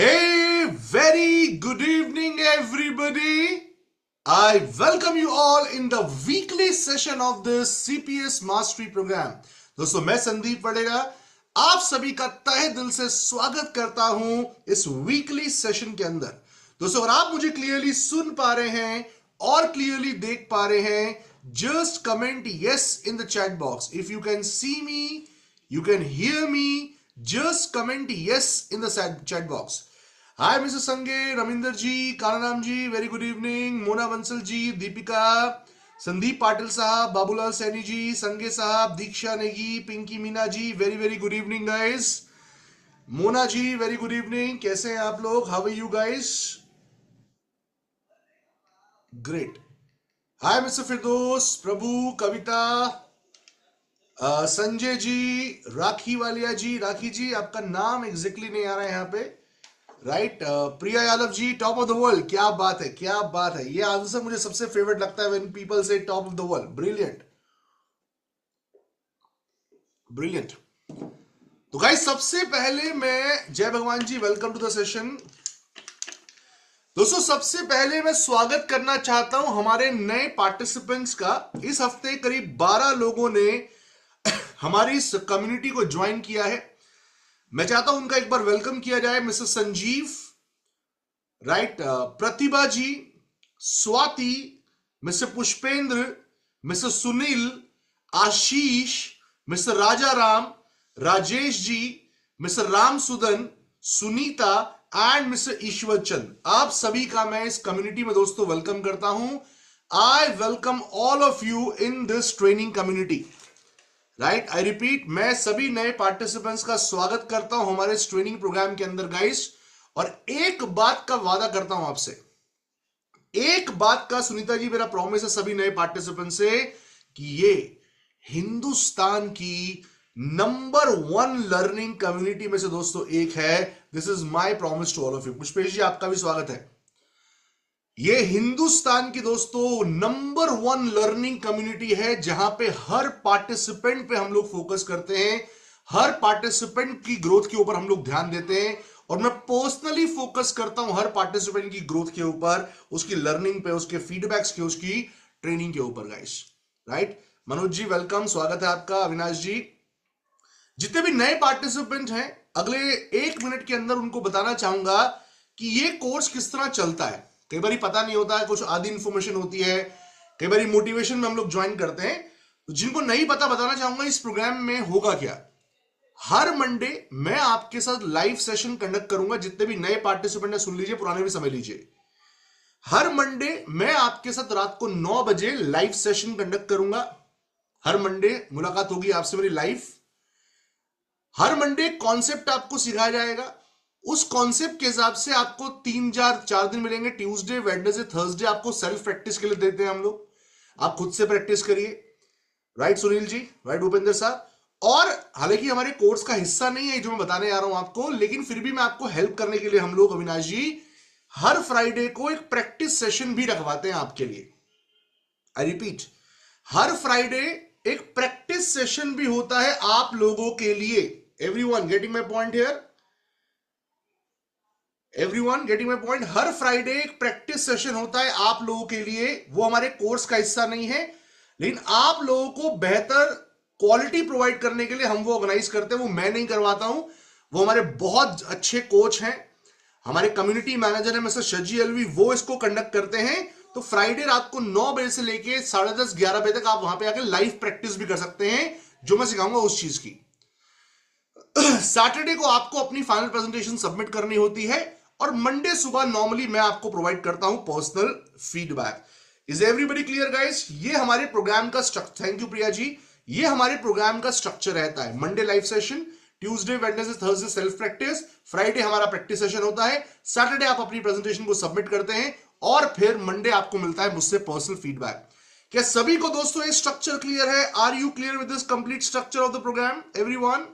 Hey, very good evening, everybody. I welcome you all in the weekly session of this CPS Mastery Program. दोस्तों मैं संदीप वडेरा आप सभी का तहे दिल से स्वागत करता हूं इस वीकली सेशन के अंदर। दोस्तों अगर आप मुझे क्लियरली सुन पा रहे हैं और क्लियरली देख पा रहे हैं, just comment yes in the chat box. If you can see me, you can hear me, just comment yes in the chat box. Hi Mr. Sange, Raminder ji, Kananam ji, very good evening. Mona Bansal ji, Deepika, Sandeep Patil sahab, Babulal Saini ji, Sange sahab, Diksha Negi, Pinky Meena ji, very good evening guys. Mona ji, very good evening. कैसे हैं आप लोग? How are you guys? Great. Hi Mr. Firdos, Prabhu, Kavita, Sanjay ji, राखी वालिया जी, राखी जी आपका नाम exactly नहीं आ रहा है यहाँ पे, right. Priya Yadav ji, top of the world, क्या बात है, क्या बात है। ये आंसर मुझे सबसे फेवरेट लगता है व्हेन पीपल से top of the world. Brilliant brilliant. तो गाइस सबसे पहले मैं, जय भगवान जी, वेलकम टू द सेशन। दोस्तों सबसे पहले मैं स्वागत करना चाहता हूं हमारे नए पार्टिसिपेंट्स का। इस हफ्ते करीब 12 लोगों ने हमारी इस कम्युनिटी को ज्वाइन किया है। मैं चाहता हूं उनका एक बार वेलकम किया जाए। Mister Sanjeev, right, Pratibha ji, Swati, mister Pushpendra, mister Sunil, Ashish, mister Raja Ram, Rajesh ji, mister Ram Sudan, Sunita and mister Ishwar Chand. आप सभी का मैं इस कम्युनिटी में दोस्तों वेलकम करता हूं। I welcome all of you in this training community, right. I repeat, मैं सभी नए पार्टिसिपेंट्स का स्वागत करता हूं हमारे इस ट्रेनिंग प्रोग्राम के अंदर गाइस। और एक बात का वादा करता हूं आपसे, एक बात का, सुनीता जी, मेरा प्रॉमिस है सभी नए पार्टिसिपेंट से कि ये हिंदुस्तान की नंबर 1 लर्निंग कम्युनिटी में से दोस्तों एक है। This is my promise to all of you. Pushpesh ji आपका भी स्वागत है। ये हिंदुस्तान की दोस्तों नंबर 1 लर्निंग कम्युनिटी है जहां पे हर पार्टिसिपेंट पे हम लोग फोकस करते हैं, हर पार्टिसिपेंट की ग्रोथ के ऊपर हम लोग ध्यान देते हैं। और मैं पर्सनली फोकस करता हूं हर पार्टिसिपेंट की ग्रोथ के ऊपर, उसकी लर्निंग पे, उसके फीडबैक्स के, उसकी ट्रेनिंग के ऊपर guys, right. Manoj ji welcome, स्वागत है आपका। अविनाश जी, जितने भी नए पार्टिसिपेंट हैं, अगले 1 मिनट के अंदर उनको बताना चाहूंगा कि ये कोर्स किस तरह चलता है। कई बार पता नहीं होता है, कुछ आधी इंफॉर्मेशन होती है, कई बार मोटिवेशन में हम लोग ज्वाइन करते हैं। तो जिनको नहीं पता, बताना चाहूंगा इस प्रोग्राम में होगा क्या। हर मंडे मैं आपके साथ लाइव सेशन कंडक्ट करूंगा। जितने भी नए पार्टिसिपेंट है सुन लीजिए, पुराने भी समझ लीजिए। हर मंडे मैं आपके साथ रात को 9 बजे लाइव सेशन कंडक्ट करूंगा। हर मंडे मुलाकात होगी आपसे मेरी लाइव। हर मंडे कॉन्सेप्ट आपको सिखाया जाएगा। उस कॉन्सेप्ट के हिसाब से आपको 3-4 दिन मिलेंगे। ट्यूसडे, वेडनेसडे, थर्सडे आपको सेल्फ प्रैक्टिस के लिए देते हैं हम लोग। आप खुद से प्रैक्टिस करिए, राइट सुनील जी, राइट भूपेंद्र साहब। और हालांकि हमारे कोर्स का हिस्सा नहीं है जो मैं बताने आ रहा हूं आपको, लेकिन फिर भी मैं आपको हेल्प करने के लिए हम लोग, अविनाश जी, हर फ्राइडे को एक प्रैक्टिस सेशन भी रखवाते हैं आपके लिए। आई रिपीट, हर फ्राइडे एक प्रैक्टिस सेशन भी होता है आप लोगों के लिए। Everyone getting my point here? Everyone getting my point? Her Friday एक प्रैक्टिस सेशन होता है आप लोगों के लिए। वो हमारे कोर्स का हिस्सा नहीं है, लेकिन आप लोगों को बेहतर क्वालिटी प्रोवाइड करने के लिए हम वो ऑर्गेनाइज करते हैं। वो मैं नहीं करवाता हूं, वो हमारे बहुत अच्छे कोच हैं, हमारे कम्युनिटी मैनेजर है मिस्टर शजी अलवी, वो इसको कंडक्ट करते हैं। तो फ्राइडे रात को 9 बजे से लेके 10:30-11 बजे तक आप वहां पे आकर लाइव प्रैक्टिस भी कर सकते हैं, जो मैं सिखाऊंगा उस चीज की। सैटरडे को आपको अपनी फाइनल प्रेजेंटेशन सबमिट करनी होती है। और मंडे सुबह नॉर्मली मैं आपको प्रोवाइड करता हूं personal feedback. Is everybody clear guys? ये हमारे प्रोग्राम का structure, thank you Priya ji, ये हमारे प्रोग्राम का स्ट्रक्चर रहता है। Monday live session, Tuesday, Wednesday, Thursday self practice, Friday हमारा प्रैक्टिस सेशन होता है, सैटरडे आप अपनी प्रेजेंटेशन को सबमिट करते हैं, और फिर मंडे आपको मिलता है मुझसे पर्सनल फीडबैक। क्या सभी को दोस्तों ये स्ट्रक्चर क्लियर है? Are you clear with this complete structure of the program everyone?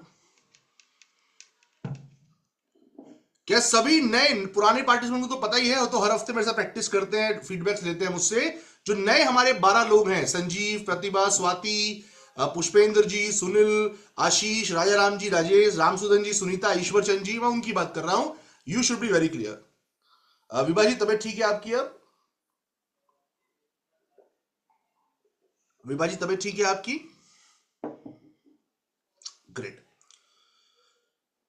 क्या सभी नए, पुराने पार्टिसिपेंट को तो पता ही है, तो हर हफ्ते मेरे साथ प्रैक्टिस करते हैं, फीडबैक्स लेते हैं मुझसे। जो नए हमारे 12 लोग हैं, संजीव, प्रतिभा, स्वाति, पुष्पेंद्र जी, सुनील, आशीष, राजा राम जी, राजेश, रामसुदन जी, सुनीता, ईश्वर चंद जी, मैं उनकी बात कर रहा हूं। You should be very clear. Vibha ji तबीयत ठीक है आपकी? अब विभा जी तबीयत ठीक है आपकी? ग्रेट।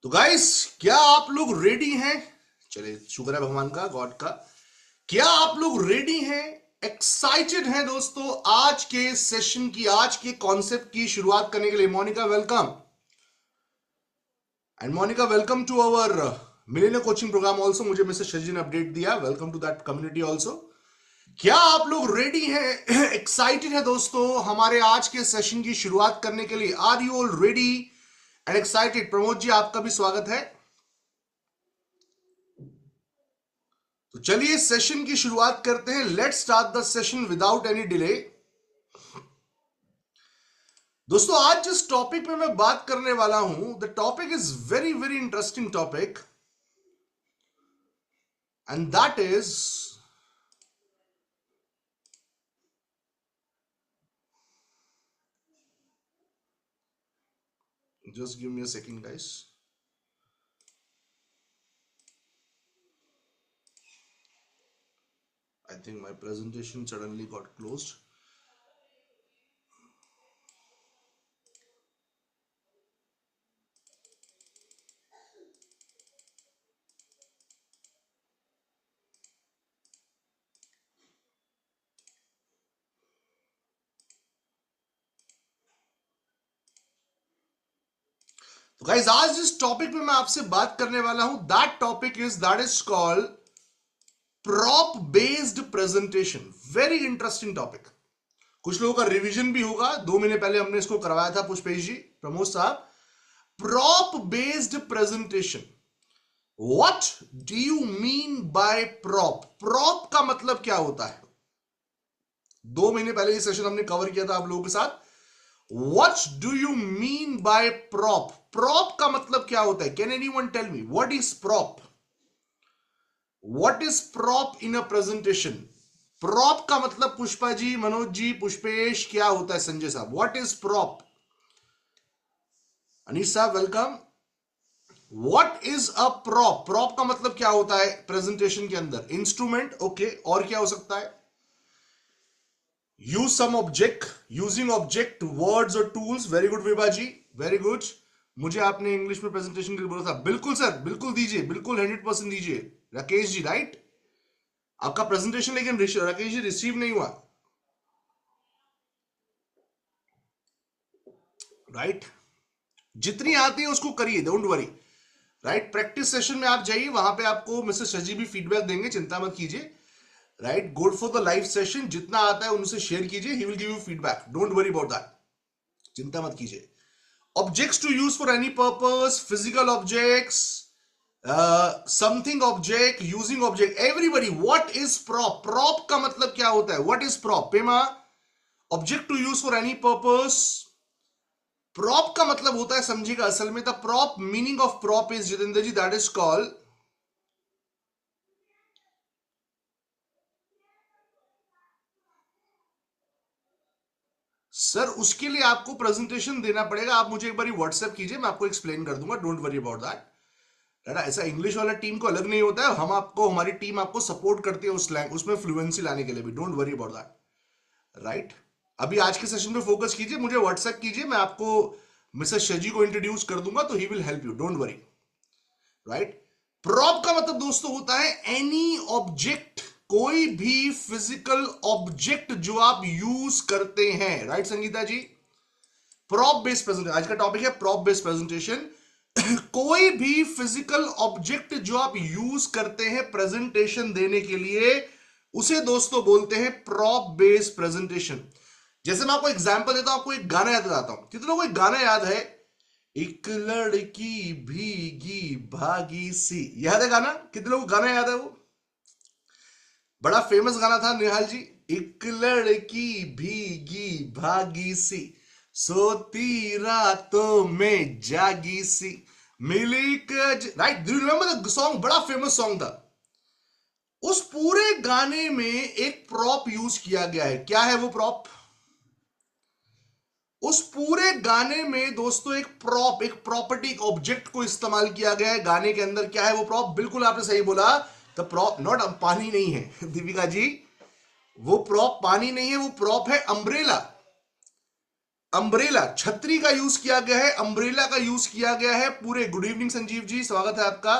तो गाइस क्या आप लोग रेडी हैं? चलिए शुक्र है भगवान का, गॉड का। क्या आप लोग रेडी हैं, एक्साइटेड हैं दोस्तों आज के सेशन की, आज के कॉन्सेप्ट की शुरुआत करने के लिए? Monika welcome, and Monika welcome to our millionaire coaching program also. मुझे मिस्टर शजी ने अपडेट दिया, welcome to that community also. क्या आप लोग रेडी हैं, एक्साइटेड है दोस्तों हमारे आज के सेशन की शुरुआत करने के लिए? Are you all ready and excited? Pramod ji आपका भी स्वागत है। तो चलिए सेशन की शुरुआत करते हैं। Let's start the session without any delay. दोस्तों आज जिस टॉपिक पे मैं बात करने वाला हूं, the topic is very very interesting topic, and that is just give me a second guys. I think my presentation suddenly got closed. तो गाइस आज जिस टॉपिक पे मैं आपसे बात करने वाला हूं, that is called prop based presentation. Very interesting topic. कुछ लोगों का रिवीजन भी होगा, 2 महीने पहले हमने इसको करवाया था पुष्पेश जी, प्रमोद साहब। Prop based presentation, what do you mean bye prop? Prop का मतलब क्या होता है? 2 महीने पहले ये सेशन हमने कवर किया था आप लोगों के साथ। What do you mean by prop? Prop का मतलब क्या होता है? Can anyone tell me what is prop? What is prop in a presentation? Prop का मतलब पुष्पा जी, मनोज जी, पुष्पेश क्या होता है? संजय साहब, what is prop? अनीश साहब welcome. What is a prop? Prop का मतलब क्या होता है प्रेजेंटेशन के अंदर? इंस्ट्रूमेंट, ओके, और क्या हो सकता है? Use some object, using object, words और tools. Very good Vibha ji, very good. मुझे आपने इंग्लिश में प्रेजेंटेशन के लिए बोला था, बिल्कुल सर, बिल्कुल दीजिए, बिल्कुल 100% दीजिए। राकेश जी, राइट? आपका प्रेजेंटेशन लेकिन राकेश जी रिसीव नहीं हुआ, राइट? जितनी आती है उसको करिए, don't worry, right? Practice session में आप जाइए, वहां पे आपको मिस्टर शजी भी फीडबैक देंगे, चिंता मत कीजिए, right? Good for the live session, जितना आता है उनसे शेयर कीजिए, he will give you feedback, don't worry about that, चिंता मत कीजिए। Objects to use for any purpose, physical objects, something object, using object, everybody, what is prop? Prop का मतलब क्या होता है? What is prop? Pema, object to use for any purpose, prop का मतलब होता है, समझिएगा असल में, the prop, meaning of prop is, Jitendra ji, that is called sir, उसके लिए आपको प्रेजेंटेशन देना पड़ेगा। आप मुझे एक बार व्हाट्सएप कीजिए, मैं आपको एक्सप्लेन कर दूंगा, डोंट वरी अबाउट दैट। ऐसा इंग्लिश वाला टीम को अलग नहीं होता है, हम आपको, हमारी टीम आपको सपोर्ट करती है उसमें फ्लुएंसी लाने के लिए भी, don't worry about that, right? अभी आज के सेशन पे फोकस कीजिए, मुझे व्हाट्सएप कीजिए, मैं आपको मिसेस शजी को इंट्रोड्यूस कर दूंगा, तो he will help you, don't worry, right? Prop का मतलब दोस्तों होता है एनी ऑब्जेक्ट, कोई भी फिजिकल ऑब्जेक्ट जो आप यूज करते हैं, राइट संगीता जी? प्रॉप बेस्ड प्रेजेंटेशन आज का टॉपिक है, प्रॉप बेस्ड प्रेजेंटेशन। कोई भी फिजिकल ऑब्जेक्ट जो आप यूज करते हैं प्रेजेंटेशन देने के लिए, उसे दोस्तों बोलते हैं प्रॉप बेस्ड प्रेजेंटेशन। जैसे मैं आपको एग्जांपल देता हूं, आपको एक गाना याद दिलाता हूं। कितनों को एक गाना याद है, एक लड़की भीगी भागी सी, याद है गाना? कितने लोगों को गाना याद है? वो बड़ा फेमस गाना था, निहाल जी। एक लड़की भीगी भागी सी, सोती रातों में जागी सी, Mili right? Do you remember the song? बड़ा फेमस सॉन्ग था। उस पूरे गाने में एक प्रॉप यूज किया गया है। क्या है वो प्रॉप? उस पूरे गाने में दोस्तों एक प्रॉप, एक प्रॉपर्टी, एक ऑब्जेक्ट को इस्तेमाल किया गया है। गाने के अंदर क्या है वो प्रॉप? बिल्कुल आपने सही बोला, द प्रॉप नॉट, पानी नहीं है दीपिका जी, वो प्रॉप पानी नहीं है, वो प्रॉप है अम्ब्रेला। अम्ब्रेला, छतरी का यूज किया गया है, अम्ब्रेला का यूज किया गया है पूरे। गुड इवनिंग संजीव जी, स्वागत है आपका।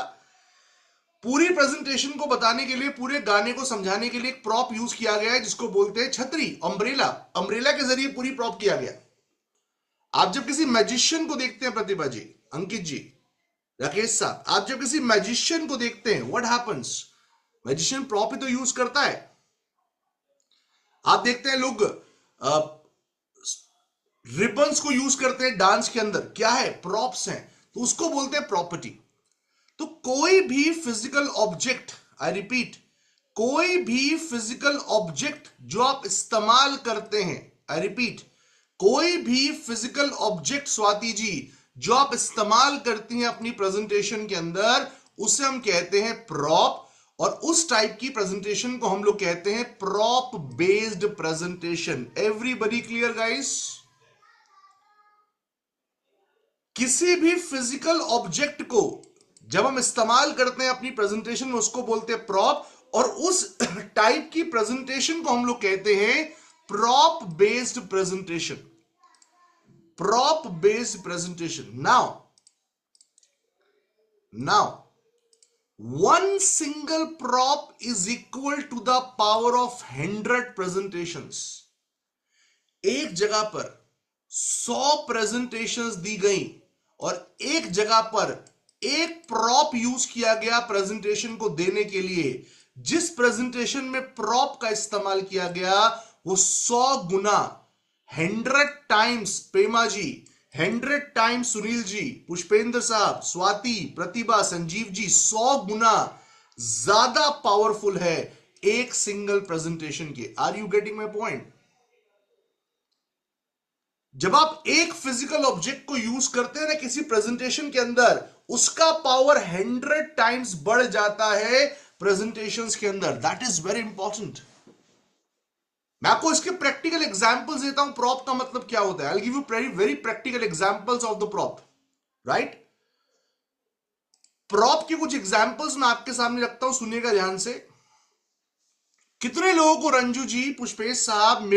पूरी प्रेजेंटेशन को बताने के लिए, पूरे गाने को समझाने के लिए एक प्रॉप यूज किया गया है जिसको बोलते हैं छतरी, अम्ब्रेला। अम्ब्रेला के जरिए पूरी प्रॉप किया गया। आप जब किसी मैजिशियन को देखते हैं, प्रतिभा जी, अंकित जी, राकेश साहब, आप जब किसी मैजिशियन को देखते हैं, व्हाट हैपेंस? मैजिशियन प्रॉप ही तो यूज करता है। आप देखते हैं लोग रिबन्स को यूज करते हैं डांस के अंदर, क्या है? प्रॉप्स हैं, तो उसको बोलते हैं प्रॉपर्टी। तो कोई भी फिजिकल ऑब्जेक्ट, आई रिपीट, कोई भी फिजिकल ऑब्जेक्ट जो आप इस्तेमाल करते हैं, आई रिपीट, कोई भी फिजिकल ऑब्जेक्ट स्वाति जी जो आप इस्तेमाल करती हैं अपनी प्रेजेंटेशन के अंदर, उसे हम कहते हैं प्रॉप। और उस टाइप की प्रेजेंटेशन को हम लोग कहते हैं prop based presentation. Everybody clear guys? किसी भी फिजिकल ऑब्जेक्ट को जब हम इस्तेमाल करते हैं अपनी प्रेजेंटेशन में, उसको बोलते हैं प्रॉप। और उस टाइप की प्रेजेंटेशन को हम लोग कहते हैं prop based presentation. Prop based presentation. Now one single prop is equal to the power of 100 presentations। एक जगह पर 100 प्रेजेंटेशंस दी गई और एक जगह पर एक प्रॉप यूज किया गया प्रेजेंटेशन को देने के लिए। जिस प्रेजेंटेशन में प्रॉप का इस्तेमाल किया गया वो 100 गुना, 100 टाइम्स, पेमा जी 100 टाइम्स, सुनील जी, पुष्पेंद्र साहब, स्वाति, प्रतिभा, संजीव जी, 100 गुना ज्यादा पावरफुल है एक सिंगल प्रेजेंटेशन के। Are you getting my point? जब आप एक फिजिकल ऑब्जेक्ट को यूज करते हैं ना किसी प्रेजेंटेशन के अंदर, उसका पावर 100 टाइम्स बढ़ जाता है प्रेजेंटेशंस के अंदर। That is very important. मैं आपको इसके प्रैक्टिकल एग्जांपल्स देता हूं। प्रॉप का मतलब क्या होता है? I will give you very practical examples of the prop, right? Prop के कुछ एग्जांपल्स मैं आपके सामने रखता हूं, सुनिएगा ध्यान से। कितने लोगों को, रंजू जी, पुष्पेश साहब,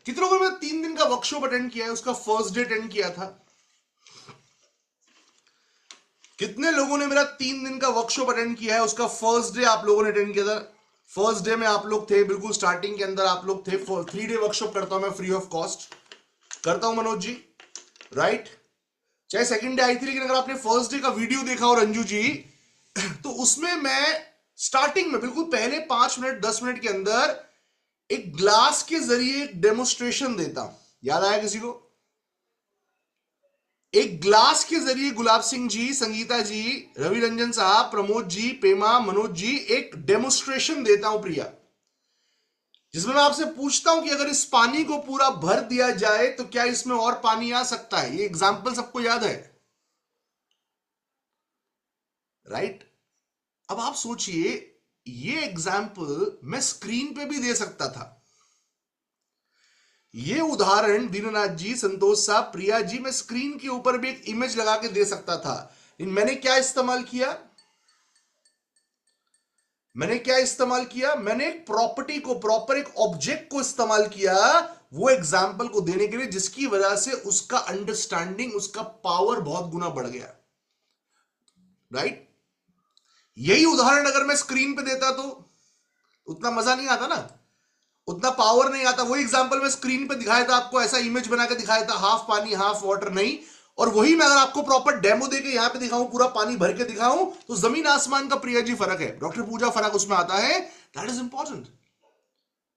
कितने लोगों ने 3 दिन का वर्कशॉप अटेंड किया है? उसका फर्स्ट डे अटेंड किया था? कितने लोगों ने मेरा 3 दिन का वर्कशॉप अटेंड किया है? उसका फर्स्ट डे आप लोगों ने अटेंड किया था? फर्स्ट डे में आप लोग थे, बिल्कुल स्टार्टिंग के अंदर आप लोग थे। 3 डे वर्कशॉप करता हूं मैं फ्री ऑफ कॉस्ट, करता हूं मनोज जी, राइट? चाहे सेकंड डे आई थी, लेकिन अगर आपने फर्स्ट डे का वीडियो देखा हो रंजू जी, तो उसमें मैं स्टार्टिंग में बिल्कुल पहले 5 मिनट 10 मिनट के अंदर एक ग्लास के जरिए एक डेमोस्ट्रेशन देता हूं। याद आया किसी को? एक ग्लास के जरिए गुलाब सिंह जी, संगीता जी, रवि रंजन साहब, प्रमोद जी, पेमा, मनोज जी, एक डेमोस्ट्रेशन देता हूं प्रिया, जिसमें मैं आपसे पूछता हूं कि अगर इस पानी को पूरा भर दिया जाए तो क्या इसमें और पानी आ सकता है? ये एग्जाम्पल सबको याद है, राइट? अब आप सोचिए, ये एग्जाम्पल मैं स्क्रीन पे भी दे सकता था। ये उदाहरण दीननाथ जी, संतोष साहब, प्रिया जी, मैं स्क्रीन के ऊपर भी एक इमेज लगा के दे सकता था। लेकिन मैंने क्या इस्तेमाल किया? मैंने एक प्रॉपर्टी को, प्रॉपर एक ऑब्जेक्ट को इस्तेमाल किया वो एग्जाम्पल को देने के लिए, जिसकी वजह से उसका अंडरस्टैंडिंग, उसका पावर बहुत गुना बढ़ गया, राइट? यही उदाहरण अगर मैं स्क्रीन पे देता तो उतना मजा नहीं आता ना, उतना पावर नहीं आता। वही एग्जांपल मैं स्क्रीन पे दिखाया था आपको, ऐसा इमेज बना के दिखाया था, हाफ पानी हाफ वाटर नहीं। और वही मैं अगर आपको प्रॉपर डेमो देके यहां पे दिखाऊं, पूरा पानी भर के दिखाऊं, तो जमीन आसमान का प्रिया जी फर्क है। डॉक्टर पूजा फर्क उसमें आता है। That is important.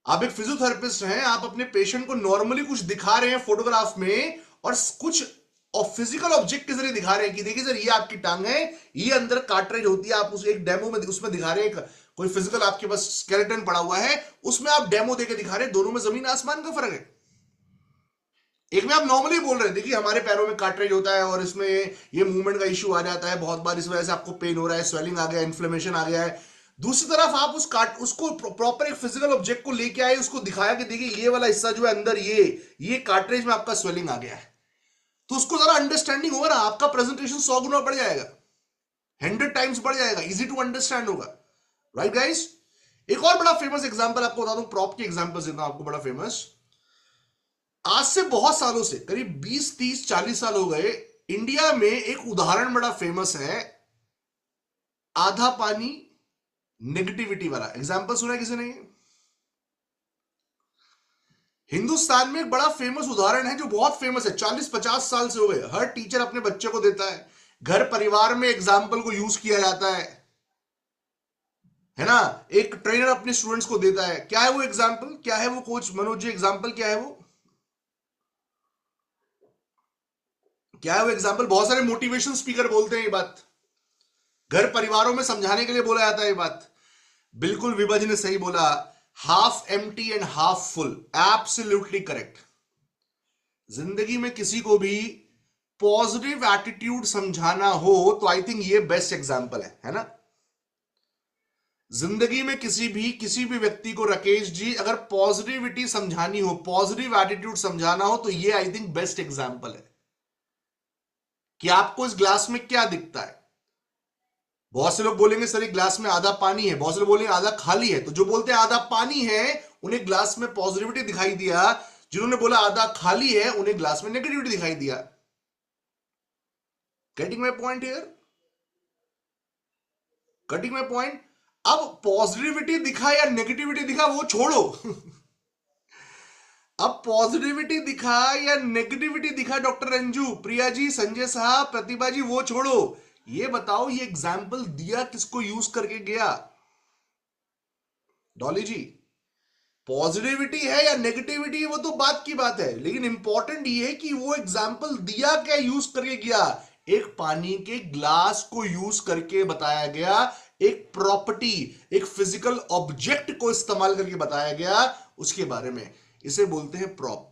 आप एक फिजियोथेरेपिस्ट हैं, आप अपने पेशेंट को नॉर्मली कुछ दिखा रहे हैं फोटोग्राफ में, और कुछ फिजिकल ऑब्जेक्ट के जरिए दिखा रहे हैं कि देखिए सर, ये आपकी टांग है, ये अंदर कार्ट्रिज होती है। आप उस एक डेमो में उसमें दिखा रहे हैं, कोई फिजिकल आपके पास स्केलेटन पड़ा हुआ है, उसमें आप डेमो देके दिखा रहे हैं। दोनों में जमीन आसमान का फर्क है। एक में आप नॉर्मली बोल रहे हैं, देखिए हमारे पैरों में कार्ट्रिज होता है और इसमें ये मूवमेंट का इश्यू आ जाता है, बहुत बार इस वजह से आपको पेन हो रहा है, स्वेलिंग आ गया, इन्फ्लेमेशन आ गया है। दूसरी तरफ आप उसको प्रॉपर एक फिजिकल ऑब्जेक्ट को लेके आए, उसको दिखाया कि देखिए ये वाला हिस्सा जो है अंदर, ये कार्ट्रिज में आपका स्वेलिंग आ गया है, तो उसको जरा अंडरस्टैंडिंग होगा ना, आपका प्रेजेंटेशन 100 गुना बढ़ जाएगा, 100 टाइम्स बढ़ जाएगा, इजी टू अंडरस्टैंड होगा। Right guys? एक और बड़ा फेमस एग्जांपल आपको बता दूं, प्रॉप के एग्जांपल देता हूं आपको, बड़ा फेमस। आज से बहुत सालों से, करीब 20 30 40 साल हो गए, इंडिया में एक उदाहरण बड़ा फेमस है, आधा पानी नेगेटिविटी वाला। एग्जांपल सुना है किसी ने? हिंदुस्तान में एक बड़ा फेमस उदाहरण है जो बहुत फेमस है, 40 50 साल से हो गए, हर टीचर अपने बच्चे को देता है, घर परिवार में एग्जाम्पल को यूज किया जाता है ना, एक ट्रेनर अपने स्टूडेंट्स को देता है। क्या है वो एग्जाम्पल? क्या है वो कोच मनोज जी एग्जाम्पल? क्या है वो? क्या है वो एग्जाम्पल? बहुत सारे मोटिवेशन स्पीकर बोलते हैं ये बात, घर परिवारों में समझाने के लिए बोला जाता है ये बात। बिल्कुल विभा जी ने सही बोला, half empty and half full, absolutely correct. जिंदगी में किसी को भी पॉजिटिव एटीट्यूड समझाना हो तो आई थिंक ये बेस्ट एग्जाम्पल है ना? जिंदगी में किसी भी व्यक्ति को, राकेश जी, अगर पॉजिटिविटी समझानी हो, पॉजिटिव एटीट्यूड समझाना हो, तो ये आई थिंक बेस्ट एग्जाम्पल है कि आपको इस ग्लास में क्या दिखता है। बहुत से लोग बोलेंगे सर ये ग्लास में आधा पानी है, बहुत से लोग बोलेंगे आधा खाली है। तो जो बोलते हैं आधा पानी है उन्हें ग्लास में पॉजिटिविटी दिखाई दिया, जिन्होंने बोला आधा खाली है उन्हें ग्लास में नेगेटिविटी दिखाई दिया। Getting my point here? Cutting my point? अब पॉजिटिविटी दिखा या नेगेटिविटी दिखा वो छोड़ो अब पॉजिटिविटी दिखा या नेगेटिविटी दिखा, डॉक्टर रंजू, प्रिया जी, संजय साहब, प्रतिभा जी, वो छोड़ो, ये बताओ ये एग्जाम्पल दिया किसको यूज करके गया? डॉली जी, पॉजिटिविटी है या नेगेटिविटी वो तो बात की बात है, लेकिन इंपॉर्टेंट ये है कि वो एग्जाम्पल दिया क्या यूज करके गया। एक पानी के ग्लास को यूज करके बताया गया, एक प्रॉपर्टी, एक फिजिकल ऑब्जेक्ट को इस्तेमाल करके बताया गया उसके बारे में। इसे बोलते हैं प्रॉप।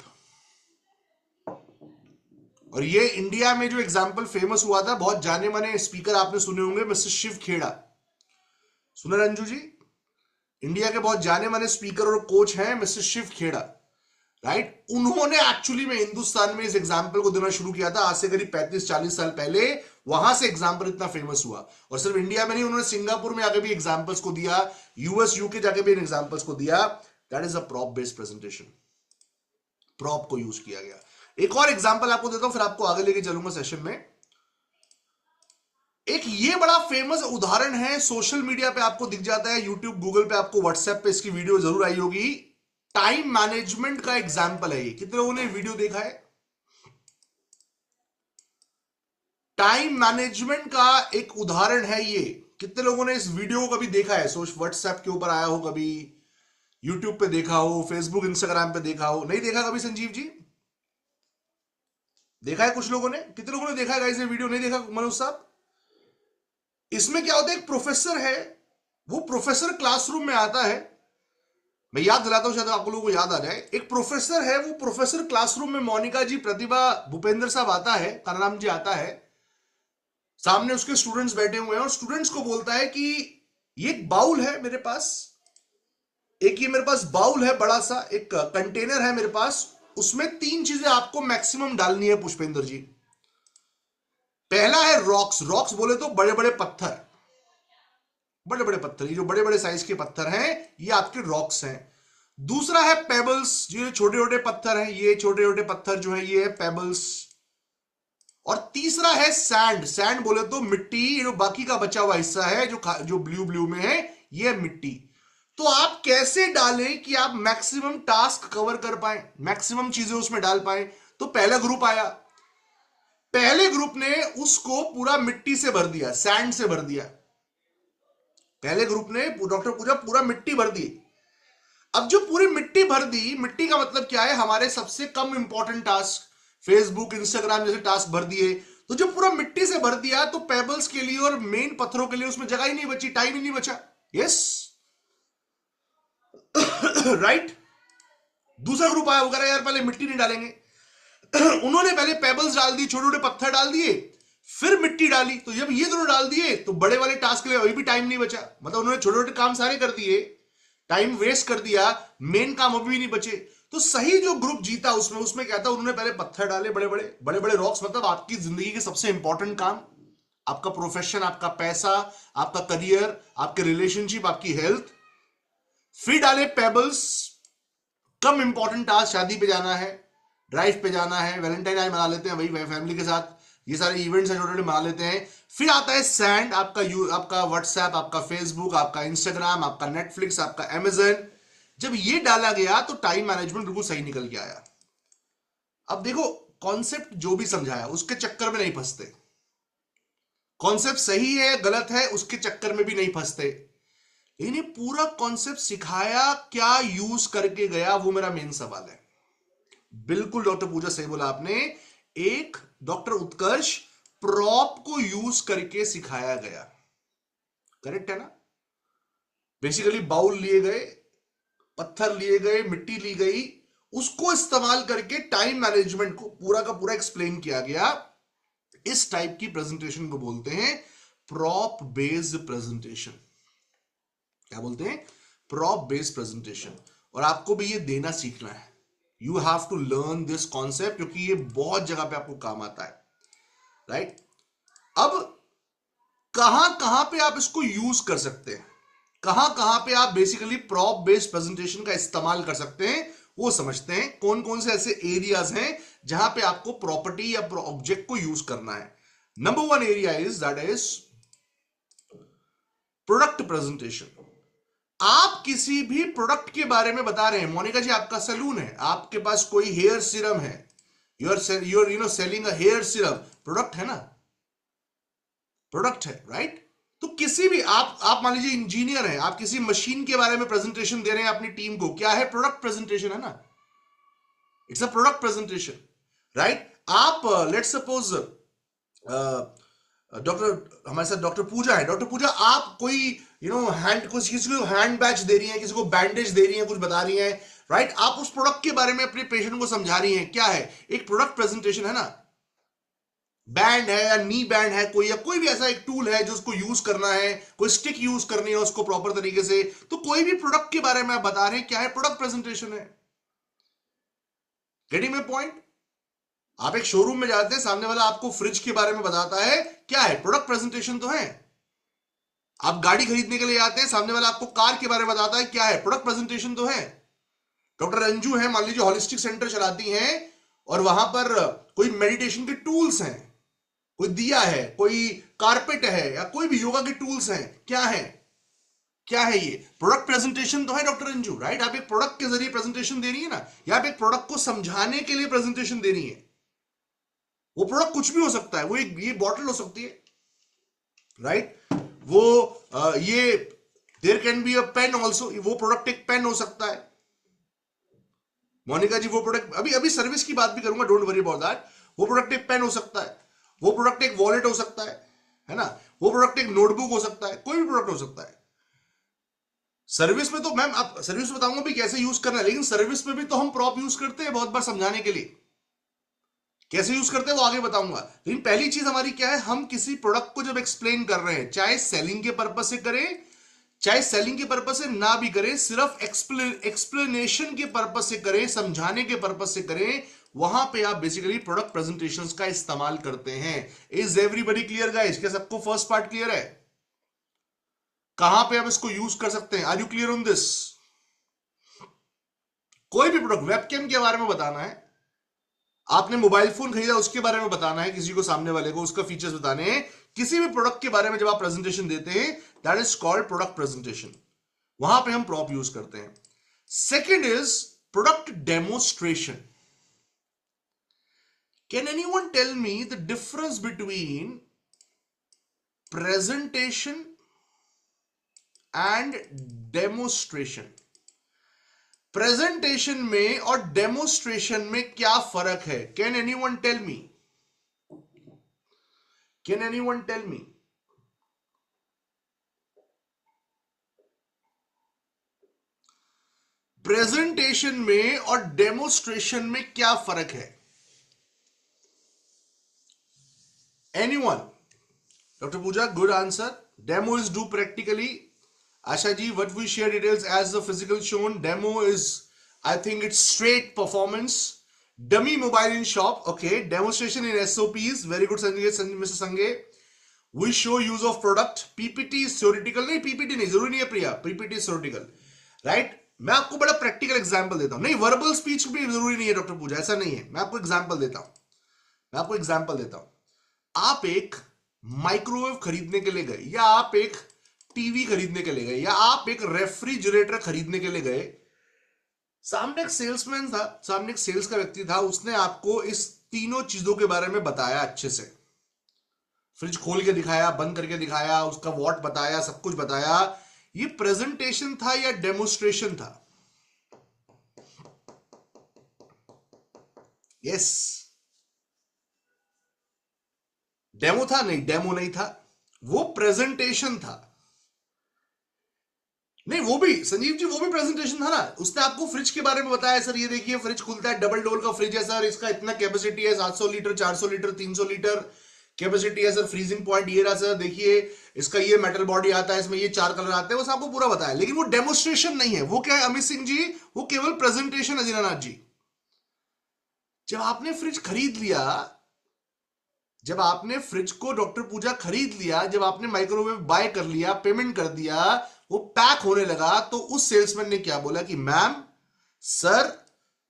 और ये इंडिया में जो एग्जाम्पल फेमस हुआ था, बहुत जाने माने स्पीकर आपने सुने होंगे, मिस्टर शिव खेड़ा, सुना रंजू जी? इंडिया के बहुत जाने माने स्पीकर और कोच हैं मिस्टर शिव खेड़ा, राइट? उन्होंने एक्चुअली में हिंदुस्तान में इस एग्जाम्पल को देना शुरू किया था आज से करीब 35 40 साल पहले। वहां से एग्जाम्पल इतना फेमस हुआ, और सिर्फ इंडिया में नहीं, उन्होंने सिंगापुर में आके भी एग्जाम्पल्स को दिया, यूएस यूके जाके भी इन एग्जाम्पल्स को दिया। That is a prop based presentation, prop को यूज किया गया। एक और एग्जाम्पल आपको देता हूं, फिर आपको आगे लेके चलूंगा सेशन में। एक ये बड़ा फेमस उदाहरण है, सोशल मीडिया पे आपको दिख जाता है, यूट्यूब, गूगल पे, आपको व्हाट्सएप पे इसकी वीडियो जरूर आई होगी। टाइम मैनेजमेंट का एग्जाम्पल है ये। कितने लोगों ने वीडियो देखा है? टाइम मैनेजमेंट का एक उदाहरण है ये। कितने लोगों ने इस वीडियो को कभी देखा है? सोच व्हाट्सएप के ऊपर आया हो, कभी यूट्यूब पे देखा हो, फेसबुक इंस्टाग्राम पे देखा हो, नहीं देखा कभी? संजीव जी देखा है कुछ लोगों ने? कितने लोगों ने देखा है गाइस ये वीडियो? नहीं देखा मनोज साहब? इसमें क्या होता है, एक प्रोफेसर है, वो प्रोफेसर क्लासरूम में आता है। मैं याद दिलाता हूं शायद आप लोगों को याद आ जाए। एक प्रोफेसर है, वो प्रोफेसर क्लासरूम में, मोनिका जी, प्रतिभा, भूपेंद्र साहब आता है, कानाराम जी आता है, सामने उसके स्टूडेंट्स बैठे हुए हैं, और स्टूडेंट्स को बोलता है कि ये एक बाउल है मेरे पास, एक ये मेरे पास बाउल है, बड़ा सा एक कंटेनर है मेरे पास, उसमें 3 चीजें आपको मैक्सिमम डालनी है पुष्पेंद्र जी। पहला है रॉक्स। रॉक्स बोले तो बड़े बड़े पत्थर, बड़े बड़े पत्थर, ये जो बड़े बड़े साइज के पत्थर हैं ये आपके रॉक्स हैं। दूसरा है पेबल्स, ये छोटे छोटे पत्थर हैं, ये छोटे छोटे पत्थर जो है ये है पेबल्स। और तीसरा है सैंड। सैंड बोले तो मिट्टी, ये जो बाकी का बचा हुआ हिस्सा है जो ब्लू ब्लू में है, ये है मिट्टी। तो आप कैसे डालें कि आप मैक्सिमम टास्क कवर कर पाए, मैक्सिमम चीजें उसमें डाल पाए? तो पहला ग्रुप आया, पहले ग्रुप ने उसको पूरा मिट्टी से भर दिया, सैंड से भर दिया। पहले ग्रुप ने, डॉक्टर पूजा, पूरा मिट्टी भर दी। अब जो पूरी मिट्टी भर दी, मिट्टी का मतलब क्या है, हमारे सबसे कम इंपॉर्टेंट टास्क, फेसबुक इंस्टाग्राम जैसे टास्क भर दिए। तो जो पूरा मिट्टी से भर दिया, तो पेबल्स के लिए और मेन पत्थरों के लिए उसमें जगह ही नहीं बची, टाइम ही नहीं बचा। Yes right. दूसरा ग्रुप आया, वो कह रहा यार पहले मिट्टी नहीं डालेंगे उन्होंने पहले पेबल्स डाल दी, छोटे छोटे पत्थर डाल दिए, फिर मिट्टी डाली, तो जब ये दोनों डाल दिए तो बड़े वाले टास्क के लिए अभी भी टाइम नहीं बचा, मतलब उन्होंने छोटे छोटे काम सारे कर दिए, टाइम वेस्ट कर दिया, मेन काम अभी भी नहीं बचे। तो सही जो ग्रुप जीता उसमें उसमें क्या था, उन्होंने पहले पत्थर डाले, बड़े बड़े रॉक्स, मतलब आपकी जिंदगी के सबसे इंपॉर्टेंट काम, आपका प्रोफेशन, आपका पैसा, आपका करियर, आपके रिलेशनशिप, आपकी हेल्थ। फिर डाले पेबल्स, कम इंपॉर्टेंट टास्क, शादी पे जाना है, ड्राइव पे जाना है, वैलेंटाइन डे मना लेते हैं वही फैमिली के साथ, ये सारे इवेंट्स हैं छोटे छोटे मना लेते हैं। फिर आता है सैंड, आपका व्हाट्सएप, आपका फेसबुक, आपका इंस्टाग्राम, आपका नेटफ्लिक्स, आपका अमेजन। जब ये डाला गया तो टाइम मैनेजमेंट बिल्कुल सही निकल के आया। अब देखो, कॉन्सेप्ट जो भी समझाया उसके चक्कर में नहीं फंसते, कॉन्सेप्ट सही है गलत है उसके चक्कर में भी नहीं फंसते, लेकिन ये पूरा कॉन्सेप्ट सिखाया क्या, यूज करके गया, वो मेरा मेन सवाल है। बिल्कुल डॉक्टर पूजा सही बोला आपने, एक डॉक्टर उत्कर्ष प्रॉप को यूज करके सिखाया गया, करेक्ट है ना। बेसिकली बाउल लिए गए, पत्थर लिए गए, मिट्टी ली गई, उसको इस्तेमाल करके टाइम मैनेजमेंट को पूरा का पूरा एक्सप्लेन किया गया। इस टाइप की प्रेजेंटेशन को बोलते हैं प्रॉप बेस्ड प्रेजेंटेशन। क्या बोलते हैं? Prop based presentation. और आपको भी ये देना सीखना है, you have to learn this concept, क्योंकि ये बहुत जगह पे आपको काम आता है, राइट। अब कहां कहां पे आप इसको यूज कर सकते हैं, कहां कहां पे आप बेसिकली प्रॉप बेस्ड प्रेजेंटेशन का इस्तेमाल कर सकते हैं, वो समझते हैं। कौन कौन से ऐसे एरियाज हैं जहां पे आपको प्रॉपर्टी या ऑब्जेक्ट को यूज करना है। Number one area is that is product presentation. आप किसी भी प्रोडक्ट के बारे में बता रहे हैं, मोनिका जी आपका सैलून है, आपके पास कोई हेयर सीरम है, your selling a hair serum, product है ना, प्रोडक्ट है, राइट। तो किसी भी आप मान लीजिए इंजीनियर हैं, आप किसी मशीन के बारे में प्रेजेंटेशन दे रहे हैं अपनी टीम को, क्या है? प्रोडक्ट प्रेजेंटेशन है ना, it's a product presentation, right. आप लेट्स सपोज डॉक्टर, हमारे साथ डॉक्टर पूजा है, डॉक्टर पूजा आप कोई हैंड, कुछ किसी को हैंड बैच दे रही हैं, किसी को बैंडेज दे रही हैं, कुछ बता रही हैं, राइट। आप उस प्रोडक्ट के बारे में अपने पेशेंट को समझा रही हैं, क्या है? एक प्रोडक्ट प्रेजेंटेशन है ना। बैंड है या नी बैंड है कोई, या कोई भी ऐसा एक टूल है जो उसको यूज करना है, कोई स्टिक यूज करनी है उसको प्रॉपर तरीके से, तो कोई भी प्रोडक्ट के बारे में आप बता रहे हैं, क्या है? प्रोडक्ट प्रेजेंटेशन है। Getting my point? आप एक शोरूम में जाते हैं, सामने वाला आपको फ्रिज के बारे में बताता है, क्या है? प्रोडक्ट प्रेजेंटेशन तो है। आप गाड़ी खरीदने के लिए आते हैं, सामने वाला आपको कार के बारे में बताता है, क्या है? प्रोडक्ट प्रेजेंटेशन तो है। डॉक्टर रंजू है, मान लीजिए हॉलिस्टिक सेंटर चलाती हैं, और वहां पर कोई मेडिटेशन के टूल्स हैं, कोई दिया है, कोई कारपेट है, या कोई भी योगा के टूल्स हैं, क्या है? क्या है ये? प्रोडक्ट प्रेजेंटेशन तो है डॉक्टर रंजू, राइट। आप एक प्रोडक्ट के जरिए प्रेजेंटेशन दे रही है ना, या आप एक प्रोडक्ट को समझाने के लिए प्रेजेंटेशन दे रही है। वो प्रोडक्ट कुछ भी हो सकता है, वो एक ये बॉटल हो सकती है, राइट। वो ये there can be a pen also, वो प्रोडक्ट एक पेन हो सकता है। मोनिका जी वो प्रोडक्ट, अभी अभी सर्विस की बात भी करूंगा, डोंट वरी अबाउट दैट। वो प्रोडक्ट एक पेन हो सकता है, वो प्रोडक्ट एक वॉलेट हो सकता है ना, वो प्रोडक्ट एक नोटबुक हो सकता है, कोई भी प्रोडक्ट हो सकता है। सर्विस में तो मैम, आप सर्विस में बताऊंगा भी कैसे यूज करना है, लेकिन सर्विस में भी तो हम प्रॉप यूज करते हैं बहुत बार समझाने के लिए। कैसे यूज करते हैं वो आगे बताऊंगा, लेकिन पहली चीज हमारी क्या है, हम किसी प्रोडक्ट को जब एक्सप्लेन कर रहे हैं, चाहे सेलिंग के पर्पज से करें, चाहे सेलिंग के पर्पज से ना भी करें, सिर्फ एक्सप्लेनेशन के पर्पज से करें, समझाने के पर्पज से करें, वहां पे आप बेसिकली प्रोडक्ट प्रेजेंटेशंस का इस्तेमाल करते हैं। Is everybody clear guys? क्या सबको फर्स्ट पार्ट क्लियर है? कहां पे आप इसको यूज कर सकते हैं? Are you clear on this? कोई भी प्रोडक्ट, वेबकैम के बारे में बताना है, आपने मोबाइल फोन खरीदा उसके बारे में बताना है, किसी को, सामने वाले को उसका फीचर्स बताने हैं, किसी भी प्रोडक्ट के बारे में जब आप प्रेजेंटेशन देते हैं, that is called product presentation. वहां पे हम प्रॉप यूज करते हैं। Second is product demonstration. Can anyone tell me the difference between presentation and demonstration? Presentation में और डेमोस्ट्रेशन में क्या फर्क है? Can anyone tell me? Can anyone tell me? Presentation में और डेमोस्ट्रेशन में क्या फर्क है? Anyone? Dr. Pooja, good answer. Demo is do practically. Asha ji, what we share details as the physical shown. Demo is, I think it's straight performance. Dummy mobile in shop. Okay. Demonstration in SOPs. Very good, Mr. Sange. We show use of product. PPT is theoretical. नहीं, PPT नहीं, जरूरी नहीं है प्रिया. PPT is theoretical. Right? मैं आपको बड़ा practical example देता हूं. नहीं, वर्बल स्पीच भी जरूरी नहीं है डॉक्टर पूजा, ऐसा नहीं है. मैं आपको एग्जांपल देता हूं. आप एक माइक्रोवेव खरीदने के लिए गए, या आप एक टीवी खरीदने के लिए गए, या आप एक रेफ्रिजरेटर खरीदने के लिए गए. सामने एक सेल्समैन था, सामने एक सेल्स का व्यक्ति था. उसने आपको इस तीनों चीजों के बारे में बताया अच्छे से. फ्रिज खोल के दिखाया, बंद करके दिखाया, उसका वॉट बताया, सब कुछ बताया. ये प्रेजेंटेशन था या डेमोस्ट्रेशन था? यस. डेमो था? नहीं, डेमो नहीं था, वो प्रेजेंटेशन था. नहीं, वो भी संजीव जी, वो भी प्रेजेंटेशन था ना. उसने आपको फ्रिज के बारे में बताया, सर ये देखिए फ्रिज खुलता है, डबल डोर का फ्रिज है सर, इसका इतना कैपेसिटी है, 700 लीटर, 400 लीटर, 300 लीटर कैपेसिटी है सर, फ्रीजिंग पॉइंट ये रहा सर, देखिए इसका ये मेटल बॉडी आता है, इसमें ये 4 कलर आते हैं, वो आपको पूरा बताया. लेकिन वो डेमोस्ट्रेशन नहीं है. वो क्या है अमित सिंह जी? वो केवल प्रेजेंटेशन है दीनानाथ जी. जब आपने फ्रिज खरीद लिया, जब आपने फ्रिज को डॉक्टर पूजा खरीद लिया, जब आपने माइक्रोवेव बाय कर लिया, पेमेंट कर दिया, वो पैक होने लगा, तो उस सेल्समैन ने क्या बोला कि मैम सर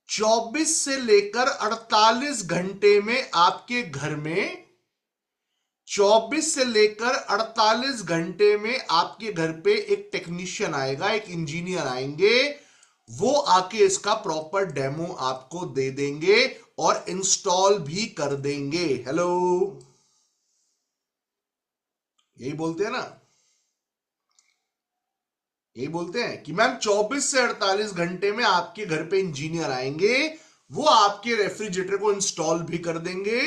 24 से लेकर 48 घंटे में आपके घर में, 24 से लेकर 48 घंटे में आपके घर पे एक टेक्नीशियन आएगा, एक इंजीनियर आएंगे, वो आके इसका प्रॉपर डेमो आपको दे देंगे और इंस्टॉल भी कर देंगे. हेलो, यही बोलते हैं ना, यही बोलते हैं कि मैम 24 से 48 घंटे में आपके घर पे इंजीनियर आएंगे, वो आपके रेफ्रिजरेटर को इंस्टॉल भी कर देंगे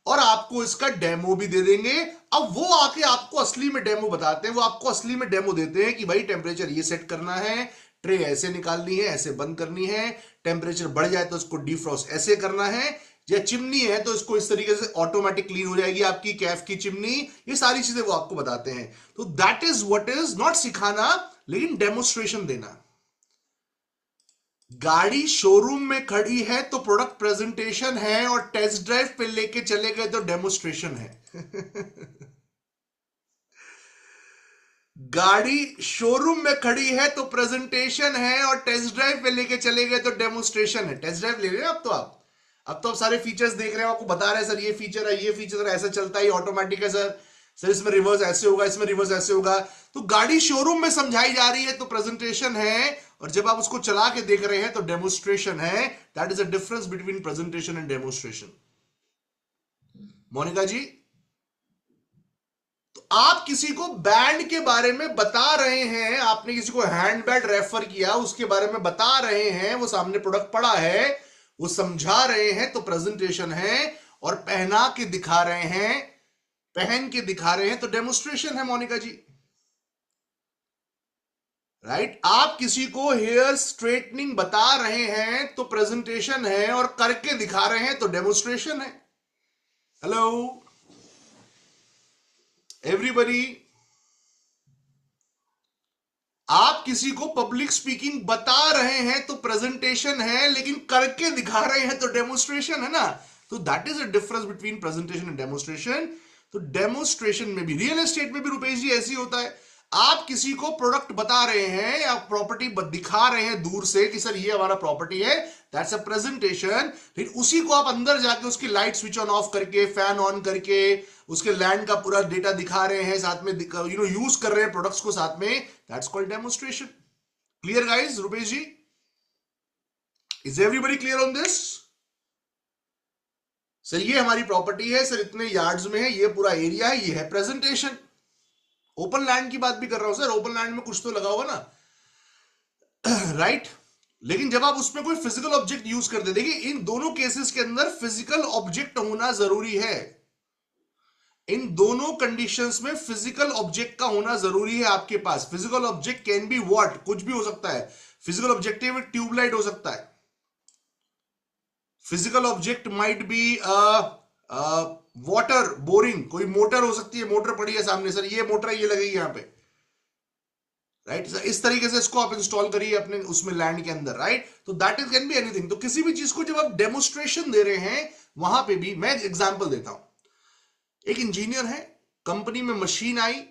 और आपको इसका डेमो भी दे देंगे. अब वो आके आपको असली में डेमो बताते हैं, वो आपको असली में डेमो देते हैं कि भाई टेम्परेचर ये सेट करना है, ट्रे ऐसे निकालनी है, ऐसे बंद करनी है, टेम्परेचर बढ़ जाए तो इसको डिफ्रॉस्ट ऐसे करना है, या चिमनी है तो इसको इस तरीके से ऑटोमेटिक क्लीन हो जाएगी आपकी कैफ की चिमनी. ये सारी चीजें वो आपको बताते हैं. तो that is what is not सिखाना, लेकिन डेमोस्ट्रेशन देना. गाड़ी शोरूम में खड़ी है तो प्रोडक्ट प्रेजेंटेशन है, और टेस्ट ड्राइव पे लेके चले गए तो डेमोस्ट्रेशन है. गाड़ी शोरूम में खड़ी है तो प्रेजेंटेशन है, और टेस्ट ड्राइव पे लेके चले गए तो डेमोस्ट्रेशन है. टेस्ट ड्राइव ले रहे हैं अब तो आप सारे फीचर्स देख रहे हैं, आपको बता रहे हैं सर ये फीचर है, ये फीचर ऐसा चलता है, ऑटोमेटिक है सर इसमें रिवर्स ऐसे होगा, इसमें रिवर्स ऐसे होगा. तो गाड़ी शोरूम में समझाई जा रही है तो प्रेजेंटेशन है, और जब आप उसको चला के देख रहे हैं तो डेमोस्ट्रेशन है. That is a difference between presentation and demonstration. Monika ji, तो आप किसी को बैंड के बारे में बता रहे हैं, आपने किसी को हैंड बैंड रेफर किया, उसके बारे में बता रहे हैं, वो सामने प्रोडक्ट पड़ा है, वो समझा रहे हैं तो प्रेजेंटेशन है. और पहना के दिखा रहे हैं, पहन के दिखा रहे हैं तो डेमोस्ट्रेशन है. मोनिका जी, राइट. आप किसी को हेयर स्ट्रेटनिंग बता रहे हैं तो प्रेजेंटेशन है, और करके दिखा रहे हैं तो डेमोस्ट्रेशन है. Hello everybody. आप किसी को पब्लिक स्पीकिंग बता रहे हैं तो प्रेजेंटेशन है, लेकिन करके दिखा रहे हैं तो डेमोस्ट्रेशन है ना. तो that is a difference between presentation and demonstration. तो डेमोस्ट्रेशन में भी, रियल एस्टेट में भी रुपेश जी ऐसी होता है. आप किसी को प्रोडक्ट बता रहे हैं या प्रॉपर्टी दिखा रहे हैं दूर से कि सर ये हमारा प्रॉपर्टी है, दैट्स अ प्रेजेंटेशन. फिर उसी को आप अंदर जाके उसकी लाइट स्विच ऑन ऑफ करके, फैन ऑन करके, उसके लैंड का पूरा डेटा दिखा रहे हैं, साथ में यूज कर रहे हैं प्रोडक्ट्स को साथ में, that's called demonstration. Clear guys? Rupesh ji, is everybody clear on this? Sir ये हमारी प्रॉपर्टी है सर, इतने यार्ड्स में है, ये पूरा एरिया है, ये है प्रेजेंटेशन. ओपन लैंड की बात भी कर रहा हूं सर, ओपन लैंड में कुछ तो लगा होगा ना, राइट. लेकिन जब आप उसमें कोई फिजिकल ऑब्जेक्ट यूज करते, देखिए इन दोनों केसेस के अंदर फिजिकल ऑब्जेक्ट होना जरूरी है. इन दोनों कंडीशंस में फिजिकल ऑब्जेक्ट का होना जरूरी है आपके पास. Physical object can be what, कुछ भी हो सकता है. फिजिकल ऑब्जेक्टिव में ट्यूबलाइट हो सकता है. Physical object might be water boring, कोई मोटर हो सकती है, मोटर पड़ी है सामने, सर ये मोटर है, ये लगेगी यहां पे, राइट। इस तरीके से इसको आप इंस्टॉल करिए अपने उसमें लैंड के अंदर, राइट। तो that is can be anything. तो किसी भी चीज को जब आप डेमोस्ट्रेशन दे रहे हैं, वहां पे भी मैं एग्जांपल देता हूं। एक इंजीनियर है, कंपनी में मशीन आई,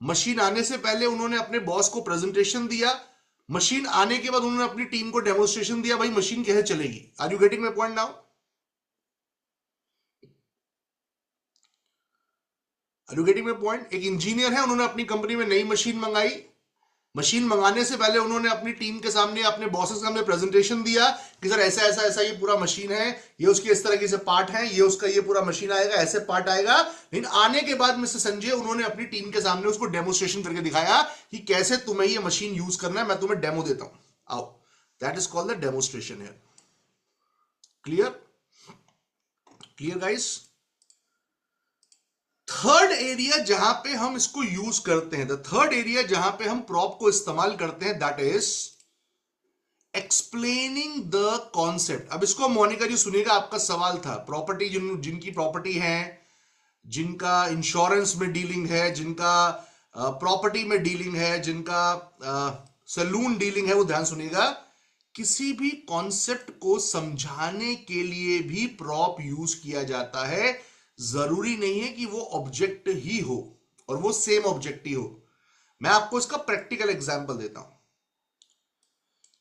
मशीन आने से पहले उन्होंने अपने बॉस को प्रेजेंटेशन दिया, मशीन आने के बाद उन्होंने अपनी टीम को डेमोस्ट्रेशन दिया, भाई मशीन कैसे चलेगी। Are you getting my point now? Are you getting my point? एक इंजीनियर है, उन्होंने अपनी कंपनी में नई मशीन मंगाई, मशीन मंगाने से पहले उन्होंने अपनी टीम के सामने, अपने बॉसेस के सामने प्रेजेंटेशन दिया कि सर ऐसा ऐसा ऐसा ये पूरा मशीन है, ये उसकी इस तरीके से पार्ट है, ये उसका ये पूरा मशीन आएगा, ऐसे पार्ट आएगा। लेकिन आने के बाद मिस्टर संजय, उन्होंने अपनी टीम के सामने उसको डेमोस्ट्रेशन करके दिखाया कि कैसे तुम्हें ये मशीन यूज करना है, मैं तुम्हें डेमो देता हूं, आओ। That is called the demonstration है। Clear? Clear guys? Third area जहां पे हम इसको यूज करते हैं, द थर्ड एरिया जहां पे हम प्रॉप को इस्तेमाल करते हैं, that is explaining the concept. अब इसको मोनिका जी सुनिएगा, आपका सवाल था प्रॉपर्टी, जिनकी प्रॉपर्टी है, जिनका इंश्योरेंस में डीलिंग है, जिनका प्रॉपर्टी में डीलिंग है, जिनका सैलून डीलिंग है, वो ध्यान सुनिएगा। किसी भी कॉन्सेप्ट को समझाने के लिए भी प्रॉप यूज किया जाता है। जरूरी नहीं है कि वो ऑब्जेक्ट ही हो और वो सेम ऑब्जेक्ट ही हो। मैं आपको इसका प्रैक्टिकल एग्जांपल देता हूं।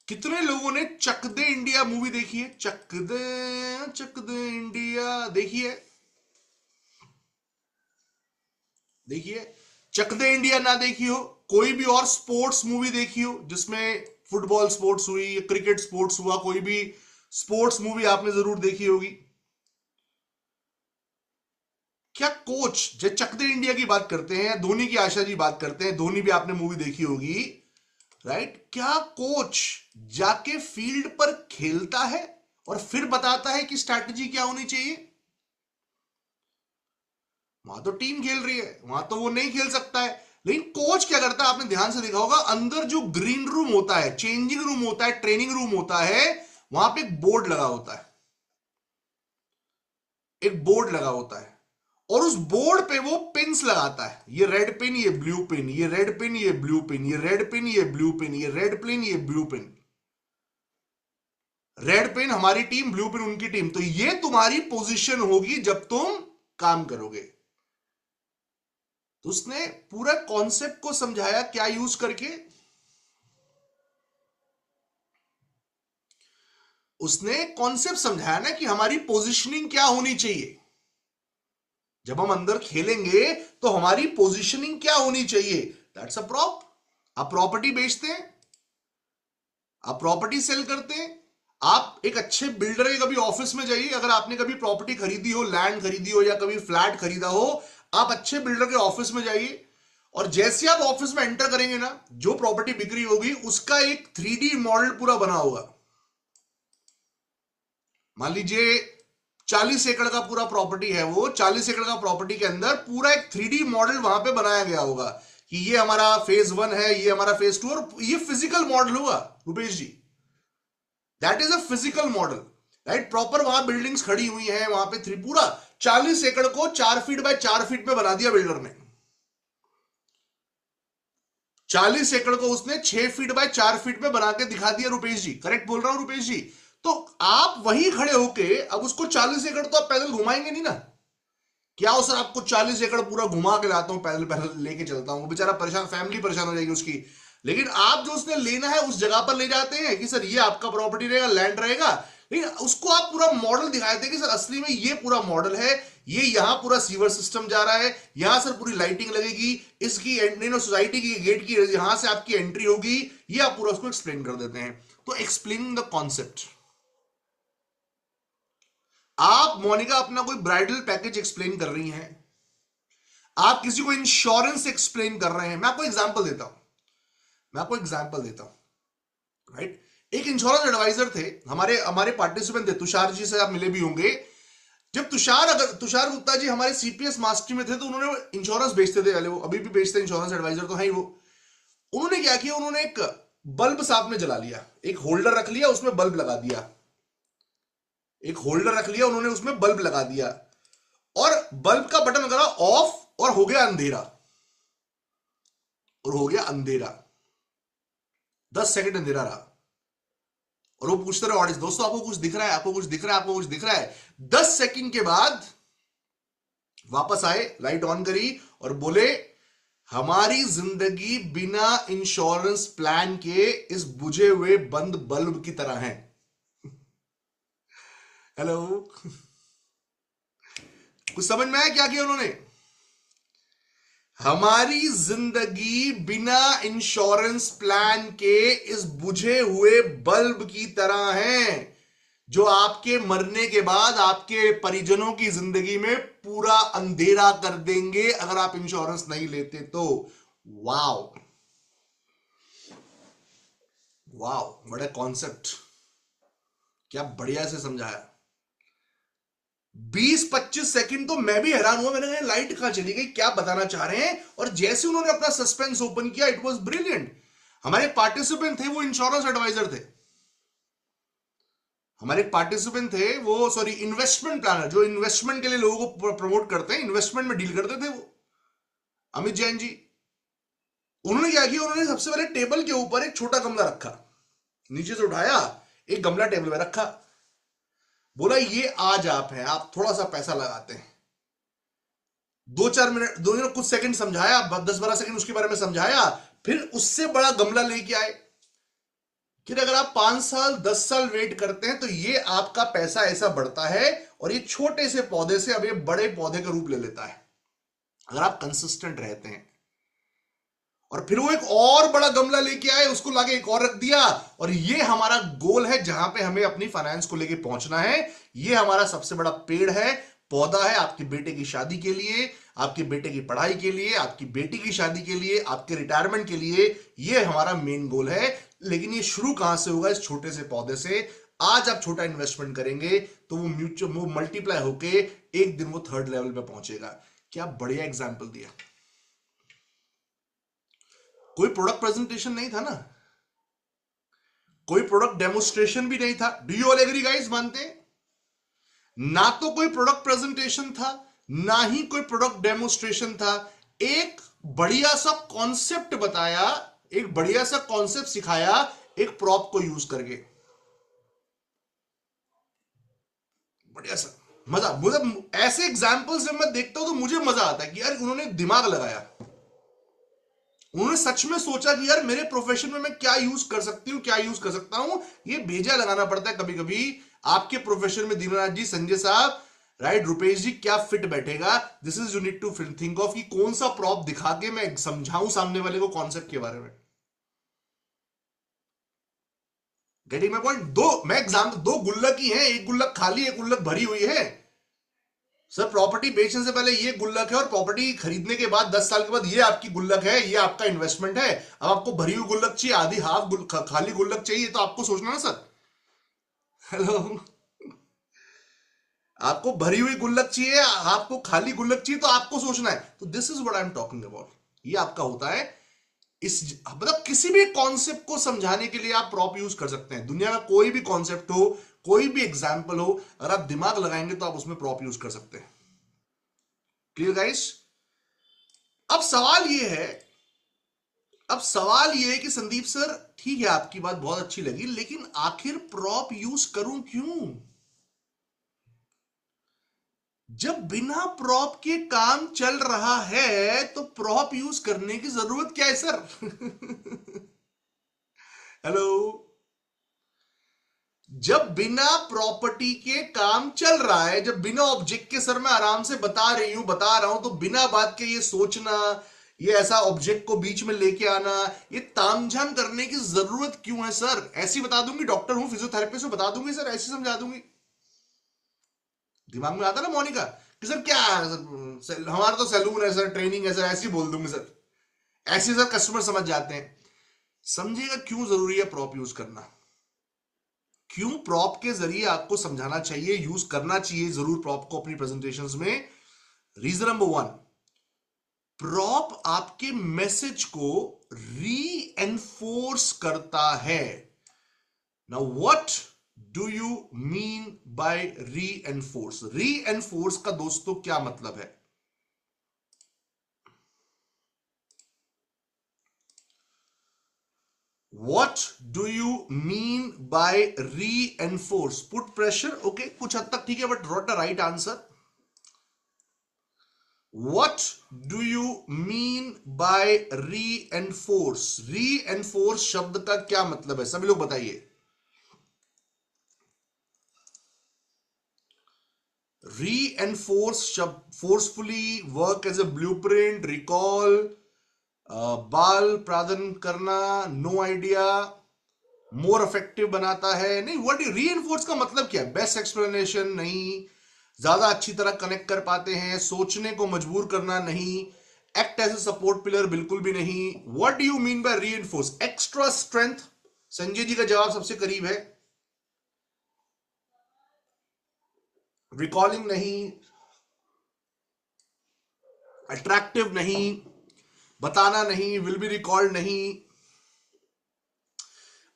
कितने लोगों ने चक दे इंडिया मूवी देखी है? चक दे इंडिया देखी है? देखिए, चक दे इंडिया ना देखी हो, कोई भी और स्पोर्ट्स मूवी देखी हो जिसमें फुटबॉल स्पोर्ट्स हुई, क्रिकेट स्पोर्ट्स हुआ, कोई भी स्पोर्ट्स मूवी आपने जरूर देखी होगी। क्या कोच, जब चक दे इंडिया की बात करते हैं, धोनी की आशा जी बात करते हैं, धोनी भी आपने मूवी देखी होगी, राइट। क्या कोच जाके फील्ड पर खेलता है और फिर बताता है कि स्ट्रैटेजी क्या होनी चाहिए? वहां तो टीम खेल रही है, वहां तो वो नहीं खेल सकता है। लेकिन कोच क्या करता है, आपने ध्यान से देखा होगा, अंदर जो ग्रीन रूम होता है, चेंजिंग रूम होता है, ट्रेनिंग रूम होता है, वहां पे एक बोर्ड लगा होता है, एक बोर्ड लगा होता है, और उस बोर्ड पे वो पिन्स लगाता है। ये रेड पिन, ये ब्लू पिन, ये रेड पिन, ये ब्लू पिन, ये रेड पिन, ये ब्लू पिन, ये रेड पिन, ये ब्लू पिन। रेड पिन हमारी टीम, ब्लू पिन उनकी टीम। तो ये तुम्हारी पोजीशन होगी जब तुम काम करोगे। तो उसने पूरा कॉन्सेप्ट को समझाया, क्या यूज करके? उसने कॉन्सेप्ट समझाया ना कि हमारी पोजीशनिंग क्या होनी चाहिए। जब हम अंदर खेलेंगे तो हमारी पोजीशनिंग क्या होनी चाहिए? That's a prop. आप प्रॉपर्टी बेचते हैं, आप प्रॉपर्टी सेल करते हैं, आप एक अच्छे बिल्डर के कभी ऑफिस में जाइए, अगर आपने कभी प्रॉपर्टी खरीदी हो, लैंड खरीदी हो, या कभी फ्लैट खरीदा हो, आप अच्छे बिल्डर के ऑफिस में जाइए, और जैसे आप ऑफिस में एंटर करेंगे ना, जो प्रॉपर्टी बिक्री होगी उसका एक 3D मॉडल पूरा बना होगा। मान लीजिए 40 एकड़ का पूरा प्रॉपर्टी है, वो 40 एकड़ का प्रॉपर्टी के अंदर पूरा एक 3D मॉडल वहां पे बनाया गया होगा कि ये हमारा फेज 1 है, ये हमारा फेज 2, और ये फिजिकल मॉडल होगा Rupesh ji. That is a physical model, right. Proper वहां बिल्डिंग्स खड़ी हुई हैं, वहां पे पूरा 40 एकड़ को 4 फीट बाय 4 फीट में बना दिया बिल्डर ने। 40 एकड़ को उसने 6 फीट बाय 4 फीट में बना के दिखा दिया रुपेश जी, करेक्ट बोल रहा हूं रुपेश जी? तो आप वहीं खड़े होके अब उसको 40 एकड़ तो आप पैदल घुमाएंगे नहीं ना। क्या हो सर, आपको 40 एकड़ पूरा घुमा के लाता हूं, पैदल पैदल लेके चलता हूं, बेचारा परेशान, फैमिली परेशान हो जाएगी उसकी। लेकिन आप जो उसने लेना है उस जगह पर ले जाते हैं कि सर ये आपका प्रॉपर्टी रहेगा, लैंड रहेगा। लेकिन उसको आप पूरा मॉडल दिखाए थे कि सर असली में ये पूरा मॉडल है, ये यहां पूरा सीवर सिस्टम जा रहा है, यहां सर पूरी लाइटिंग लगेगी, इसकी सोसाइटी की गेट की यहां से आपकी एंट्री होगी, ये आप पूरा उसको एक्सप्लेन कर देते हैं। तो एक्सप्लेनिंग द कॉन्सेप्ट। आप मोनिका अपना कोई ब्राइडल पैकेज एक्सप्लेन कर रही हैं, आप किसी को इंश्योरेंस एक्सप्लेन कर रहे हैं। मैं आपको एग्जांपल देता हूं, राइट। एक इंश्योरेंस एडवाइजर थे, हमारे पार्टिसिपेंट थे, तुषार जी से आप मिले भी होंगे। जब तुषार गुप्ता जी हमारे सीपीएस मास्टरी में थे, तो उन्होंने इंश्योरेंस बेचते थे पहले, वो अभी भी बेचते हैं, इंश्योरेंस एडवाइजर तो है ही वो। उन्होंने क्या किया, उन्होंने एक बल्ब साथ में जला लिया, एक होल्डर रख लिया, उसमें बल्ब लगा दिया, एक होल्डर रख लिया उन्होंने, उसमें बल्ब लगा दिया, और बल्ब का बटन करा ऑफ और हो गया अंधेरा, और हो गया अंधेरा, 10 सेकंड अंधेरा रहा, और वो पूछते रहे ऑडियंस, दोस्तों आपको कुछ दिख रहा है, आपको कुछ दिख रहा है, आपको कुछ दिख रहा है। 10 सेकंड के बाद वापस आए, लाइट ऑन करी और बोले हमारी जिंदगी बिना इंश्योरेंस प्लान के इस बुझे हुए बंद बल्ब की तरह है। हेलो, कुछ समझ में आया क्या किया उन्होंने? हमारी जिंदगी बिना इंश्योरेंस प्लान के इस बुझे हुए बल्ब की तरह है, जो आपके मरने के बाद आपके परिजनों की जिंदगी में पूरा अंधेरा कर देंगे अगर आप इंश्योरेंस नहीं लेते तो। वाओ वाओ, बड़ा कॉन्सेप्ट, क्या बढ़िया से समझाया। 20-25 सेकंड तो मैं भी हैरान हुआ, मैंने कहा लाइट कहां चली गई, क्या बताना चाह रहे हैं। और जैसे उन्होंने अपना सस्पेंस ओपन किया, इट वाज ब्रिलियंट। हमारे पार्टिसिपेंट थे वो इंश्योरेंस एडवाइजर थे, हमारे पार्टिसिपेंट थे वो, सॉरी, इन्वेस्टमेंट प्लानर, जो इन्वेस्टमेंट के लिए लोगों को प्रमोट करते हैं, इन्वेस्टमेंट में डील करते थे वो, अमित जैन जी। उन्होंने क्या किया, उन्होंने सबसे पहले टेबल के ऊपर एक छोटा गमला रखा, नीचे से उठाया, एक गमला टेबल पे रखा, बोला ये आज आप हैं, आप थोड़ा सा पैसा लगाते हैं। 2-4 मिनट, कुछ सेकंड समझाया, 10-12 सेकंड उसके बारे में समझाया, फिर उससे बड़ा गमला लेके आए कि अगर आप 5 साल 10 साल वेट करते हैं तो ये आपका पैसा ऐसा बढ़ता है, और ये छोटे से पौधे से अब ये बड़े पौधे का रूप ले लेता है अगर आप कंसिस्टेंट रहते हैं। और फिर वो एक और बड़ा गमला लेके आए, उसको लाके एक और रख दिया, और ये हमारा गोल है जहां पे हमें अपनी फाइनेंस को लेके पहुंचना है। ये हमारा सबसे बड़ा पेड़ है, पौधा है, आपके बेटे की शादी के लिए, आपके बेटे की पढ़ाई के लिए, आपकी बेटी की शादी के लिए, आपके रिटायरमेंट के लिए, ये हमारा मेन गोल है। लेकिन ये शुरू कहां से होगा? इस छोटे से पौधे से। आज आप छोटा इन्वेस्टमेंट करेंगे तो वो मल्टीप्लाई होके एक दिन वो 3rd लेवल पे पहुंचेगा। क्या बढ़िया एग्जाम्पल दिया। कोई प्रोडक्ट प्रेजेंटेशन नहीं था ना, कोई प्रोडक्ट डेमोस्ट्रेशन भी नहीं था। Do you all agree guys? मानते? ना तो कोई प्रोडक्ट प्रेजेंटेशन था, ना ही कोई प्रोडक्ट डेमोस्ट्रेशन था। एक बढ़िया सा कॉन्सेप्ट बताया, एक बढ़िया सा कॉन्सेप्ट सिखाया, एक प्रॉप को यूज करके। बढ़िया सा मजा, मुझे ऐसे एग्जाम्पल्स जब मैं देखता हूं तो मुझे मजा आता है कि यार उन्होंने दिमाग लगाया, उन्होंने सच में सोचा कि यार मेरे प्रोफेशन में मैं क्या यूज कर सकती हूं, क्या यूज कर सकता हूं। ये भेजा लगाना पड़ता है कभी कभी आपके प्रोफेशन में। दीनानाथ जी, संजय साहब, राइट, रुपेश जी, क्या फिट बैठेगा। This is you need to think of कि कौन सा प्रॉप दिखा के मैं समझाऊं सामने वाले को कॉन्सेप्ट के बारे में। Getting my point? मैं एग्जाम्पल, 2 गुल्लक ही हैं, एक गुल्लक खाली, एक गुल्लक भरी हुई है। सर प्रॉपर्टी बेचने से पहले ये गुल्लक है, और प्रॉपर्टी खरीदने के बाद 10 साल के बाद ये आपकी गुल्लक है, ये आपका इन्वेस्टमेंट है। अब आपको भरी हुई गुल्लक चाहिए, आधी खाली गुल्लक चाहिए, तो आपको सोचना ना सर। हेलो, आपको भरी हुई गुल्लक चाहिए, आपको खाली गुल्लक चाहिए, तो आपको सोचना है। तो this is what I am talking about. ये आपका होता है। इस मतलब किसी भी कॉन्सेप्ट को समझाने के लिए आप प्रॉप यूज कर सकते हैं। दुनिया में कोई भी कॉन्सेप्ट हो, कोई भी एग्जाम्पल हो, अगर आप दिमाग लगाएंगे तो आप उसमें प्रॉप यूज कर सकते हैं। Clear guys? अब सवाल यह है, कि संदीप सर, ठीक है आपकी बात बहुत अच्छी लगी, लेकिन आखिर प्रॉप यूज करूं क्यों? जब बिना प्रॉप के काम चल रहा है तो प्रॉप यूज करने की जरूरत क्या है सर? हेलो, जब बिना प्रॉपर्टी के काम चल रहा है, जब बिना ऑब्जेक्ट के, सर मैं आराम से बता रहा हूं, तो बिना बात के ये सोचना, ये ऐसा ऑब्जेक्ट को बीच में लेके आना, ये तामझाम करने की जरूरत क्यों है सर? ऐसी बता दूंगी, डॉक्टर हूं, फिजियोथेरेपिस्ट हूं, बता दूंगी सर, ऐसी समझा दूंगी। दिमाग में आता ना मोनिका कि सर क्या हमारा तो सैलून है सर, ट्रेनिंग है सर, ऐसी बोल दूंगी सर, ऐसे सर कस्टमर समझ जाते हैं। समझिएगा क्यों जरूरी है प्रॉप यूज करना, क्यों प्रॉप के जरिए आपको समझाना चाहिए, यूज करना चाहिए जरूर प्रॉप को अपनी प्रेजेंटेशंस में। रीजन नंबर 1, प्रॉप आपके मैसेज को री एनफोर्स करता है। Now what do you mean bye री एनफोर्स? री एनफोर्स का दोस्तों क्या मतलब है? What do you mean by reinforce? Put pressure. Okay, कुछ हद तक ठीक है, but not the right answer. What do you mean by reinforce? Reinforce शब्द का क्या मतलब है? सभी लोग बताइए. Reinforce शब्द forcefully work as a blueprint, recall, बाल प्रादन करना, नो आइडिया, मोर इफेक्टिव बनाता है. नहीं, व्हाट रीइंफोर्स का मतलब क्या है? बेस्ट एक्सप्लेनेशन नहीं, ज्यादा अच्छी तरह कनेक्ट कर पाते हैं, सोचने को मजबूर करना नहीं, act as a support pillar बिल्कुल भी नहीं. What do you mean by reinforce? Extra strength. Sanjay ji का जवाब सबसे करीब है. रिकॉलिंग नहीं, अट्रैक्टिव नहीं, बताना नहीं, विल बी रिकॉल्ड नहीं.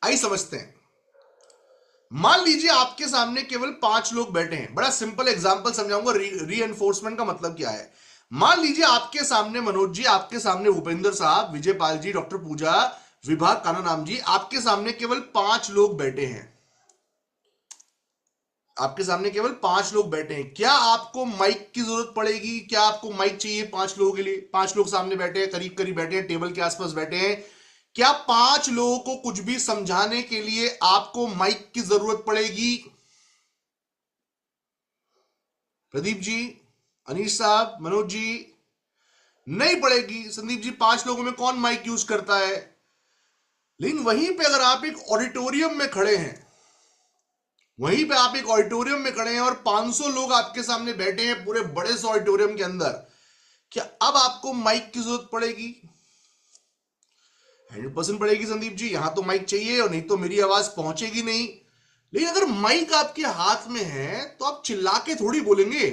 आइए समझते हैं. मान लीजिए आपके सामने केवल 5 लोग बैठे हैं. बड़ा सिंपल एग्जांपल समझाऊंगा रीएनफोर्समेंट का मतलब क्या है. मान लीजिए आपके सामने मनोज जी, आपके सामने भूपेंद्र साहब, विजय पाल जी, डॉक्टर पूजा, विभाग कानानाम जी, आपके सामने केवल 5 लोग बैठे हैं. आपके सामने केवल 5 लोग बैठे हैं. क्या आपको माइक की जरूरत पड़ेगी? क्या आपको माइक चाहिए 5 लोगों के लिए? 5 लोग सामने बैठे हैं, करीब करीब बैठे हैं, टेबल के आसपास बैठे हैं. क्या 5 लोगों को कुछ भी समझाने के लिए आपको माइक की जरूरत पड़ेगी? प्रदीप जी, अनीश साहब, मनोज जी, नहीं पड़ेगी. संदीप जी, 5 लोगों में कौन माइक यूज करता है? लेकिन वहीं पे अगर आप एक ऑडिटोरियम में खड़े हैं, वहीं पे आप एक ऑडिटोरियम में खड़े हैं और 500 लोग आपके सामने बैठे हैं पूरे बड़े से ऑडिटोरियम के अंदर, क्या अब आपको माइक की जरूरत पड़ेगी? 100% पड़ेगी संदीप जी. यहां तो माइक चाहिए, और नहीं तो मेरी आवाज पहुंचेगी नहीं. लेकिन अगर माइक आपके हाथ में है तो आप चिल्ला के थोड़ी बोलेंगे.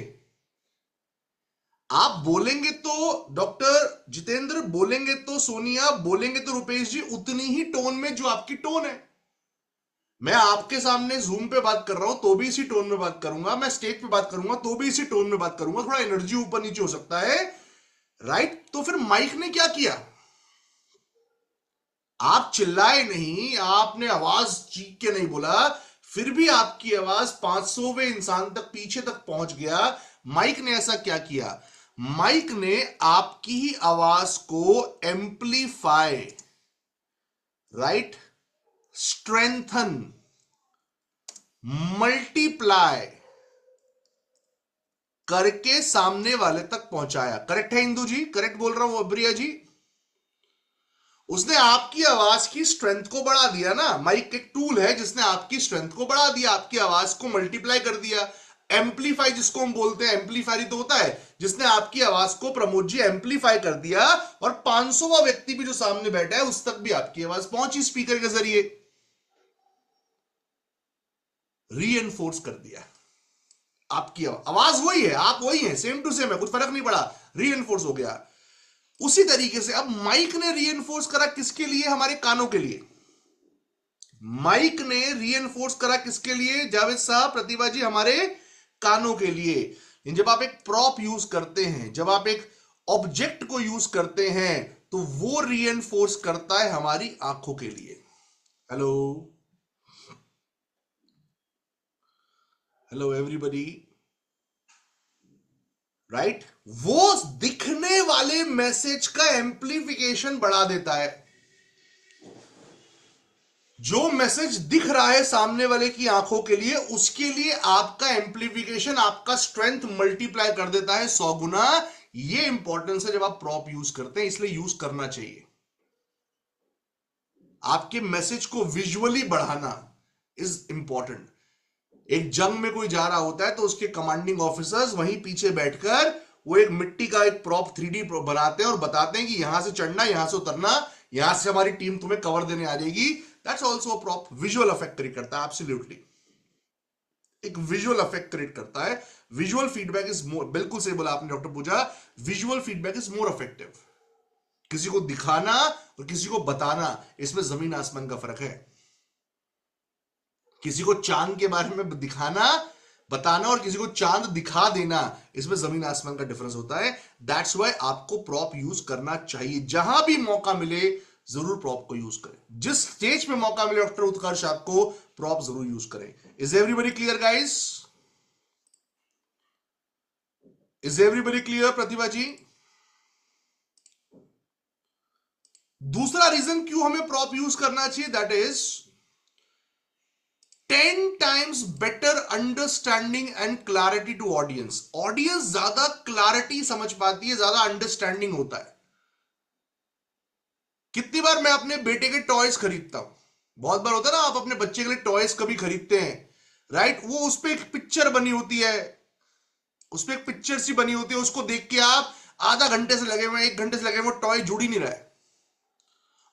आप बोलेंगे तो डॉक्टर जितेंद्र, बोलेंगे तो सोनिया, बोलेंगे तो रुपेश जी, उतनी ही टोन में जो आपकी टोन है. मैं आपके सामने जूम पे बात कर रहा हूं तो भी इसी टोन में बात करूंगा. मैं स्टेज पे बात करूंगा तो भी इसी टोन में बात करूंगा. थोड़ा एनर्जी ऊपर नीचे हो सकता है, राइट? तो फिर माइक ने क्या किया? आप चिल्लाए नहीं, आपने आवाज चीख के नहीं बोला, फिर भी आपकी आवाज 500वें इंसान तक, पीछे तक पहुंच गया. माइक ने ऐसा क्या किया? माइक ने आपकी ही आवाज को एम्पलीफाई, राइट, स्ट्रेंथन, मल्टीप्लाई करके सामने वाले तक पहुंचाया. करेक्ट है इंदु जी? करेक्ट बोल रहा हूं अब्रिया जी? उसने आपकी आवाज की स्ट्रेंथ को बढ़ा दिया ना. माइक एक टूल है जिसने आपकी स्ट्रेंथ को बढ़ा दिया, आपकी आवाज को मल्टीप्लाई कर दिया. एम्पलीफाई जिसको हम बोलते हैं, एम्पलीफाई तो होता है जिसने आपकी आवाज को, प्रमोद जी, एम्पलीफाई कर दिया, और 500वां व्यक्ति भी जो सामने बैठा है उस तक भी आपकी आवाज पहुंची स्पीकर के जरिए. रीएनफोर्स कर दिया. आपकी आवाज वही है, आप वही है, सेम टू सेम है, कुछ फर्क नहीं पड़ा, रीएनफोर्स हो गया. उसी तरीके से अब माइक ने रीएनफोर्स करा किसके लिए? हमारे कानों के लिए. माइक ने रीएनफोर्स करा किसके लिए? जावेद साहब, प्रतिभा जी, हमारे कानों के लिए. जब आप एक प्रॉप यूज करते हैं, जब आप एक ऑब्जेक्ट को यूज करते हैं, तो वो रीएनफोर्स करता है हमारी आंखों के लिए. Hello hello everybody, right? वो दिखने वाले मैसेज का एम्प्लीफिकेशन बढ़ा देता है. जो मैसेज दिख रहा है सामने वाले की आंखों के लिए, उसके लिए आपका एम्प्लीफिकेशन, आपका स्ट्रेंथ मल्टीप्लाई कर देता है 100 गुना. ये इंपॉर्टेंस है जब आप प्रॉप यूज करते हैं, इसलिए यूज करना चाहिए. आपके मैसेज को विजुअली बढ़ाना इज इंपॉर्टेंट. एक जंग में कोई जा रहा होता है तो उसके कमांडिंग ऑफिसर्स वहीं पीछे बैठकर वो एक मिट्टी का एक प्रॉप 3D बनाते हैं और बताते हैं कि यहां से चढ़ना, यहां से उतरना, यहां से हमारी टीम तुम्हें कवर देने आ जाएगी. That's also a prop. Visual effect create करता है, एब्सोल्युटली एक विजुअल इफेक्ट क्रिएट करता है. विजुअल फीडबैक इज मोर, बिल्कुल सही बोला आपने doctor Pooja, visual feedback is more effective. किसी को दिखाना और किसी को बताना, इसमें जमीन आसमान का फर्क है. किसी को चांद के बारे में दिखाना, बताना और किसी को चांद दिखा देना, इसमें जमीन आसमान का डिफरेंस होता है। दैट्स वाई आपको प्रॉप यूज करना चाहिए। जहां भी मौका मिले जरूर प्रॉप को यूज करें। जिस स्टेज पे मौका मिले डॉक्टर उत्कर्ष आपको, प्रॉप जरूर यूज करें। Is everybody clear guys? Is everybody clear Pratibha ji? दूसरा रीजन क्यों हमें प्रॉप यूज करना चाहिए, that is 10 times better understanding and clarity to audience। Audience ज्यादा क्लैरिटी समझ पाती है, ज्यादा अंडरस्टैंडिंग होता है। कितनी बार मैं अपने बेटे के टॉयज खरीदता हूं, बहुत बार होता है ना, आप अपने बच्चे के लिए टॉयज कभी खरीदते हैं, राइट? वो उस पर एक पिक्चर बनी होती है, उस पर एक पिक्चर सी बनी होती है, उसको देख के आप आधा घंटे से लगे हुए, 1 घंटे से लगे हुए, वो टॉय जुड़ ही नहीं रहा है।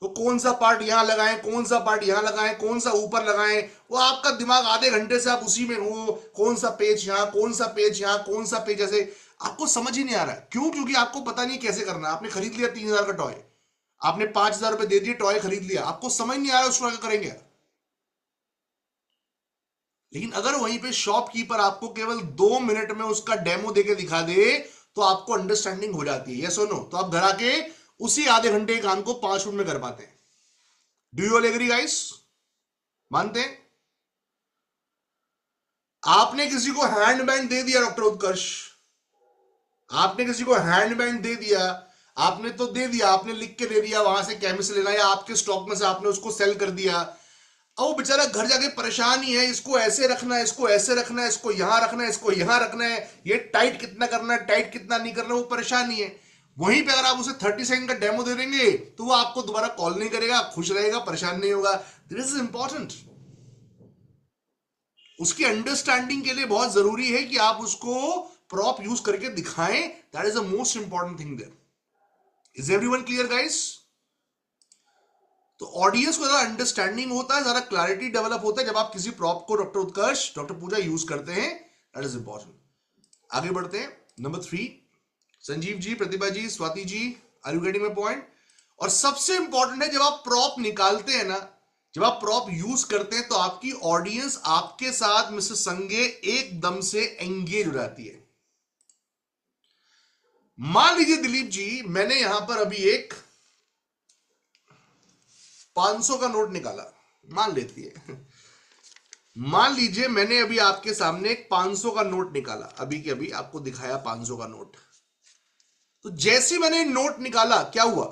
वो कौन सा पार्ट यहां लगाएं, कौन सा पार्ट यहां लगाएं, कौन सा ऊपर लगाएं, वो आपका दिमाग आधे घंटे से आप उसी में हो, कौन सा पेज यहां, कौन सा पेज यहां, कौन सा पेज, ऐसे आपको समझ ही नहीं आ रहा है। क्यों? क्योंकि आपको पता नहीं कैसे करना है। आपने खरीद लिया 3000 का टॉय, आपने 5000 रुपए दे दिए, टॉय खरीद लिया, आपको समझ नहीं आ रहा उसको क्या करेंगे। लेकिन अगर वहीं पे शॉपकीपर आपको केवल 2 मिनट में उसका डेमो देके दिखा दे तो आपको अंडरस्टैंडिंग हो जाती है, यस और नो? तो आप घर आके उसी आधे घंटे के काम को 5 मिनट में कर पाते हैं। Do you all agree guys? मानते हैं? आपने किसी को हैंडबैंड दे दिया डॉक्टर उत्कर्ष, आपने किसी को हैंडबैंड दे दिया, आपने तो दे दिया, आपने लिख के दे दिया, वहां से केमिस्ट लेना या आपके स्टॉक में से आपने उसको सेल कर दिया। अब वो बेचारा घर जाके परेशान ही है, इसको ऐसे रखना है, इसको ऐसे रखना है, इसको यहां रखना है, इसको यहां रखना है, ये टाइट कितना करना है, टाइट कितना नहीं करना, वो परेशान ही है। वहीं पे अगर आप उसे 30 सेकंड का डेमो दे देंगे तो वो आपको दोबारा कॉल नहीं करेगा, खुश रहेगा, परेशान नहीं होगा। This is important. उसकी अंडरस्टैंडिंग के लिए बहुत जरूरी है कि आप उसको प्रॉप यूज करके दिखाएं। That is the most important thing there. Is everyone clear guys? तो ऑडियंस को ज्यादा अंडरस्टैंडिंग होता है, ज्यादा क्लैरिटी डेवलप होता है जब आप किसी प्रॉप को doctor Utkarsh, doctor Pooja use करते हैं। That is important. आगे बढ़ते हैं। Number 3, Sanjeev ji, Pratibha ji, Swati ji, are you getting my point? और सबसे इंपॉर्टेंट है, जब आप प्रॉप निकालते हैं ना, जब आप प्रॉप यूज करते हैं तो आपकी ऑडियंस आपके साथ मिस्टर संगे एकदम से एंगेज हो जाती है। मान लीजिए दिलीप जी, मैंने यहां पर अभी एक 500 का नोट निकाला, मान लेती है, मान लीजिए मैंने अभी आपके सामने एक 500 का नोट निकाला, अभी के अभी आपको दिखाया 500 का नोट। तो जैसे मैंने नोट निकाला क्या हुआ?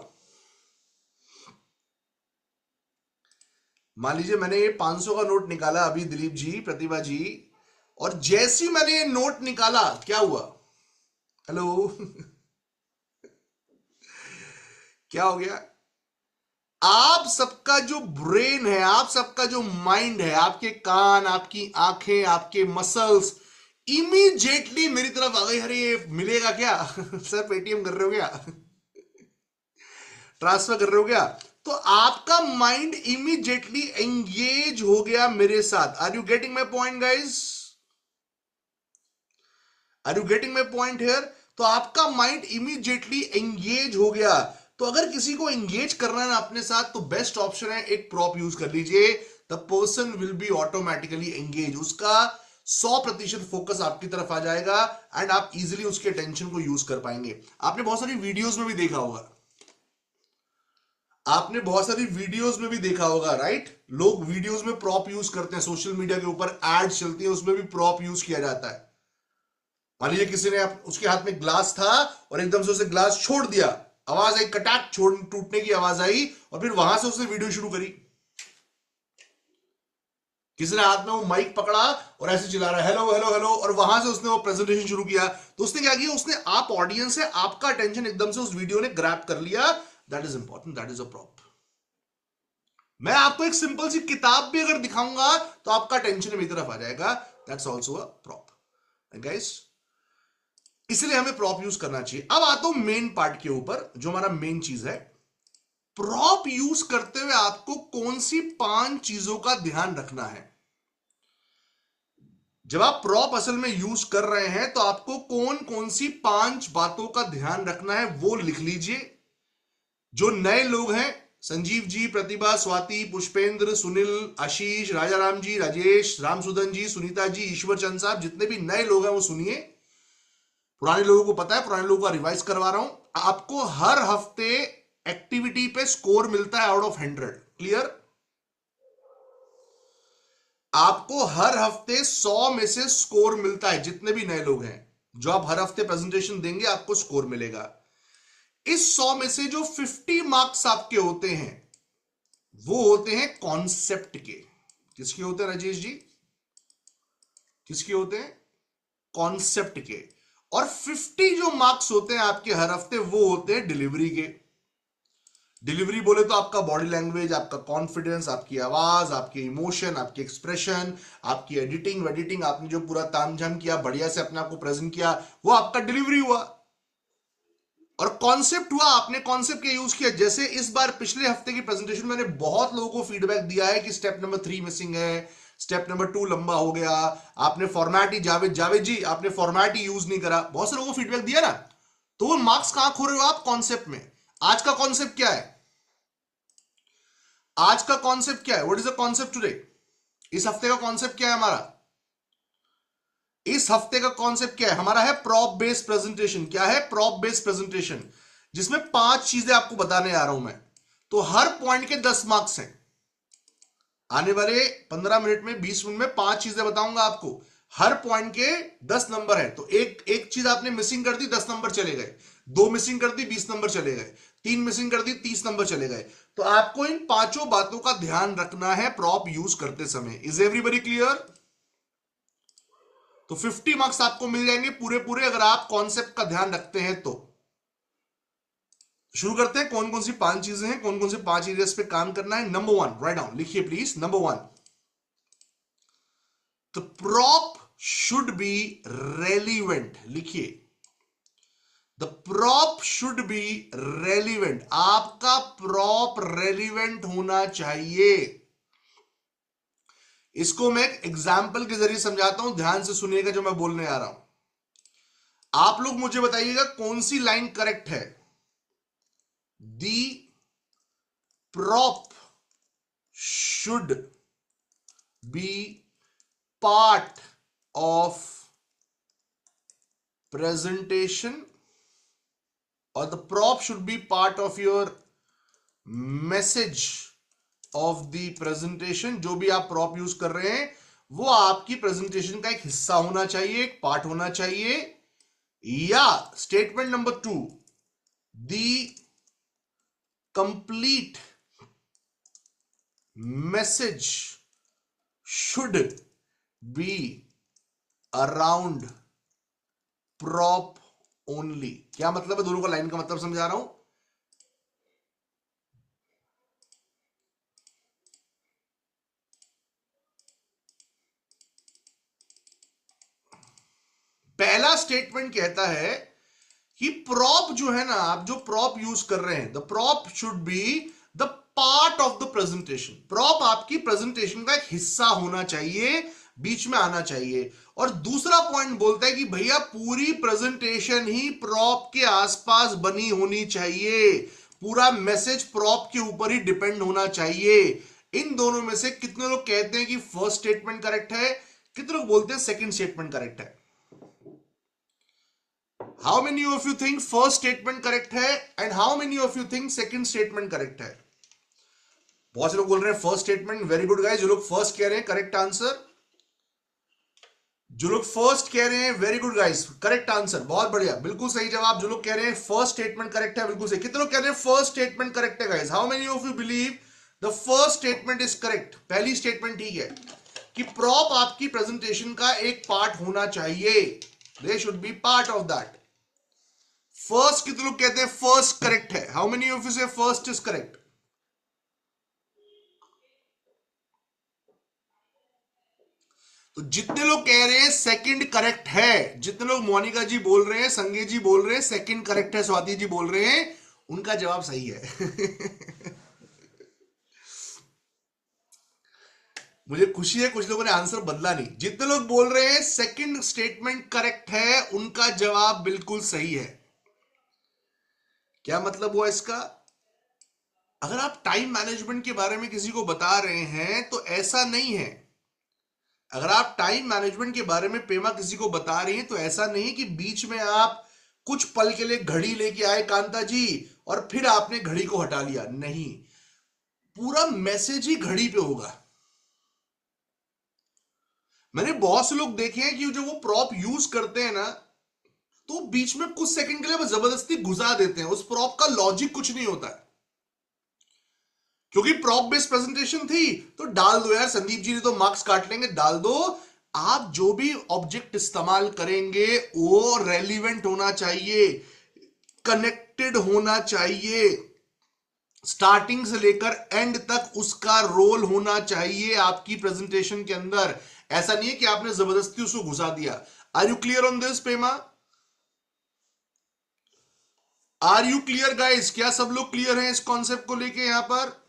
मान लीजिए मैंने ये 500 का नोट निकाला अभी, दिलीप जी, प्रतिभा जी, और जैसे मैंने ये नोट निकाला क्या हुआ? हेलो क्या हो गया? आप सबका जो ब्रेन है, आप सबका जो माइंड है, आपके कान, आपकी आंखें, आपके मसल्स इमीडिएटली मेरी तरफ आ गई। अरे ये मिलेगा क्या? सर पेटीएम कर रहे हो क्या? ट्रांसफर कर रहे हो क्या? तो आपका माइंड इमीडिएटली एंगेज हो गया मेरे साथ। Are you getting my point guys? Are you getting my point here? तो आपका माइंड इमीडिएटली एंगेज हो गया। तो अगर किसी को एंगेज करना है ना अपने साथ, तो बेस्ट ऑप्शन है एक प्रॉप यूज कर लीजिए। The person will be automatically engage. उसका 100% फोकस आपकी तरफ आ जाएगा एंड आप इजीली उसके अटेंशन को यूज कर पाएंगे। आपने बहुत सारी वीडियोस में भी देखा होगा, आपने बहुत सारी वीडियोस में भी देखा होगा, राइट? लोग वीडियोस में प्रॉप यूज करते हैं, सोशल मीडिया के ऊपर एड चलती है, उसमें भी प्रॉप यूज किया जाता है। मान लीजिए किसी ने उसके हाथ में ग्लास था और एकदम से उसे ग्लास छोड़ दिया, आवाज आई, कटाक, टूटने की आवाज आई, और फिर वहां से उसने वीडियो शुरू करी। किसी ने हाथ में वो माइक पकड़ा और ऐसे चिल्ला रहा है हेलो हेलो हेलो, और वहां से उसने वो प्रेजेंटेशन शुरू किया। तो उसने क्या किया? उसने, आप ऑडियंस है, आपका अटेंशन एकदम से उस वीडियो ने ग्रैब कर लिया। That is important, that is a prop. मैं आपको एक सिंपल सी किताब भी अगर दिखाऊंगा तो आपका अटेंशन मेरी तरफ आ जाएगा। That's also a prop guys. इसलिए हमें प्रॉप यूज करना चाहिए। अब आता हूं मेन पार्ट के ऊपर, जो हमारा मेन चीज है। प्रॉप यूज करते हुए आपको कौन सी 5 चीजों का ध्यान रखना है? जब आप प्रॉप असल में यूज कर रहे हैं तो आपको कौन कौन सी 5 बातों का ध्यान रखना है वो लिख लीजिए। जो नए लोग हैं संजीव जी, प्रतिभा, स्वाति, पुष्पेंद्र, सुनील, आशीष, राजाराम जी, राजेश, रामसुदन जी, सुनीता जी, ईश्वर चंद साहब, जितने भी नए लोग हैं वो सुनिए। पुराने लोगों को पता है, पुराने लोगों का रिवाइज करवा रहा हूं। आपको हर हफ्ते एक्टिविटी पे स्कोर मिलता है आउट ऑफ 100। क्लियर? आपको हर हफ्ते 100 में से स्कोर मिलता है। जितने भी नए लोग हैं, जो आप हर हफ्ते प्रेजेंटेशन देंगे आपको स्कोर मिलेगा। इस 100 में से जो 50 मार्क्स आपके होते हैं वो होते हैं कॉन्सेप्ट के। किसके होते हैं राजेश जी? किसके होते हैं? कॉन्सेप्ट के। और 50 जो मार्क्स होते हैं आपके हर हफ्ते वो होते हैं डिलीवरी के। डिलीवरी बोले तो आपका बॉडी लैंग्वेज, आपका कॉन्फिडेंस, आपकी आवाज, आपके इमोशन, आपके एक्सप्रेशन, आपकी एडिटिंग, आपने जो पूरा तामझाम किया, बढ़िया से अपने आप को प्रेजेंट किया, वो आपका डिलीवरी हुआ। और कॉन्सेप्ट हुआ, आपने कॉन्सेप्ट के यूज किया। जैसे इस बार पिछले हफ्ते की प्रेजेंटेशन मैंने बहुत लोगों को फीडबैक दिया है कि स्टेप नंबर 3 मिसिंग है, स्टेप नंबर 2 लंबा हो गया, आपने फॉर्मेट ही जावेद जी आपने फॉर्मेट ही यूज नहीं करा। बहुत से लोगों को फीडबैक दिया ना, तो वो मार्क्स कहां खो रहे हो आप? कॉन्सेप्ट में। आज का कॉन्सेप्ट क्या है? आज का कॉन्सेप्ट क्या है? What is the concept today? इस हफ्ते का कॉन्सेप्ट क्या है हमारा? इस हफ्ते का कॉन्सेप्ट क्या है हमारा? है प्रॉप बेस्ड प्रेजेंटेशन। क्या है? प्रॉप बेस्ड प्रेजेंटेशन, जिसमें 5 चीजें आपको बताने आ रहा हूं मैं। तो हर पॉइंट के 10 मार्क्स हैं। आने वाले 15 मिनट में, 20 मिनट में 5 चीजें बताऊंगा आपको। हर पॉइंट के 10 नंबर है। तो एक चीज आपने मिसिंग कर दी, 10 नंबर चले गए। 2 मिसिंग कर दी, 20 नंबर चले गए। 3 मिसिंग कर दी, 30 नंबर चले गए। तो आपको इन 5 बातों का ध्यान रखना है प्रॉप यूज करते समय। Is everybody clear? तो 50 मार्क्स आपको मिल जाएंगे पूरे पूरे, अगर आप कॉन्सेप्ट का ध्यान रखते हैं तो। शुरू करते हैं। कौन कौन सी 5 चीजें हैं, कौन कौन से 5 एरियाज पे काम करना है। नंबर 1, राइट डाउन, लिखिए please. Number 1, the prop should be relevant. लिखिए, the prop should be relevant. आपका प्रॉप रेलिवेंट होना चाहिए। इसको मैं एक एग्जाम्पल के जरिए समझाता हूं, ध्यान से सुनिएगा जो मैं बोलने आ रहा हूं। आप लोग मुझे बताइएगा कौन सी लाइन करेक्ट है। The prop should be part of presentation और the prop should be part of your message of the presentation. जो भी आप प्रॉप यूज कर रहे हैं वो आपकी प्रेजेंटेशन का एक हिस्सा होना चाहिए, एक पार्ट होना चाहिए। या statement number 2, the complete message should be around prop only. क्या मतलब है? दोनों का लाइन का मतलब समझा रहा हूं। पहला स्टेटमेंट कहता है कि प्रॉप जो है ना, आप जो प्रॉप यूज कर रहे हैं, the prop should be the part of the presentation. Prop आपकी प्रेजेंटेशन का एक हिस्सा होना चाहिए, बीच में आना चाहिए। और दूसरा पॉइंट बोलता है कि भैया पूरी प्रेजेंटेशन ही प्रॉप के आसपास बनी होनी चाहिए, पूरा मैसेज प्रॉप के ऊपर ही डिपेंड होना चाहिए। इन दोनों में से कितने लोग कहते हैं कि फर्स्ट स्टेटमेंट करेक्ट है, कितने लोग बोलते हैं सेकंड स्टेटमेंट करेक्ट है? How many of you think first statement correct है and how many of you think second statement correct है? बहुत से लोग बोल रहे हैं first statement. Very good guys, जो लोग फर्स्ट कह रहे हैं करेक्ट आंसर। जो लोग फर्स्ट कह रहे हैं very good guys, correct answer, बहुत बढ़िया, बिल्कुल सही जवाब। जो लोग कह रहे हैं फर्स्ट स्टेटमेंट करेक्ट है, बिल्कुल सही। कितने लोग कह रहे हैं फर्स्ट स्टेटमेंट करेक्ट है guys? How many of you believe the first statement is correct? पहली स्टेटमेंट ठीक है कि प्रॉप आपकी प्रेजेंटेशन का एक पार्ट होना चाहिए, they should be part of that. First कितने लोग कहते हैं फर्स्ट करेक्ट है? हाउ मेनी ऑफ यू से फर्स्ट इज करेक्ट? तो जितने लोग कह रहे हैं सेकंड करेक्ट है, जितने लोग मोनिका जी बोल रहे हैं, संगे जी बोल रहे हैं सेकंड करेक्ट है, स्वाति जी बोल रहे हैं, उनका जवाब सही है। मुझे खुशी है कुछ लोगों ने आंसर बदला नहीं। जितने लोग बोल रहे हैं सेकंड स्टेटमेंट करेक्ट है, उनका जवाब बिल्कुल सही है। क्या मतलब हुआ इसका? अगर आप टाइम मैनेजमेंट के बारे में किसी को बता रहे हैं तो ऐसा नहीं है, अगर आप टाइम मैनेजमेंट के बारे में पेमा किसी को बता रही हैं तो ऐसा नहीं कि बीच में आप कुछ पल के लिए घड़ी लेके आए कांता जी और फिर आपने घड़ी को हटा लिया, नहीं, पूरा मैसेज ही घड़ी पे होगा। मैंने बहुत से लोग देखे हैं कि जो वो प्रॉप यूज करते हैं ना, तो बीच में कुछ सेकंड के लिए वो जबरदस्ती घुसा देते हैं, उस प्रॉप का लॉजिक कुछ नहीं होता है। क्योंकि प्रॉप बेस्ड प्रेजेंटेशन थी तो डाल दो यार, संदीप जी ने तो मार्क्स काट लेंगे, डाल दो। आप जो भी ऑब्जेक्ट इस्तेमाल करेंगे वो रेलिवेंट होना चाहिए, कनेक्टेड होना चाहिए, स्टार्टिंग से लेकर एंड तक उसका रोल होना चाहिए आपकी प्रेजेंटेशन के अंदर। ऐसा नहीं है कि आपने जबरदस्ती उसको घुसा दिया। Are you clear on this Pema? Are you clear guys? क्या सब लोग क्लियर हैं इस कॉन्सेप्ट को लेके यहां पर?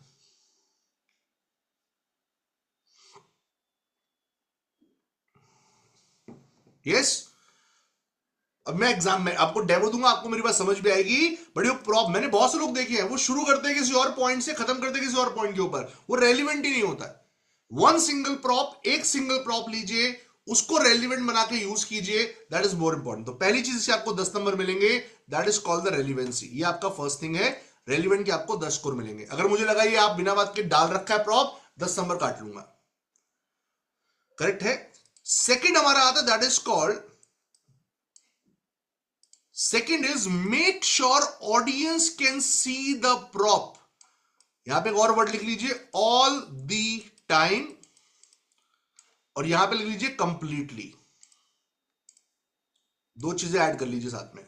यस। अब मैं एग्जाम में आपको डेमो दूंगा, आपको मेरी बात समझ में आएगी। बट ये प्रॉप मैंने बहुत से लोग देखे हैं, वो शुरू करते हैं किसी और पॉइंट से, खत्म करते हैं किसी और पॉइंट के ऊपर, वो रेलिवेंट ही नहीं होता। वन सिंगल प्रॉप, एक सिंगल प्रॉप लीजिए, उसको रेलिवेंट बना के यूज कीजिए, दैट इज मोर इंपॉर्टेंट। तो पहली चीज से आपको 10 नंबर मिलेंगे, that is called the relevancy. ये आपका फर्स्ट थिंग है, रेलिवेंट के आपको 10 स्कोर मिलेंगे। अगर मुझे लगा ये आप बिना बात के डाल रखा है प्रॉप, 10 नंबर काट लूंगा। करेक्ट है। सेकंड हमारा आता है, that is called, second is make sure audience can see the prop. यहां पे एक और वर्ड लिख लीजिए, ऑल द टाइम, और यहां पे लिख लीजिए कंप्लीटली। दो चीजें ऐड कर लीजिए साथ में।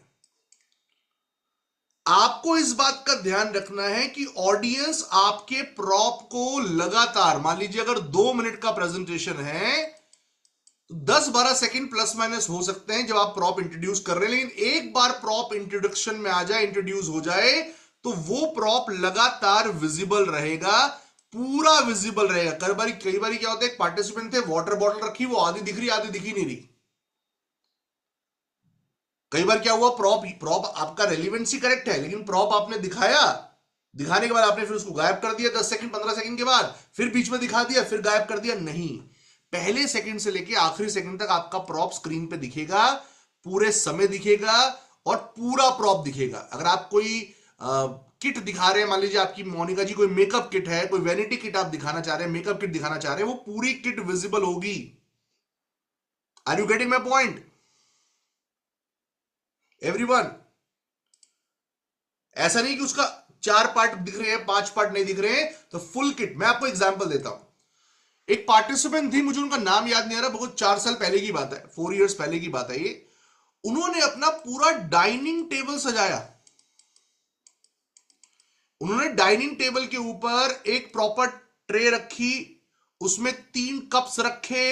आपको इस बात का ध्यान रखना है कि ऑडियंस आपके प्रॉप को लगातार, मान लीजिए अगर 2 मिनट का प्रेजेंटेशन है तो 10-12 सेकंड प्लस माइनस हो सकते हैं जब आप प्रॉप इंट्रोड्यूस कर रहे हैं, लेकिन एक बार प्रॉप इंट्रोडक्शन में आ जाए, इंट्रोड्यूस हो जाए, तो वो प्रॉप लगातार विजिबल रहेगा, पूरा विजिबल रहेगा। कई बार क्या होता है, एक पार्टिसिपेंट थे, वाटर बॉटल रखी, वो आधी दिख रही आधी दिखी नहीं रही। कई बार क्या हुआ, प्रॉप आपका रेलिवेंसी करेक्ट है, लेकिन प्रॉप आपने दिखाया, दिखाने के बाद आपने फिर उसको गायब कर दिया 10 सेकंड 15 सेकंड के बाद, फिर बीच में दिखा दिया, फिर गायब कर दिया। नहीं, पहले सेकंड से लेके आखिरी सेकंड तक आपका प्रॉप स्क्रीन पे दिखेगा, पूरे समय दिखेगा, और पूरा प्रॉप दिखेगा। अगर आप कोई किट दिखा रहे हैं, मान लीजिए आपकी मोनिका जी कोई मेकअप किट है, कोई वैनिटी किट आप दिखाना चाह रहे हैं, मेकअप किट दिखाना चाह रहे हैं, वो पूरी किट विजिबल होगी। Are you getting my point everyone? ऐसा नहीं कि उसका 4 पार्ट दिख रहे हैं, 5 पार्ट नहीं दिख रहे हैं, तो फुल किट। मैं आपको एग्जांपल देता हूं। एक पार्टिसिपेंट थी, मुझे उनका नाम याद नहीं आ रहा, बहुत 4 साल पहले की बात है, 4 इयर्स पहले की बात है ये। उन्होंने अपना पूरा डाइनिंग टेबल सजाया। उन्होंने डाइनिंग टेबल के ऊपर एक प्रॉपर ट्रे रखी, उसमें 3 कप्स रखे,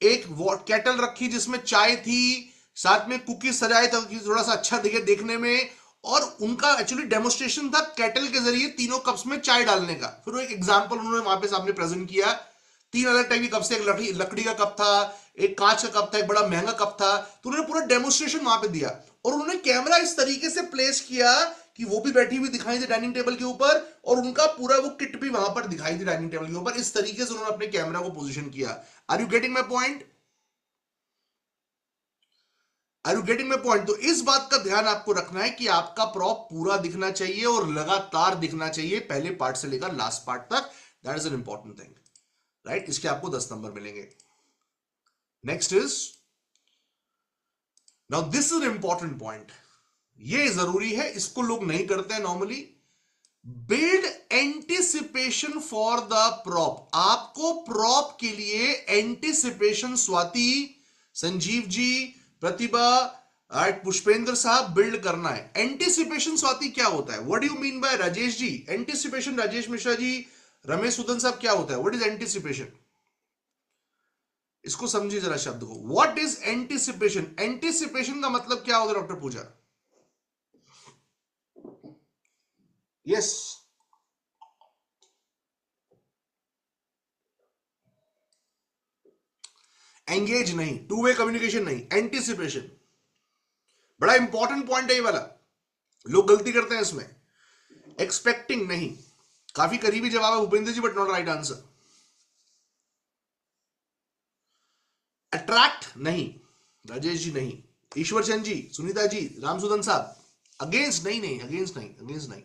एक केटल रखी जिसमें चाय थी, साथ में कुकीज सजाए ताकि थोड़ा सा अच्छा दिखे देखने में, और उनका एक्चुअली डेमोस्ट्रेशन था केटल के जरिए तीनों कप्स में चाय डालने का। फिर वो एक एग्जांपल उन्होंने वहां पे सामने प्रेजेंट किया। 3 अलग टाइप के कप से, एक लकड़ी का कप था, एक कांच का कप था, एक बड़ा महंगा कप था। तो उन्होंने पूरा डेमोस्ट्रेशन वहां पे दिया, और उन्होंने कैमरा इस तरीके से प्लेस किया कि वो भी बैठी हुई दिखाई दे डाइनिंग टेबल के ऊपर, और उनका पूरा वो किट भी वहां पर दिखाई दे डाइनिंग टेबल के ऊपर। इस तरीके से उन्होंने अपने कैमरा को पोजीशन किया। Are you getting my point? Are you getting my point? तो इस बात का ध्यान आपको रखना है कि आपका प्रॉप पूरा दिखना चाहिए और लगातार दिखना चाहिए, पहले पार्ट से लेकर लास्ट पार्ट तक। That is an important thing, right? इसके आपको 10 नंबर मिलेंगे। Next is, now this is an important point, ये जरूरी है, इसको लोग नहीं करते हैं normally. Build anticipation for the prop. आपको प्रॉप के लिए एंटिसिपेशन, स्वाति, संजीव जी, प्रतिभा, पुष्पेंद्र साहब, बिल्ड करना है। एंटिसिपेशन स्वाति क्या होता है? What do you mean by Rajesh ji anticipation? Rajesh Mishra जी, रमेश सुदन साहब, क्या होता है? What is anticipation? इसको समझिए जरा शब्द को। What is anticipation? एंटिसिपेशन का मतलब क्या होता है डॉक्टर पूजा? यस, एंगेज नहीं, टू वे कम्युनिकेशन नहीं, एंटिसिपेशन। बड़ा इंपॉर्टेंट पॉइंट है ये वाला, लोग गलती करते हैं इसमें। एक्सपेक्टिंग नहीं, काफी करीबी जवाब है Bhupendra ji, but not right answer. Attract नहीं, राजेश जी नहीं, ईश्वर चंद जी, सुनीता जी, रामसुदन साहब, अगेंस्ट नहीं, नहीं अगेंस्ट नहीं, अगेंस्ट नहीं।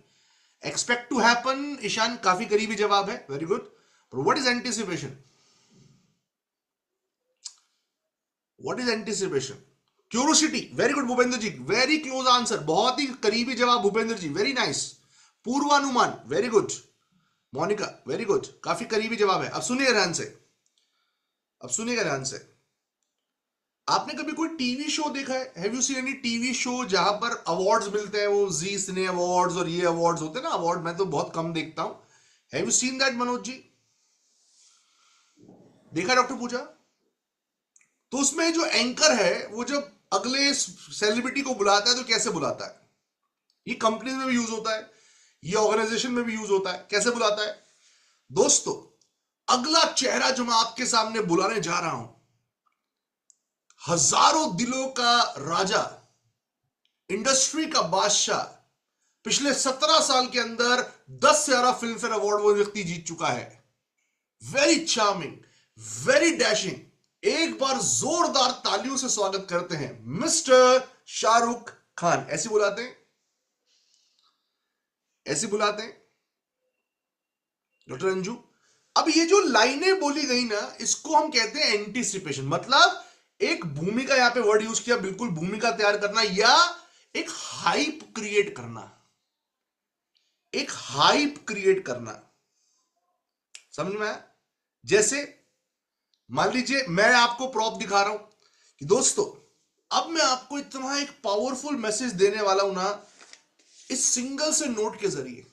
एक्सपेक्ट टू हैपन, ईशान काफी करीबी जवाब है, very good. What is anticipation? What is anticipation? Curiosity, very good Bhupendra ji, very close answer, बहुत ही करीबी जवाब भूपेंद्र जी, वेरी नाइस। पूर्वानुमान, very good. Monika, very good, काफी करीबी जवाब है। अब सुनिए ध्यान से, अब सुनिएगा ध्यान से। आपने कभी कोई टीवी शो देखा है? Have you seen any TV show जहां पर अवार्ड्स मिलते हैं, वो जी सिने अवार्ड्स और ये अवार्ड्स होते हैं ना, अवार्ड मैं तो बहुत कम देखता हूं। Have you seen that Manoj ji? देखा डॉक्टर पूजा? तो उसमें जो एंकर है वो जब अगले सेलिब्रिटी को बुलाता है तो कैसे बुलाता है? ये कंपनी में भी यूज होता है, ये ऑर्गेनाइजेशन में भी यूज होता है। कैसे बुलाता है दोस्तों? अगला चेहरा जो मैं आपके सामने बुलाने जा रहा हूं, हजारों दिलों का राजा, इंडस्ट्री का बादशाह, पिछले 17 साल के अंदर 10 से ज्यादा फिल्म फेयर अवार्ड वो व्यक्ति जीत चुका है। Very charming, very dashing. एक बार जोरदार तालियों से स्वागत करते हैं मिस्टर शाहरुख खान। ऐसे बुलाते हैं, ऐसे बुलाते हैं डॉक्टर अंजू। अब ये जो लाइनें बोली गई ना, इसको हम कहते हैं एंटीसिपेशन। मतलब एक भूमिका, यहां पे वर्ड यूज किया, बिल्कुल भूमिका तैयार करना या एक हाइप क्रिएट करना, एक हाइप क्रिएट करना। समझ में आया? जैसे मान लीजिए मैं आपको प्रॉप दिखा रहा हूं कि दोस्तों अब मैं आपको इतना एक पावरफुल मैसेज देने वाला हूं ना, इस सिंगल से नोट के जरिए।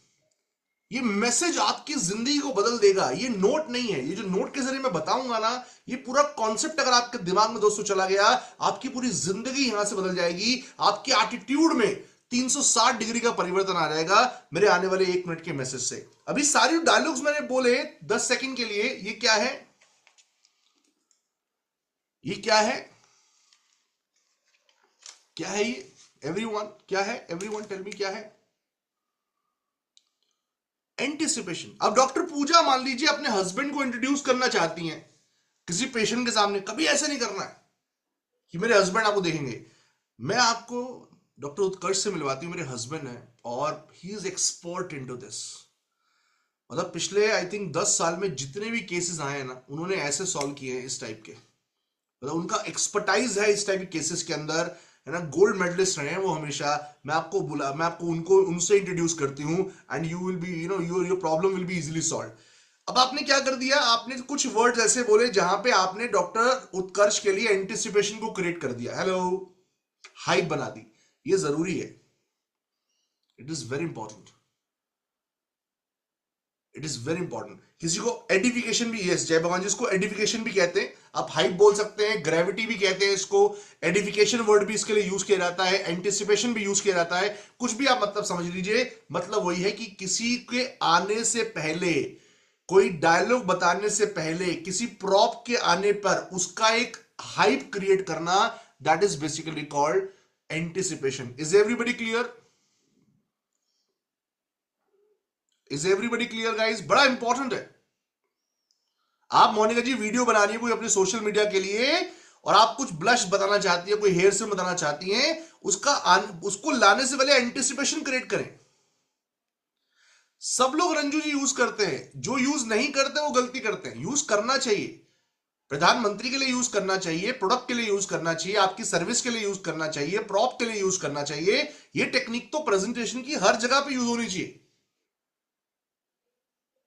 ये मैसेज आपकी जिंदगी को बदल देगा। ये नोट नहीं है, ये जो नोट के जरिए मैं बताऊंगा ना, ये पूरा कॉन्सेप्ट अगर आपके दिमाग में दोस्तों चला गया, आपकी पूरी जिंदगी यहां से बदल जाएगी। आपके एटीट्यूड में 360 डिग्री का परिवर्तन आ जाएगा मेरे आने वाले 1 मिनट के मैसेज से। अभी सारी डायलॉग्स मैंने बोले 10 सेकंड के लिए, ये क्या है? ये क्या है? क्या है ये? एवरीवन क्या है? एवरीवन टेल मी क्या है? एंटिसिपेशन। अब डॉक्टर पूजा मान लीजिए अपने हस्बैंड को इंट्रोड्यूस करना चाहती हैं किसी पेशेंट के सामने। कभी ऐसा नहीं करना है कि मेरे हस्बैंड आपको देखेंगे। मैं आपको डॉक्टर उत्कर्ष से मिलवाती हूँ, मेरे हस्बैंड है और he is expert into this. मतलब पिछले आई थिंक 10 साल में जितने भी केसेस आए हैं ना, उन्होंने ऐसे सॉल्व किए हैं इस टाइप के। मतलब उनका एक्सपर्टाइज है इस टाइप के केसेस के अंदर, है ना। गोल्ड मेडलिस्ट रहे हैं वो हमेशा। मैं आपको उनसे इंट्रोड्यूस करती हूँ and you will be, your problem will be easily solve. अब आपने क्या कर दिया? आपने कुछ वर्ड्स ऐसे बोले जहां पे आपने डॉक्टर उत्कर्ष के लिए एंटिसिपेशन को क्रिएट कर दिया, हेलो, हाइप बना दी। ये जरूरी है, it is very important, it is very important. किसी को एडिफिकेशन भी, यस जय भगवान जी, इसको एडिफिकेशन भी कहते हैं। आप हाइप बोल सकते हैं, ग्रेविटी भी कहते हैं इसको, एडिफिकेशन वर्ड भी इसके लिए यूज किया जाता है, एंटिसिपेशन भी यूज किया जाता है। कुछ भी आप मतलब समझ लीजिए, मतलब वही है कि किसी के आने से पहले, कोई डायलॉग बताने से पहले, किसी प्रॉप के आने पर उसका एक हाइप क्रिएट करना, that is basically called anticipation. Is everybody clear? Is everybody clear guys? बड़ा इंपॉर्टेंट है। आप मोनिका जी वीडियो बना रही है कोई अपने सोशल मीडिया के लिए और आप कुछ ब्लश बताना चाहती है, कोई हेयर से बताना चाहती हैं, उसको लाने से पहले एंटिसिपेशन क्रिएट करें। सब लोग रंजू जी यूज करते हैं, जो यूज नहीं करते वो गलती करते हैं। यूज करना चाहिए, प्रधानमंत्री के लिए यूज करना चाहिए, प्रोडक्ट के लिए यूज करना चाहिए, आपकी सर्विस के लिए यूज करना चाहिए, प्रॉप के लिए यूज करना चाहिए। ये टेक्निक तो प्रेजेंटेशन की हर जगह पे यूज होनी चाहिए।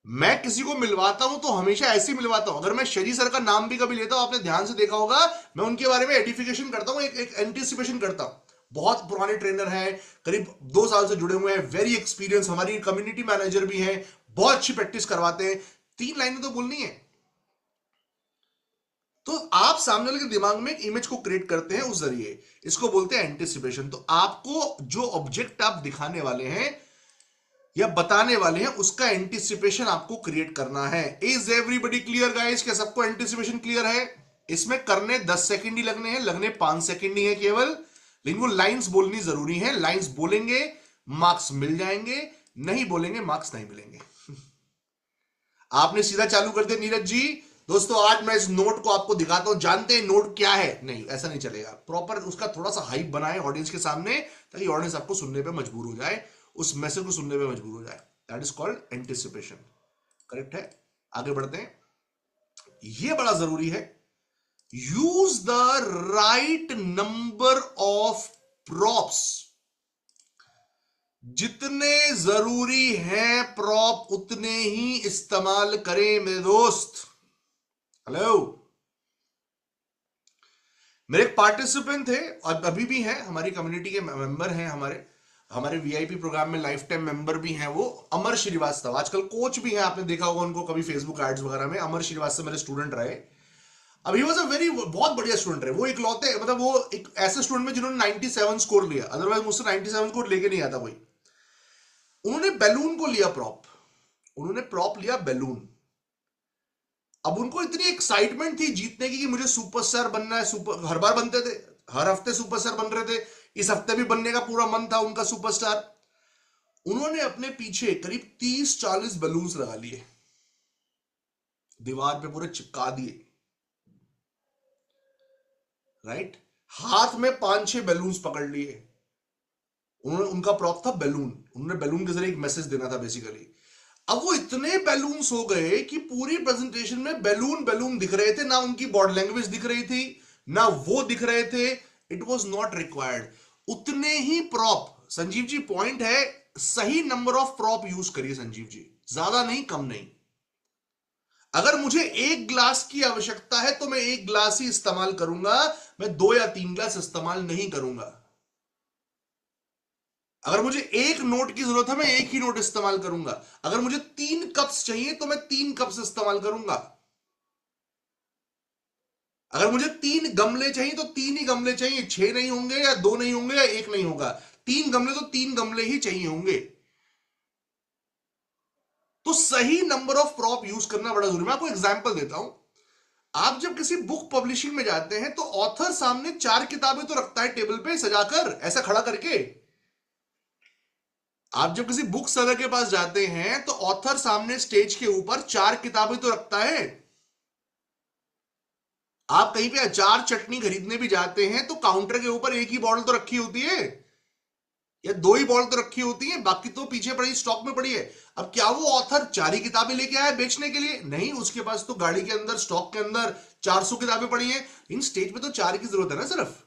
मैं किसी को मिलवाता हूं तो हमेशा ऐसे ही मिलवाता हूं। अगर मैं शरी सर का नाम भी कभी लेता हूं, आपने ध्यान से देखा होगा, मैं उनके बारे में एडिफिकेशन करता हूं, एक एंटिसिपेशन करता हूं। बहुत पुराने ट्रेनर हैं, करीब 2 साल से जुड़े हुए हैं, वेरी एक्सपीरियंस, हमारी कम्युनिटी मैनेजर भी हैं, बहुत अच्छी प्रैक्टिस करवाते हैं। 3 लाइनें तो बोलनी है। तो आप सामने वाले के दिमाग में एक इमेज को क्रिएट करते हैं उस जरिए, इसको बोलते हैं एंटिसिपेशन। तो आपको जो ऑब्जेक्ट आप दिखाने वाले हैं या बताने वाले हैं, उसका एंटिसिपेशन आपको क्रिएट करना है। Is everybody clear guys? क्या सबको एंटिसिपेशन क्लियर है? इसमें करने 10 सेकंड ही लगने हैं, लगने 5 सेकंड ही है केवल, लेकिन वो लाइंस बोलनी जरूरी है। लाइंस बोलेंगे मार्क्स मिल जाएंगे, नहीं बोलेंगे मार्क्स नहीं मिलेंगे। आपने सीधा चालू कर दिया नीरज जी। दोस्तों आज मैं इस नोट को आपको दिखाता हूं, जानते हैं नोट क्या है? नहीं, ऐसा नहीं चलेगा। प्रॉपर उसका थोड़ा सा हाइप बनाए ऑडियंस के सामने, ताकि ऑडियंस आपको सुनने पे मजबूर हो जाए, उस मैसेज को सुनने पे मजबूर हो जाए। That is called anticipation. Correct है? आगे बढ़ते हैं। यह बड़ा जरूरी है, use the right number of props. जितने जरूरी हैं प्रॉप उतने ही इस्तेमाल करें मेरे दोस्त। हेलो, मेरे एक पार्टिसिपेंट थे और अभी भी हैं, हमारी कम्युनिटी के मेंबर हैं, हमारे हमारे वीआईपी प्रोग्राम में लाइफ टाइम मेंबर भी हैं। वो अमर श्रीवास्तव, आजकल कोच भी हैं, आपने देखा होगा उनको कभी फेसबुक एड्स वगैरह में। अमर श्रीवास्तव मेरे स्टूडेंट रहे। अब ही वाज अ वेरी बहुत बढ़िया स्टूडेंट रहे वो। इकलौते, मतलब वो एक ऐसे स्टूडेंट में जिन्होंने 97 स्कोर लिया, अदरवाइज मुझसे 97 स्कोर लेके नहीं आता कोई। उन्होंने बैलून को लिया प्रॉप, उन्होंने प्रॉप लिया बैलून। अब उनको इतनी एक्साइटमेंट थी जीतने की कि मुझे सुपरस्टार बनना है। सुपर हर बार बनते थे, हर हफ्ते सुपरस्टार बन रहे थे, इस हफ्ते भी बनने का पूरा मन था उनका सुपरस्टार। उन्होंने अपने पीछे करीब 30-40 बैलून्स लगा लिए, दीवार पे पूरे चिपका दिए। राइट, हाथ में 5-6 बैलून्स पकड़ लिए। उन्होंने, उनका प्रॉप था बैलून, उन्होंने बैलून के जरिए एक मैसेज देना था बेसिकली। अब वो इतने बैलून्स हो गए कि पूरी प्रेजेंटेशन में बैलून बैलून दिख रहे थे, ना उनकी बॉडी लैंग्वेज दिख रही थी, ना वो दिख रहे थे। It was not required. उतने ही प्रॉप, संजीव जी पॉइंट है, सही नंबर ऑफ प्रॉप यूज करिए संजीव जी, ज्यादा नहीं कम नहीं। अगर मुझे 1 ग्लास की आवश्यकता है तो मैं 1 ग्लास ही इस्तेमाल करूंगा, मैं 2 या 3 ग्लास इस्तेमाल नहीं करूंगा। अगर मुझे 1 नोट की जरूरत है मैं 1 ही नोट इस्तेमाल करूंगा। अगर मुझे 3 कप्स चाहिए तो मैं 3 कप्स इस्तेमाल करूंगा। अगर मुझे 3 गमले चाहिए तो 3 ही गमले चाहिए, 6 नहीं होंगे या 2 नहीं होंगे या 1 नहीं होगा। 3 गमले तो 3 गमले ही चाहिए होंगे। तो सही नंबर ऑफ प्रॉप यूज करना बड़ा जरूरी है। मैं आपको एग्जांपल देता हूं। आप जब किसी बुक पब्लिशिंग में जाते हैं तो ऑथर सामने 4 किताबें तो रखता है टेबल पे सजाकर, ऐसा खड़ा करके। आप जब किसी बुक सेलर के पास जाते हैं तो ऑथर सामने स्टेज के ऊपर 4 किताबें तो रखता है। आप कहीं पे अचार चटनी खरीदने भी जाते हैं तो काउंटर के ऊपर 1 ही बॉटल तो रखी होती है या 2 ही बॉटल तो रखी होती है, बाकी तो पीछे पड़ी स्टॉक में पड़ी है। अब क्या वो ऑथर 4 ही किताबें लेके आया बेचने के लिए? नहीं, उसके पास तो गाड़ी के अंदर, स्टॉक के अंदर 400 किताबें पड़ी हैं। इन स्टेज पे तो 4 की जरूरत है ना सिर्फ।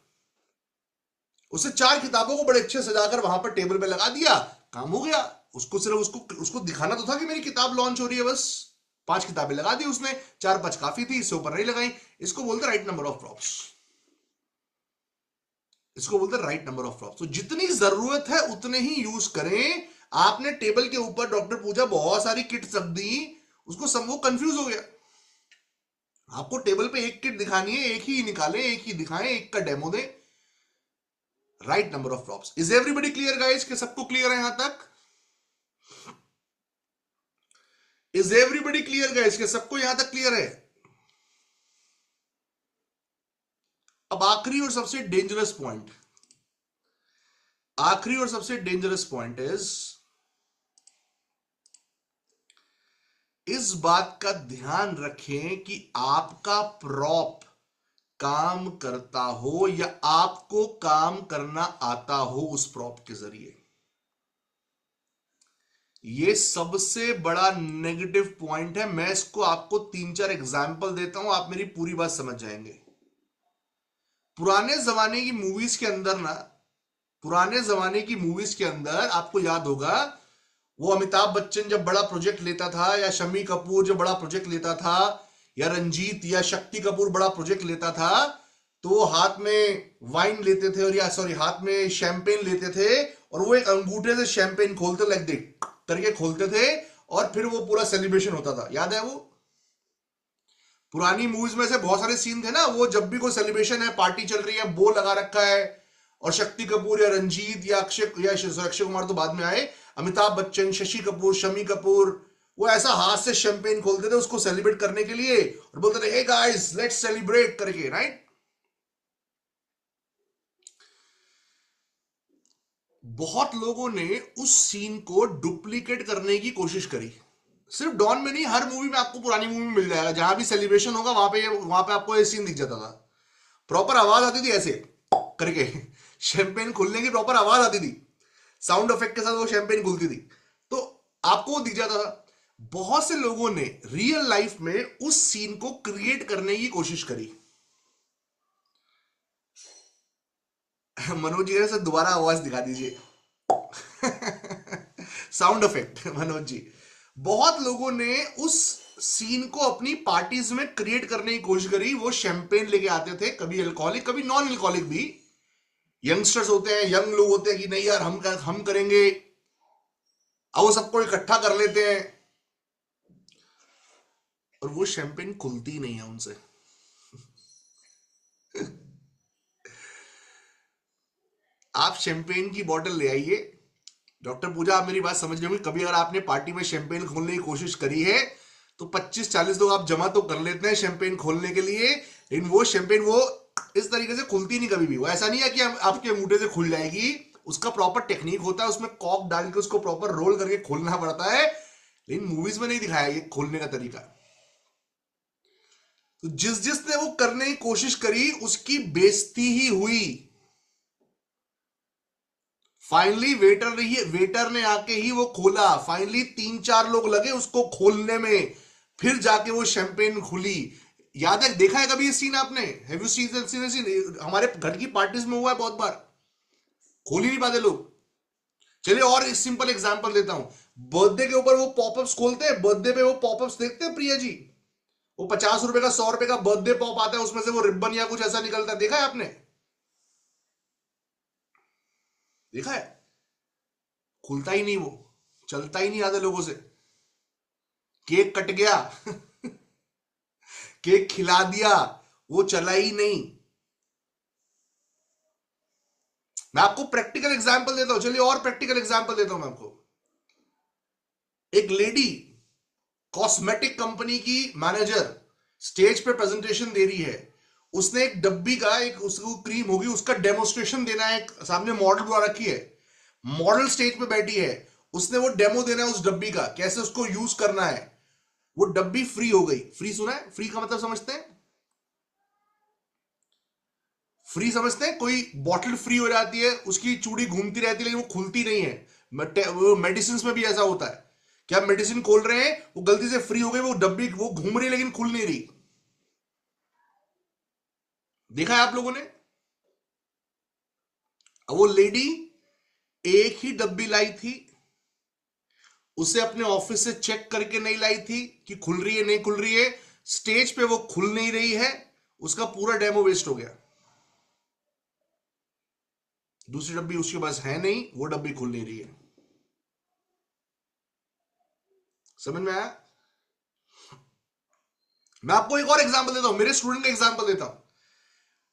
उसे 4 किताबों को बड़े अच्छे सजाकर वहां पर टेबल पे लगा दिया, काम हो गया। उसको सिर्फ उसको दिखाना तो था कि मेरी किताब लॉन्च हो रही है, बस 5 किताबें लगा दी उसने, 4-5 काफी थी, इससे ऊपर नहीं लगाई। इसको बोलते राइट नंबर ऑफ प्रॉप्स। इसको बोलते राइट नंबर ऑफ प्रॉप्स। तो जितनी जरूरत है उतने ही यूज करें। आपने टेबल के ऊपर, डॉक्टर पूजा बहुत सारी किट्स रख दी, उसको सब वो कंफ्यूज हो गया। आपको टेबल पे 1 किट दिखानी है, 1 ही निकालें, 1 ही दिखाएं, 1 का डेमो दें। Right number of props. Is everybody clear guys? कि सबको क्लियर है यहां तक? Is everybody clear guys? कि सबको यहां तक क्लियर है? अब आखिरी और सबसे डेंजरस पॉइंट, आखिरी और सबसे डेंजरस पॉइंट इस बात का ध्यान रखें कि आपका प्रॉप काम करता हो या आपको काम करना आता हो उस प्रॉप के जरिए। यह सबसे बड़ा नेगेटिव पॉइंट है। मैं इसको आपको 3-4 एग्जाम्पल देता हूं, आप मेरी पूरी बात समझ जाएंगे। पुराने जमाने की मूवीज के अंदर ना, पुराने जमाने की मूवीज के अंदर आपको याद होगा, वो अमिताभ बच्चन जब बड़ा प्रोजेक्ट लेता था, या शम्मी कपूर जब बड़ा प्रोजेक्ट लेता था, या रंजीत या शक्ति कपूर बड़ा प्रोजेक्ट लेता था, तो वो हाथ में वाइन लेते थे, और या सॉरी हाथ में शैंपेन लेते थे, और वो एक अंगूठे से शैंपेन खोलते, लाइक देख करके खोलते थे, और फिर वो पूरा सेलिब्रेशन होता था। याद है? वो पुरानी मूवीज में से बहुत सारे सीन थे ना, वो जब भी कोई सेलिब्रेशन है, पार्टी चल रही है, बो लगा रखा है, और शक्ति कपूर या रंजीत या अक्षय कुमार तो बाद में आए, अमिताभ बच्चन, शशि कपूर, शमी कपूर, वो ऐसा हाथ से शैंपेन खोलते थे उसको सेलिब्रेट करने के लिए, और बोलते थे हे गाइस लेट्स सेलिब्रेट करके। राइट? बहुत लोगों ने उस सीन को डुप्लीकेट करने की कोशिश करी। सिर्फ डॉन में नहीं, हर मूवी में आपको, पुरानी मूवी में मिल जाएगा, जहां भी सेलिब्रेशन होगा वहां पे आपको ये सीन दिख जाता था। प्रॉपर आवाज आती थी ऐसे करके, शैंपेन खुलने की प्रॉपर आवाज आती थी, साउंड इफेक्ट के साथ वो शैंपेन खुलती थी, तो आपको वो दिख जाता था। बहुत से लोगों ने रियल लाइफ में उस सीन को क्रिएट करने की कोशिश करी। मनोज जी से दोबारा आवाज दिखा दीजिए। Sound effect Manoj ji. बहुत लोगों ने उस सीन को अपनी पार्टीज में क्रिएट करने की कोशिश करी। वो शैंपेन लेके आते थे, कभी अल्कोहलिक कभी नॉन अल्कोहलिक भी। यंगस्टर्स होते हैं, यंग लोग होते हैं कि नहीं यार हम करेंगे, अब वो सबको इकट्ठा कर लेते हैं, और वो शैंपेन खुलती नहीं है उनसे। आप शैंपेन की बोतल ले आइए। डॉक्टर पूजा, आप मेरी बात समझ रहे होंगे, कभी अगर आपने पार्टी में शैंपेन खोलने की कोशिश करी है तो 25-40 लोग आप जमा तो कर लेते हैं शैंपेन खोलने के लिए, लेकिन वो शैंपेन वो इस तरीके से खुलती नहीं कभी भी। वो ऐसा नहीं है कि आपके अंगूठे से खुल जाएगी, उसका प्रॉपर टेक्निक होता है, उसमें कॉक डाल के उसको प्रॉपर रोल करके खोलना पड़ता है, लेकिन मूवीज में नहीं दिखाया ये खोलने का तरीका। तो जिसने वो करने की कोशिश करी उसकी बेइज्जती ही हुई। फाइनली वेटर ने आके ही वो खोला। फाइनली 3-4 लोग लगे उसको खोलने में, फिर जाके वो शैंपेन खुली। याद है, देखा है कभी ये सीन आपने? Have you scene? हमारे घर की पार्टीज में हुआ है बहुत बार, खोल ही नहीं पाते लोग। चलिए और एक सिंपल एग्जांपल देता हूं। बर्थडे के ऊपर वो पॉपअप्स खोलते हैं, बर्थडे पे वो पॉपअप्स देखते हैं प्रिया जी, वो 50 रुपए का 100 रुपए का बर्थडे पॉप आता है, उसमें से वो रिबन या कुछ ऐसा निकलता है, देखा है आपने? देखा है? खुलता ही नहीं वो, चलता ही नहीं आधे लोगों से। केक कट गया केक खिला दिया, वो चला ही नहीं। मैं आपको प्रैक्टिकल एग्जांपल देता हूं, चलिए और प्रैक्टिकल एग्जांपल देता हूं मैं आपको। एक लेडी कॉस्मेटिक कंपनी की मैनेजर स्टेज पे प्रेजेंटेशन दे रही है। उसने एक डब्बी का, एक उसको क्रीम होगी उसका डेमोस्ट्रेशन देना है, सामने मॉडल बुला रखी है, मॉडल स्टेज पे बैठी है, उसने वो डेमो देना है उस डब्बी का, कैसे उसको यूज करना है। वो डब्बी फ्री हो गई। फ्री सुना है? फ्री का मतलब समझते हैं? फ्री समझते हैं? कोई बॉटल फ्री हो जाती है, उसकी चूड़ी घूमती रहती है लेकिन वो खुलती नहीं है। मेडिसिन में भी ऐसा होता है कि आप मेडिसिन खोल रहे हैं, वो गलती से फ्री हो गई, वो डब्बी वो घूम रही है लेकिन खुल नहीं रही। देखा है आप लोगों ने? वो लेडी एक ही डब्बी लाई थी, उसे अपने ऑफिस से चेक करके नहीं लाई थी कि खुल रही है नहीं खुल रही है, स्टेज पे वो खुल नहीं रही है, उसका पूरा डेमो वेस्ट हो गया। दूसरी डब्बी उसके पास है नहीं, वो डब्बी खुल नहीं रही है। समझ में आया? मैं आपको एक और एग्जांपल देता हूं, मेरे स्टूडेंट का एग्जांपल देता हूं।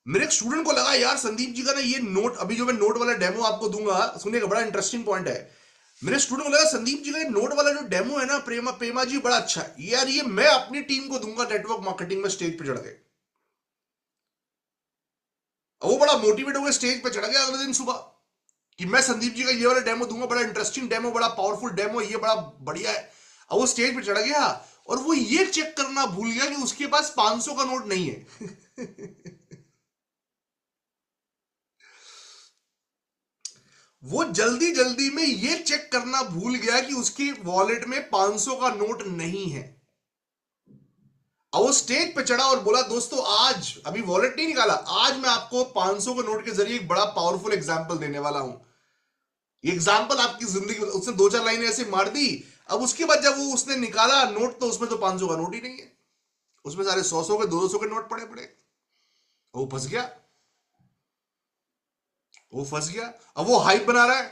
मेरे एक स्टूडेंट को लगा यार संदीप जी का ना ये नोट, अभी जो मैं नोट वाला डेमो आपको दूंगा, सुनिएगा, बड़ा इंटरेस्टिंग पॉइंट है। मेरे स्टूडेंट को लगा संदीप जी का ये नोट वाला जो डेमो है ना पेमा जी, बड़ा अच्छा है यार, ये मैं अपनी टीम को दूंगा नेटवर्क मार्केटिंग में, स्टेज पे चढ़ गए। वो बड़ा मोटिवेट हो गया, स्टेज पे चढ़ गया अगले दिन सुबह कि मैं संदीप जी का ये वाला डेमो दूंगा, बड़ा इंटरेस्टिंग डेमो, बड़ा पावरफुल डेमो, ये बड़ा बढ़िया है। अब वो स्टेज पे चढ़ गया और वो ये चेक करना भूल गया कि उसके पास 500 का नोट नहीं है। वो जल्दी जल्दी में ये चेक करना भूल गया कि उसकी वॉलेट में 500 का नोट नहीं है। अब वो स्टेज पे चढ़ा और बोला दोस्तों आज, अभी वॉलेट नहीं निकाला, आज मैं आपको 500 के नोट के जरिए एक बड़ा पावरफुल एग्जांपल देने वाला हूं। ये एग्जांपल आपकी जिंदगी, उसने 2-4 लाइनें ऐसे मार दी। अब उसके बाद जब वो उसने निकाला नोट, तो उसमें तो 500 का नोट ही नहीं है, उसमें सारे 100 के 200 के नोट पड़े पड़े। वो फंस गया, वो फंस गया। अब वो हाइप बना रहा है,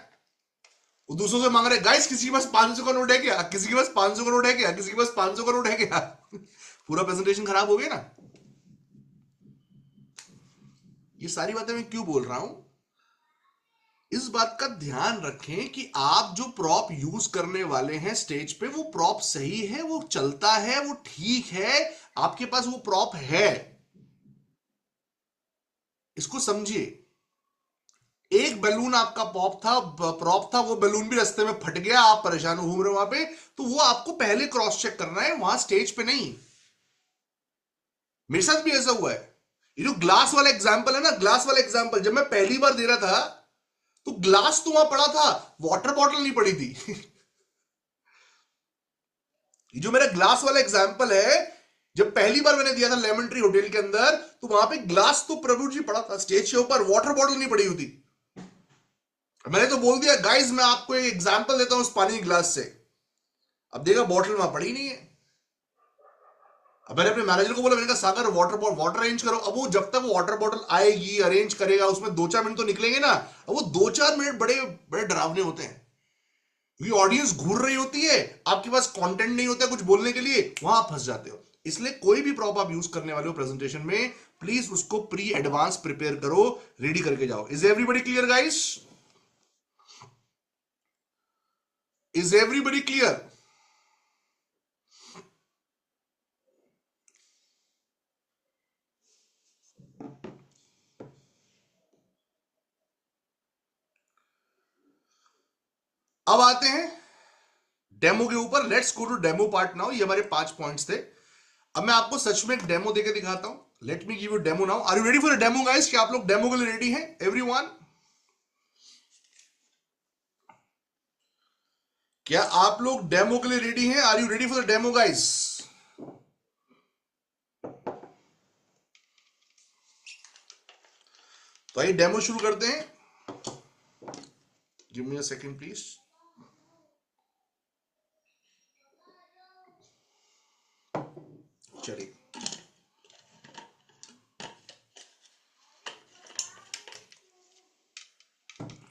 वो दूसरों से मांग रहे हैं गाइस किसी के पास 500 का नोट है क्या, किसी के पास 500 का नोट है क्या, किसी के पास 500 का नोट है क्या। पूरा प्रेजेंटेशन खराब हो गया ना। ये सारी बातें मैं क्यों बोल रहा हूं? इस बात का ध्यान रखें कि आप जो प्रॉप यूज करने वाले हैं स्टेज पे, वो प्रॉप सही है, वो चलता है, वो ठीक है, आपके पास वो प्रॉप है, इसको समझिए। एक बैलून आपका प्रॉप था, वो बैलून भी रास्ते में फट गया, आप परेशान घूम रहे हो वहां पे, तो वो आपको पहले क्रॉस चेक करना है, वहां स्टेज पे नहीं। मेरे साथ भी ऐसा हुआ है। ये जो ग्लास वाला एग्जांपल है ना, ग्लास वाला एग्जांपल जब मैं पहली बार दे रहा था तो ग्लास तो वहां पड़ा था, वाटर बॉटल नहीं पड़ी थी। ये जो मेरा ग्लास वाला एग्जांपल है, जब पहली बार मैंने दिया था लेमन ट्री होटल के अंदर, तो वहां पे ग्लास तो प्रभु जी पड़ा था स्टेज के ऊपर, वाटर बॉटल नहीं पड़ी हुई थी। मैंने तो बोल दिया गाइस मैं आपको एक एग्जांपल देता हूं उस पानी के ग्लास से। अब देखा बॉटल वहां पड़ी नहीं है। अब मैंने अपने मैनेजर को बोला, मैंने कहा सागर वाटर अरेंज करो। अब वो जब तक वो वाटर बॉटल आएगी अरेंज करेगा, उसमें 2-4 मिनट तो निकलेंगे ना। अब वो 2-4 मिनट बड़े बड़े डरावने होते हैं, क्योंकि ऑडियंस घूर रही होती है, आपके पास कंटेंट नहीं होता कुछ बोलने के लिए, वहां आप फंस जाते हो। इसलिए कोई भी प्रॉप आप यूज करने वाले हो प्रेजेंटेशन में, प्लीज उसको प्री एडवांस प्रिपेयर करो, रेडी करके जाओ। Is everybody clear guys? Is everybody clear? अब आते हैं डेमो के ऊपर। Let's go to demo part now. ये हमारे 5 पॉइंट्स थे। अब मैं आपको सच में एक डेमो देके दिखाता हूं। Let me give you demo now. Are you ready for a demo guys? क्या आप लोग डेमो के लिए रेडी हैं एवरीवन? क्या आप लोग डेमो के लिए रेडी हैं? Are you ready for the demo guys? तो आइए डेमो शुरू करते हैं। Give me a second please. चलिए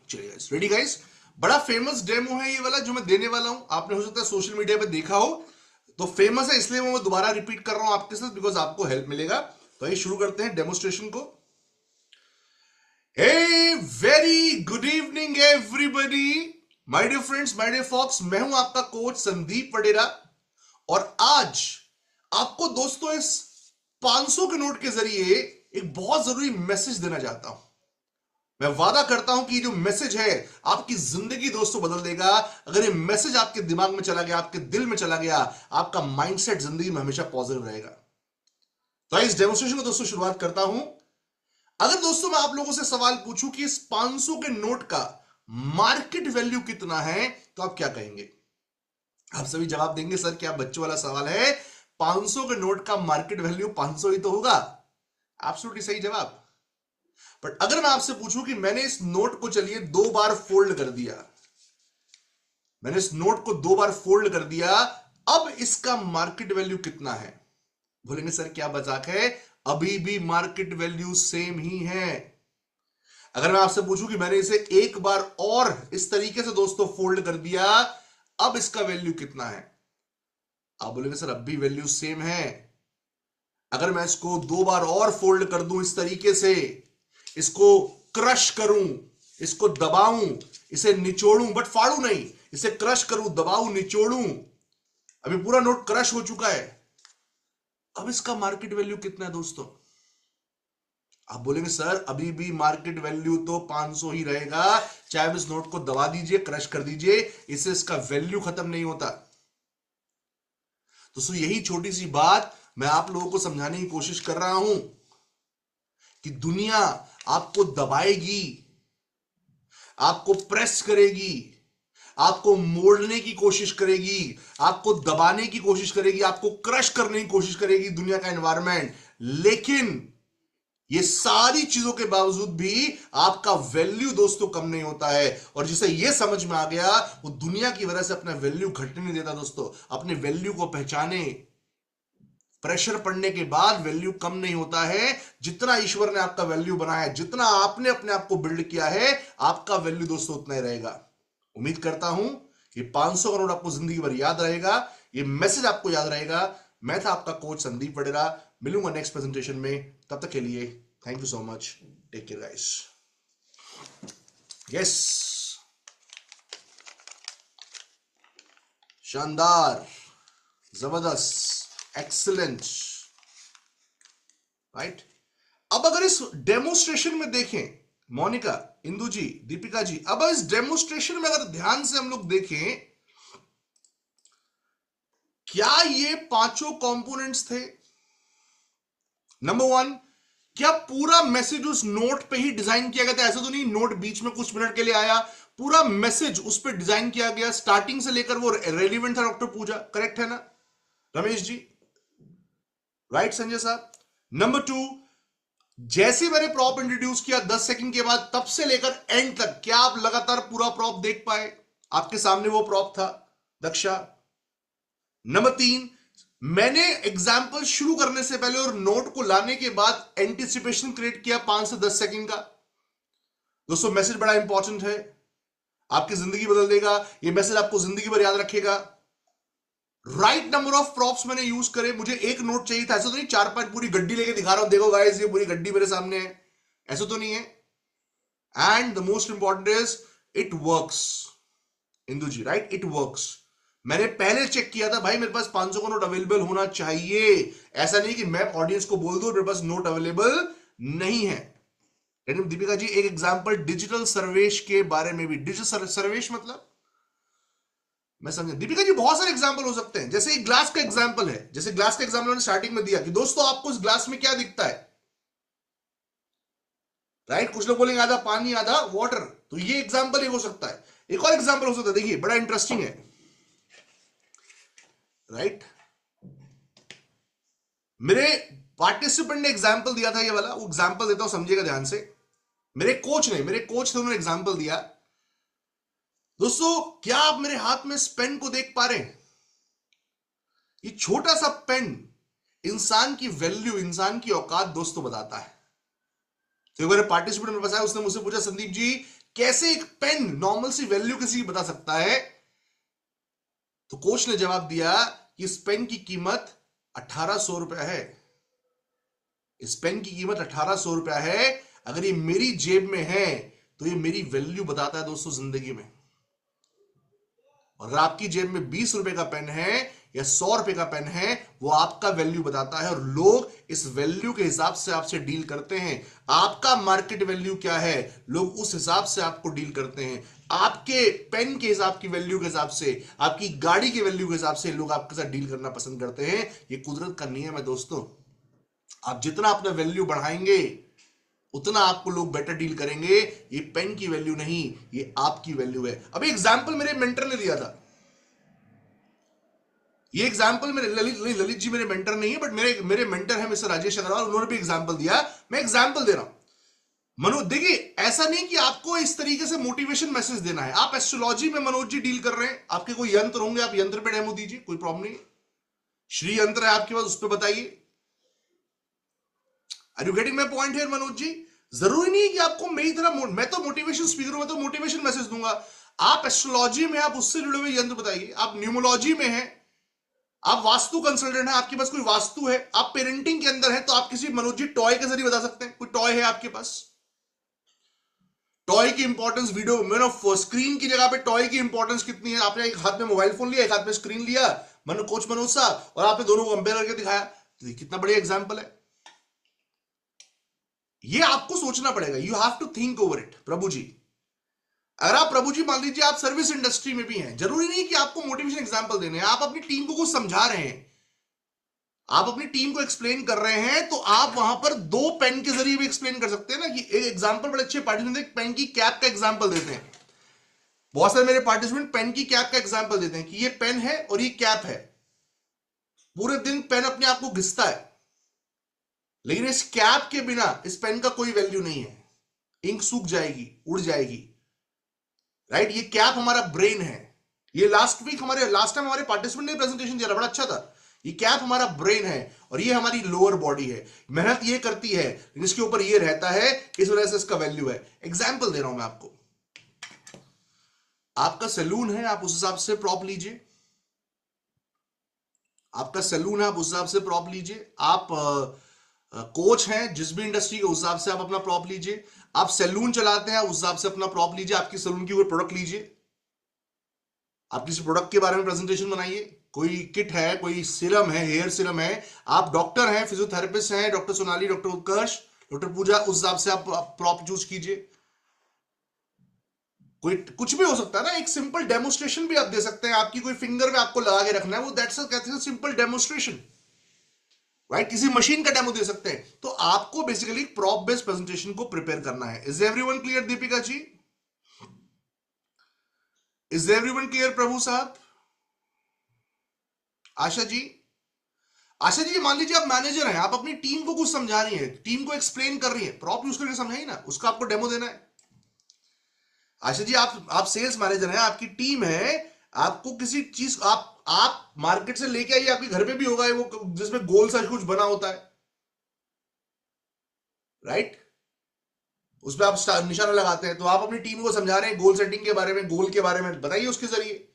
चलिए गाइस, रेडी गाइस? बड़ा फेमस डेमो है ये वाला जो मैं देने वाला हूं। आपने हो सकता है सोशल मीडिया पे देखा हो, तो फेमस है इसलिए मैं दोबारा रिपीट कर रहा हूं आपके साथ, बिकॉज आपको हेल्प मिलेगा। तो आइए शुरू करते हैं डेमोस्ट्रेशन को। Hey very good evening everybody, my dear friends, my dear folks. मैं हूं आपका कोच संदीप वडेरा, और आज आपको दोस्तों इस 500 के नोट के जरिए एक बहुत जरूरी मैसेज देना चाहता हूं। मैं वादा करता हूं कि ये जो मैसेज है आपकी जिंदगी दोस्तों बदल देगा। अगर ये मैसेज आपके दिमाग में चला गया, आपके दिल में चला गया, आपका माइंडसेट जिंदगी में हमेशा पॉजिटिव रहेगा। तो इस डेमोस्ट्रेशन को दोस्तों शुरुआत करता हूं। अगर दोस्तों मैं आप लोगों से सवाल पूछूं कि इस 500 के नोट का मार्केट वैल्यू कितना है, तो आप क्या कहेंगे? आप सभी जवाब देंगे सर क्या बच्चों वाला सवाल है, 500 के नोट का मार्केट वैल्यू 500 ही तो होगा। एब्सोल्युटली सही जवाब। बट अगर मैं आपसे पूछूं कि मैंने इस नोट को चलिए 2 बार फोल्ड कर दिया, मैंने इस नोट को 2 बार फोल्ड कर दिया, अब इसका मार्केट वैल्यू कितना है? बोलेंगे सर क्या मजाक है, अभी भी मार्केट वैल्यू सेम ही है। अगर मैं आपसे पूछूं कि मैंने इसे एक बार और इस तरीके से दोस्तों फोल्ड कर दिया, अब इसका वैल्यू कितना है? आप बोलेंगे सर अब भी वैल्यू सेम है। अगर मैं इसको 2 बार और फोल्ड कर दूं इस तरीके से, इसको क्रश करूं, इसको दबाऊं, इसे निचोड़ूं, बट फाड़ू नहीं, इसे क्रश करूं, दबाऊं, निचोड़ूं, अभी पूरा नोट क्रश हो चुका है, अब इसका मार्केट वैल्यू कितना है दोस्तों? आप बोलेंगे सर अभी भी मार्केट वैल्यू तो 500 ही रहेगा, चाहे आप इस नोट को दबा दीजिए, क्रश कर दीजिए, इससे इसका वैल्यू खत्म नहीं होता। दोस्तों यही छोटी सी बात मैं आप लोगों को समझाने की कोशिश कर रहा हूं कि दुनिया आपको दबाएगी, आपको प्रेस करेगी, आपको मोड़ने की कोशिश करेगी, आपको दबाने की कोशिश करेगी, आपको क्रश करने की कोशिश करेगी दुनिया का एनवायरनमेंट, लेकिन ये सारी चीजों के बावजूद भी आपका वैल्यू दोस्तों कम नहीं होता है। और जिसे ये समझ में आ गया वो दुनिया की वजह से अपना वैल्यू घटने नहीं देता दोस्तों। अपने वैल्यू को पहचाने। प्रेशर पड़ने के बाद वैल्यू कम नहीं होता है। जितना ईश्वर ने आपका वैल्यू बनाया है, जितना आपने अपने आप को बिल्ड किया है, आपका वैल्यू दोस्तों उतना ही रहेगा। उम्मीद करता हूं ये 500 करोड़ आपको जिंदगी भर याद रहेगा, ये मैसेज आपको याद रहेगा। मैं था आपका कोच संदीप वडेरा, मिलूंगा नेक्स्ट प्रेजेंटेशन में। तब तक के लिए thank you so much, take care guys. Yes, शानदार, जबरदस्त, एक्सीलेंट, राइट। अब अगर इस डेमोस्ट्रेशन में देखें, मोनिका, इंदु जी, दीपिका जी। अब इस डेमोस्ट्रेशन में अगर ध्यान से हम लोग देखें, क्या ये पांचों कंपोनेंट्स थे? नंबर वन, क्या पूरा मैसेज उस नोट पे ही डिजाइन किया गया था? ऐसा तो नहीं नोट बीच में कुछ मिनट के लिए आया, पूरा मैसेज उस पर डिजाइन किया गया, स्टार्टिंग से लेकर वो रेलिवेंट था। डॉक्टर पूजा, करेक्ट है ना? रमेश जी, राइट संजय साहब। नंबर टू, जैसे मैंने प्रॉप इंट्रोड्यूस किया 10 सेकंड के बाद, तब से लेकर एंड तक क्या आप लगातार पूरा प्रॉप देख पाए? आपके सामने वो प्रॉप था दक्षा। नंबर तीन, मैंने एग्जाम्पल शुरू करने से पहले और नोट को लाने के बाद एंटिसिपेशन क्रिएट किया 5 से 10 सेकंड का। दोस्तों मैसेज बड़ा इंपॉर्टेंट है, आपकी जिंदगी बदल देगा ये मैसेज, आपको जिंदगी भर याद रखेगा। राइट नंबर ऑफ प्रॉप्स मैंने यूज करे, मुझे एक नोट चाहिए था, ऐसा तो नहीं 4-5 पूरी गड्डी लेके दिखा रहा हूं, देखो गाइस ये पूरी गड्डी मेरे सामने है, ऐसा तो नहीं है। And the most important is it works. Indu ji, right, it works. मैंने पहले चेक किया था भाई, मेरे पास 500 का नोट अवेलेबल होना चाहिए, ऐसा नहीं कि मैं ऑडियंस को बोल दूं मेरे पास नोट अवेलेबल नहीं है। लेकिन दीपिका जी एक एग्जांपल डिजिटल सर्वेश के बारे में भी। डिजिटल सर्वेश मतलब मैं समझा दीपिका जी, बहुत सारे एग्जांपल हो सकते हैं। जैसे एक ग्लास का एग्जांपल है, जैसे ग्लास का एग्जांपल मैंने स्टार्टिंग में दिया कि दोस्तों आपको इस ग्लास में क्या दिखता है, राइट? कुछ लोग बोलेंगे आधा पानी आधा वाटर, तो ये एग्जांपल एक हो सकता है। एक और एग्जांपल हो सकता है, देखिए बड़ा इंटरेस्टिंग है, राइट? मेरे पार्टिसिपेंट ने एग्जांपल दिया था ये वाला, वो एग्जांपल देता हूं, समझिएगा ध्यान से। मेरे कोच थे, उन्होंने एग्जांपल दिया। दोस्तों क्या आप मेरे हाथ में इस पेन को देख पा रहे हैं? ये छोटा सा पेन इंसान की वैल्यू, इंसान की औकात दोस्तों बताता है। तो मेरे पार्टिसिपेंट मेरे पास आया, उसने मुझसे पूछा संदीप जी कैसे एक पेन नॉर्मल सी वैल्यू किसी की बता सकता है? तो कोच ने जवाब दिया कि इस पेन की कीमत 1800 रुपया है। इस पेन की कीमत 1800 रुपया है। अगर ये मेरी जेब में है तो ये मेरी वैल्यू बताता है दोस्तों जिंदगी में। और अगर आपकी जेब में 20 रुपए का पेन है या 100 रुपए का पेन है, वो आपका वैल्यू बताता है, और लोग इस वैल्यू के हिसाब से आपसे डील करते हैं। आपका मार्केट वैल्यू क्या है, लोग उस हिसाब से आपको डील करते हैं। आपके पेन के हिसाब की वैल्यू के हिसाब से, आपकी गाड़ी की वैल्यू के हिसाब से लोग आपके साथ डील करना पसंद करते हैं। ये कुदरत का नियम है दोस्तों। आप जितना अपना वैल्यू बढ़ाएंगे उतना आपको लोग बेटर डील करेंगे। ये पेन की वैल्यू नहीं, ये आपकी वैल्यू है। अभी एग्जाम्पल मेरे मेंटर ने दिया था, ये एग्जाम्पल मेरे ललित जी मेरे मेंटर नहीं है, बट मेरे मेंटर है मिस्टर राजेश अग्रवाल, उन्होंने भी एग्जाम्पल दिया, मैं एग्जाम्पल दे रहा हूं। मनोज देखिए, ऐसा नहीं कि आपको इस तरीके से मोटिवेशन मैसेज देना है। आप एस्ट्रोलॉजी में मनोज जी डील कर रहे हैं, आपके कोई यंत्र होंगे, आप यंत्र पे डेमो दीजिए, कोई प्रॉब्लम नहीं। श्री यंत्र है आपके पास, उस पर बताइए। Are you getting my point here Manoj ji? जरूरी नहीं है कि आपको मेरी तरह, मैं तो मोटिवेशन स्पीकर हूं, मैं तो मोटिवेशन मैसेज दूंगा। आप एस्ट्रोलॉजी में, आप उससे जुड़े हुए यंत्र बताइए। आप न्यूमोलॉजी में हैं, आप वास्तु कंसल्टेंट हैं, आपके पास कोई वास्तु है, आप पेरेंटिंग के अंदर है, तो आप किसी मनोज जी टॉय के जरिए बता सकते हैं। कोई टॉय है आपके पास, टॉय की इंपॉर्टेंस वीडियो मैंने स्क्रीन की जगह पे टॉय की इंपॉर्टेंस कितनी है। आपने एक हाथ में मोबाइल फोन लिया, एक हाथ में स्क्रीन लिया, कोच मनोज साहब, और आपने दोनों को कंपेयर करके दिखाया, तो कितना बढ़िया एग्जाम्पल है। ये आपको सोचना पड़ेगा, you have to think over it. Prabhu ji, अगर आप प्रभु जी मान लीजिए आप सर्विस इंडस्ट्री में भी हैं, जरूरी नहीं कि आपको मोटिवेशन एग्जाम्पल देने हैं। आप अपनी टीम को कुछ समझा रहे हैं, आप अपनी टीम को एक्सप्लेन कर रहे हैं, तो आप वहां पर 2 पेन के जरिए भी एक्सप्लेन कर सकते हैं ना। कि एक एग्जाम्पल बड़े अच्छे पार्टिसिपेंट पेन की कैप का एग्जाम्पल देते हैं। बहुत सारे मेरे पार्टिसिपेंट पेन की कैप का एग्जाम्पल देते हैं कि ये पेन है और ये कैप है। पूरे दिन पेन अपने आप को घिसता है, लेकिन इस कैप के बिना इस पेन का कोई वैल्यू नहीं है। इंक सूख जाएगी, उड़ जाएगी, राइट? ये कैप हमारा ब्रेन है। ये लास्ट टाइम हमारे पार्टिसिपेंट ने प्रेजेंटेशन दिया, बड़ा अच्छा था। ये कैप हमारा ब्रेन है और ये हमारी लोअर बॉडी है। मेहनत ये करती है, इसके ऊपर ये रहता है, इस वजह से इसका वैल्यू है। एग्जाम्पल दे रहा हूं मैं आपको। आपका सैलून है, आप उस हिसाब से प्रॉप लीजिए। आपका सैलून है, आप उस हिसाब से प्रॉप लीजिए। आप कोच हैं जिस भी इंडस्ट्री के, उस हिसाब से आप अपना प्रॉप लीजिए। आप सैलून चलाते हैं, उस हिसाब से अपना प्रॉप लीजिए। आपकी सैलून की कोई प्रोडक्ट लीजिए, आप किसी प्रोडक्ट के बारे में प्रेजेंटेशन बनाइए। कोई किट है, कोई सीरम है, हेयर सीरम है। आप डॉक्टर हैं, फिजियोथेरेपिस्ट हैं, doctor Sonali, doctor Utkarsh, doctor पूजा, उस हिसाब से आप प्रॉप चूज कीजिए। कोई कुछ भी हो सकता है ना, एक सिंपल डेमोस्ट्रेशन भी आप दे सकते हैं, आपकी कोई फिंगर पे आपको लगा के रखना है, वो दैट्स कहते हैं सिंपल डेमोस्ट्रेशन, राइट? किसी मशीन का डेमो दे सकते हैं। तो आपको बेसिकली प्रॉप बेस्ड प्रेजेंटेशन को प्रिपेयर करना है। Is everyone clear Deepika ji? Is everyone clear Prabhu साहब? आशा जी? आशा जी, मान लीजिए आप मैनेजर हैं, आप अपनी टीम को कुछ समझा रही हैं, टीम को एक्सप्लेन कर रही हैं, प्रॉप यूज करके समझाइए ना, उसका आपको डेमो देना है। आशा जी, आप सेल्स मैनेजर हैं, आपकी टीम है, आपको किसी चीज आप मार्केट से लेके आइए, आपके घर पे भी होगा वो जिसमें गोल सा कुछ बना होता है, राइट? उस पर आप निशाना लगाते हैं, तो आप अपनी टीम को समझा रहे हैं गोल सेटिंग के बारे में, गोल के बारे में बताइए उसके जरिए।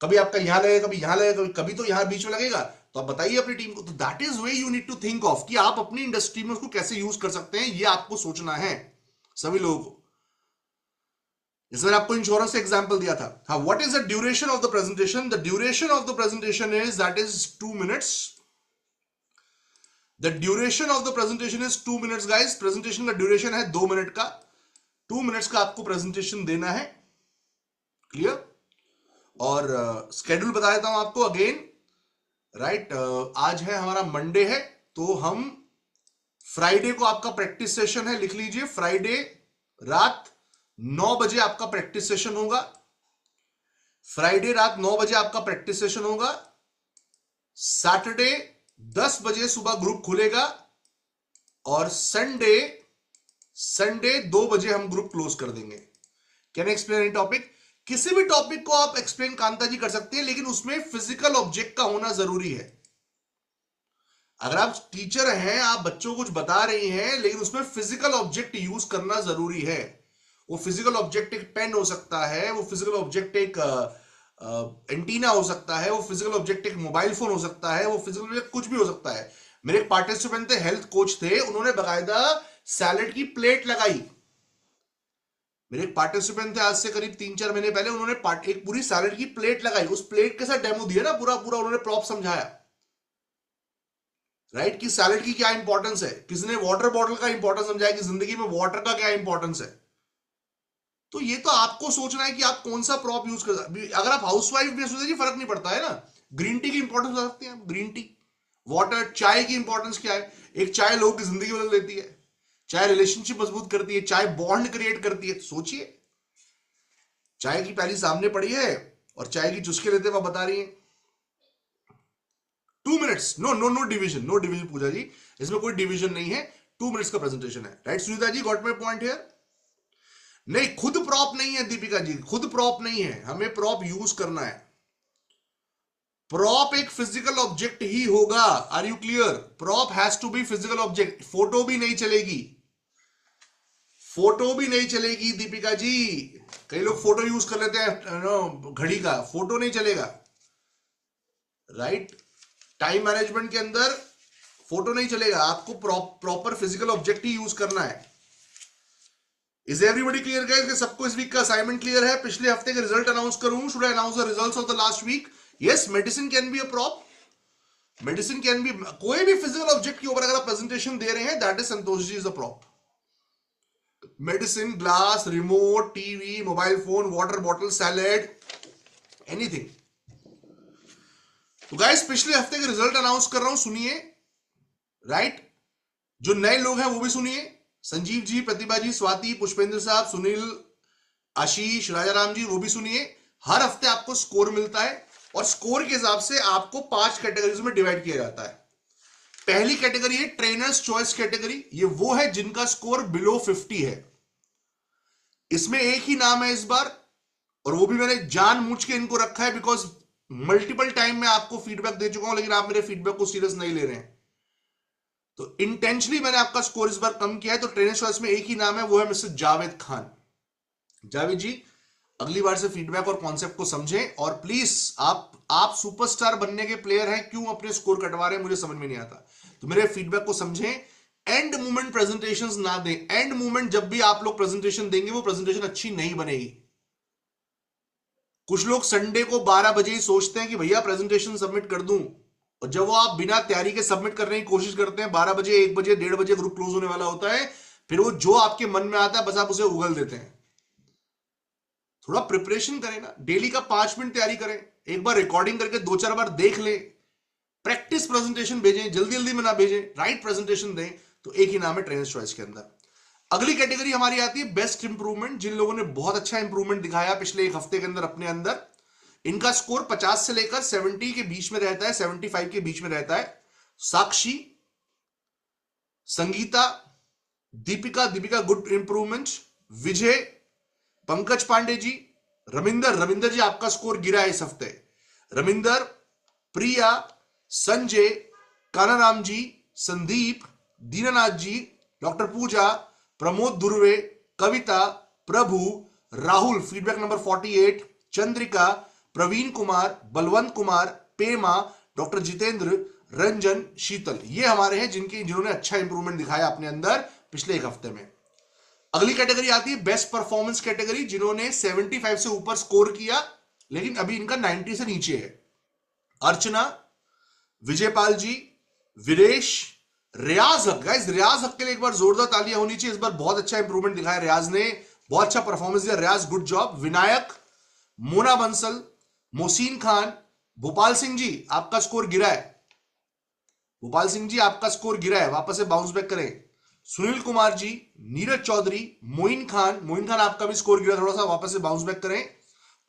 कभी आपका यहां लगेगा, कभी यहां लगेगा, कभी तो यहां बीच में लगेगा, तो आप बताइए अपनी टीम को। तो that is way you need to think of कि आप अपनी इंडस्ट्री में उसको कैसे यूज कर सकते हैं, ये आपको सोचना है सभी लोगों को। जैसे मैंने आपको इंश्योरेंस से एग्जांपल दिया था। हाँ, what is the duration of the presentation? The duration of the presentation is that is 2 minutes. The duration of the presentation is 2 minutes guys. Presentation का ड्यूरेशन है 2 मिनट का। 2 मिनट्स का आपको प्रेजेंटेशन देना है। क्लियर? और स्केड्यूल बता देता हूं आपको अगेन, राइट? आज है हमारा मंडे है, तो हम फ्राइडे को आपका प्रैक्टिस सेशन है, लिख लीजिए फ्राइडे रात 9 बजे आपका प्रैक्टिस सेशन होगा। फ्राइडे रात 9 बजे आपका प्रैक्टिस सेशन होगा। सैटरडे 10 बजे सुबह ग्रुप खुलेगा और संडे 2 बजे हम ग्रुप क्लोज कर देंगे। Can I explain any topic? किसी भी टॉपिक को आप एक्सप्लेन कांता जी कर सकते हैं, लेकिन उसमें फिजिकल ऑब्जेक्ट का होना जरूरी है। अगर आप टीचर हैं, आप बच्चों को कुछ बता रही हैं, लेकिन उसमें फिजिकल ऑब्जेक्ट यूज करना जरूरी है। वो फिजिकल ऑब्जेक्ट एक पेन हो सकता है, वो फिजिकल ऑब्जेक्ट एक एंटीना हो सकता है, वो फिजिकल ऑब्जेक्ट एक मोबाइल फोन हो सकता है, वो फिजिकल ऑब्जेक्ट कुछ भी हो सकता है। मेरे एक पार्टिसिपेंट थे, हेल्थ कोच थे, उन्होंने बाकायदा सैलेड की प्लेट लगाई। मेरे एक पार्टिसिपेंट थे आज से करीब 3-4 महीने पहले, उन्होंने एक पूरी सैलेड की प्लेट लगाई, उस प्लेट के साथ डेमो दिया ना, पूरा पूरा उन्होंने प्रॉप समझाया, राइट? कि सैलेड की क्या इंपॉर्टेंस है, किसी ने वाटर बॉटल का इंपॉर्टेंस समझाया कि जिंदगी में वाटर का क्या इंपॉर्टेंस है। तो ये तो आपको सोचना है कि आप कौन सा प्रॉप यूज कर। अगर आप हाउसवाइफ भी सोचे जी, फर्क नहीं पड़ता है ना। ग्रीन टी की इंपॉर्टेंस बता सकते हैं, ग्रीन टी, वाटर, चाय की इंपॉर्टेंस क्या है? एक चाय लोगों की जिंदगी बदल देती है, चाय रिलेशनशिप मजबूत करती है, चाय बॉन्ड क्रिएट करती है। सोचिए, चाय की प्याली सामने पड़ी है और चाय की चुस्के लेते हुए बता रही है 2 minutes, no no no division, no division Pooja ji, इसमें कोई डिवीजन नहीं है, 2 मिनट्स का प्रेजेंटेशन है, right? Sunita ji, got my point here? नहीं, खुद प्रॉप नहीं है दीपिका जी, खुद प्रॉप नहीं है, हमें प्रॉप यूज करना है। प्रॉप एक फिजिकल ऑब्जेक्ट ही होगा। Are you clear? Prop has to be physical object. Photo भी नहीं चलेगी, फोटो भी नहीं चलेगी दीपिका जी। कई लोग फोटो यूज कर लेते हैं घड़ी का, फोटो नहीं चलेगा, राइट? टाइम मैनेजमेंट के अंदर फोटो नहीं चलेगा, आपको प्रॉपर फिजिकल ऑब्जेक्ट ही यूज करना है। Is everybody clear guys? कि सबको इस वीक का असाइनमेंट क्लियर है? पिछले हफ्ते के रिजल्ट अनाउंस करूं? Should I announce the results of the last week? Yes, medicine can be a prop, medicine can be, कोई भी फिजिकल ऑब्जेक्ट के ऊपर अगर आप प्रेजेंटेशन दे रहे हैं, that is Santosh ji is a prop. Medicine, glass, remote, TV, mobile phone, water bottle, salad, anything. तो गाइस, पिछले हफ्ते के रिजल्ट अनाउंस कर रहा हूं, सुनिए, राइट? जो नए लोग हैं वो भी सुनिए। संजीव जी, प्रतिभा जी, स्वाति, पुष्पेंद्र साहब, सुनील, आशीष, राजाराम जी, वो भी सुनिए। हर हफ्ते आपको स्कोर मिलता है और स्कोर के हिसाब से आपको 5 कैटेगरीज में डिवाइड किया जाता है। पहली कैटेगरी है ट्रेनर्स चॉइस कैटेगरी, ये वो है जिनका स्कोर बिलो 50 है। इसमें एक ही नाम है इस बार, और वो भी मैंने जानबूझ के इनको रखा है बिकॉज मल्टीपल टाइम में आपको फीडबैक दे चुका हूं, लेकिन आप मेरे फीडबैक को सीरियस नहीं ले रहे हैं, तो इंटेंशनली मैंने आपका स्कोर इस बार कम किया है। तो ट्रेनर्स चॉइस में एक ही नाम है, वो है मिस्टर जावेद खान। जावेद जी, अगली बार से फीडबैक और कॉन्सेप्ट को समझें, और प्लीज आप सुपरस्टार बनने के प्लेयर हैं, क्यों अपने स्कोर कटवा रहे हैं मुझे समझ में नहीं आता। तो मेरे फीडबैक को समझें, एंड मोमेंट प्रेजेंटेशंस ना दें। एंड मोमेंट जब भी आप लोग प्रेजेंटेशन देंगे, वो प्रेजेंटेशन अच्छी नहीं बनेगी। कुछ लोग संडे को 12 बजे ही सोचते हैं कि भैया प्रेजेंटेशन सबमिट कर दूं, और जब वो आप बिना तैयारी के सबमिट करने की कोशिश करते हैं, 12 बजे, 1 बजे, 1:30 बजे ग्रुप क्लोज होने वाला होता है, फिर वो जो आपके मन में आता है बस आप उसे उगल देते हैं। थोड़ा प्रिपरेशन करें ना, डेली का 5 मिनट तैयारी करें, एक बार रिकॉर्डिंग करके 2-4 बार देख लें, प्रैक्टिस प्रेजेंटेशन भेजें, जल्दी जल्दी में ना भेजें, राइट प्रेजेंटेशन दें, तो एक ही नाम है ट्रेनर्स चॉइस के अंदर। अगली कैटेगरी हमारी आती है बेस्ट इंप्रूवमेंट, जिन लोगों ने बहुत अच्छा इंप्रूवमेंट दिखाया पिछले एक हफ्ते के अंदर अपने अंदर। इनका स्कोर 50 से लेकर 70 के बीच में रहता है, 75 के बीच में रहता है। साक्षी, संगीता, दीपिका गुड इंप्रूवमेंट, विजय, पंकज पांडे जी, रविंदर जी आपका स्कोर गिरा है इस हफ्ते। Ravinder, Priya, Sanjay, Kanaram ji, Sandeep, Dinanath ji, doctor Pooja, Pramod Durve, Kavita, Prabhu, Rahul feedback number 48, Chandrika, Praveen Kumar, Balwant Kumar, Pema, doctor Jitendra, Ranjan, Sheetal, ये हमारे हैं जिन्होंने अच्छा इंप्रूवमेंट दिखाया अपने अंदर पिछले एक हफ्ते में। अगली कैटेगरी आती है बेस्ट परफॉर्मेंस कैटेगरी, जिन्होंने 75 से ऊपर स्कोर किया लेकिन अभी इनका 90 से नीचे है। अर्चना, विजयपाल जी, वीरेश, रियाज हक। गाइस रियाज हक के लिए एक बार जोरदार तालियां होनी चाहिए, इस बार बहुत अच्छा इंप्रूवमेंट दिखाया रियाज ने, बहुत अच्छा परफॉर्मेंस दिया रियाज, गुड जॉब। विनायक, मोना बंसल, मोहसिन खान, भोपाल सिंह जी आपका स्कोर गिरा है, भोपाल सिंह जी आपका स्कोर गिरा है, वापस से बाउंस बैक करें। सुनील कुमार जी, नीरज चौधरी, मोइन खान आपका भी स्कोर गिरा, थोड़ा सा वापस से बाउंस बैक करें।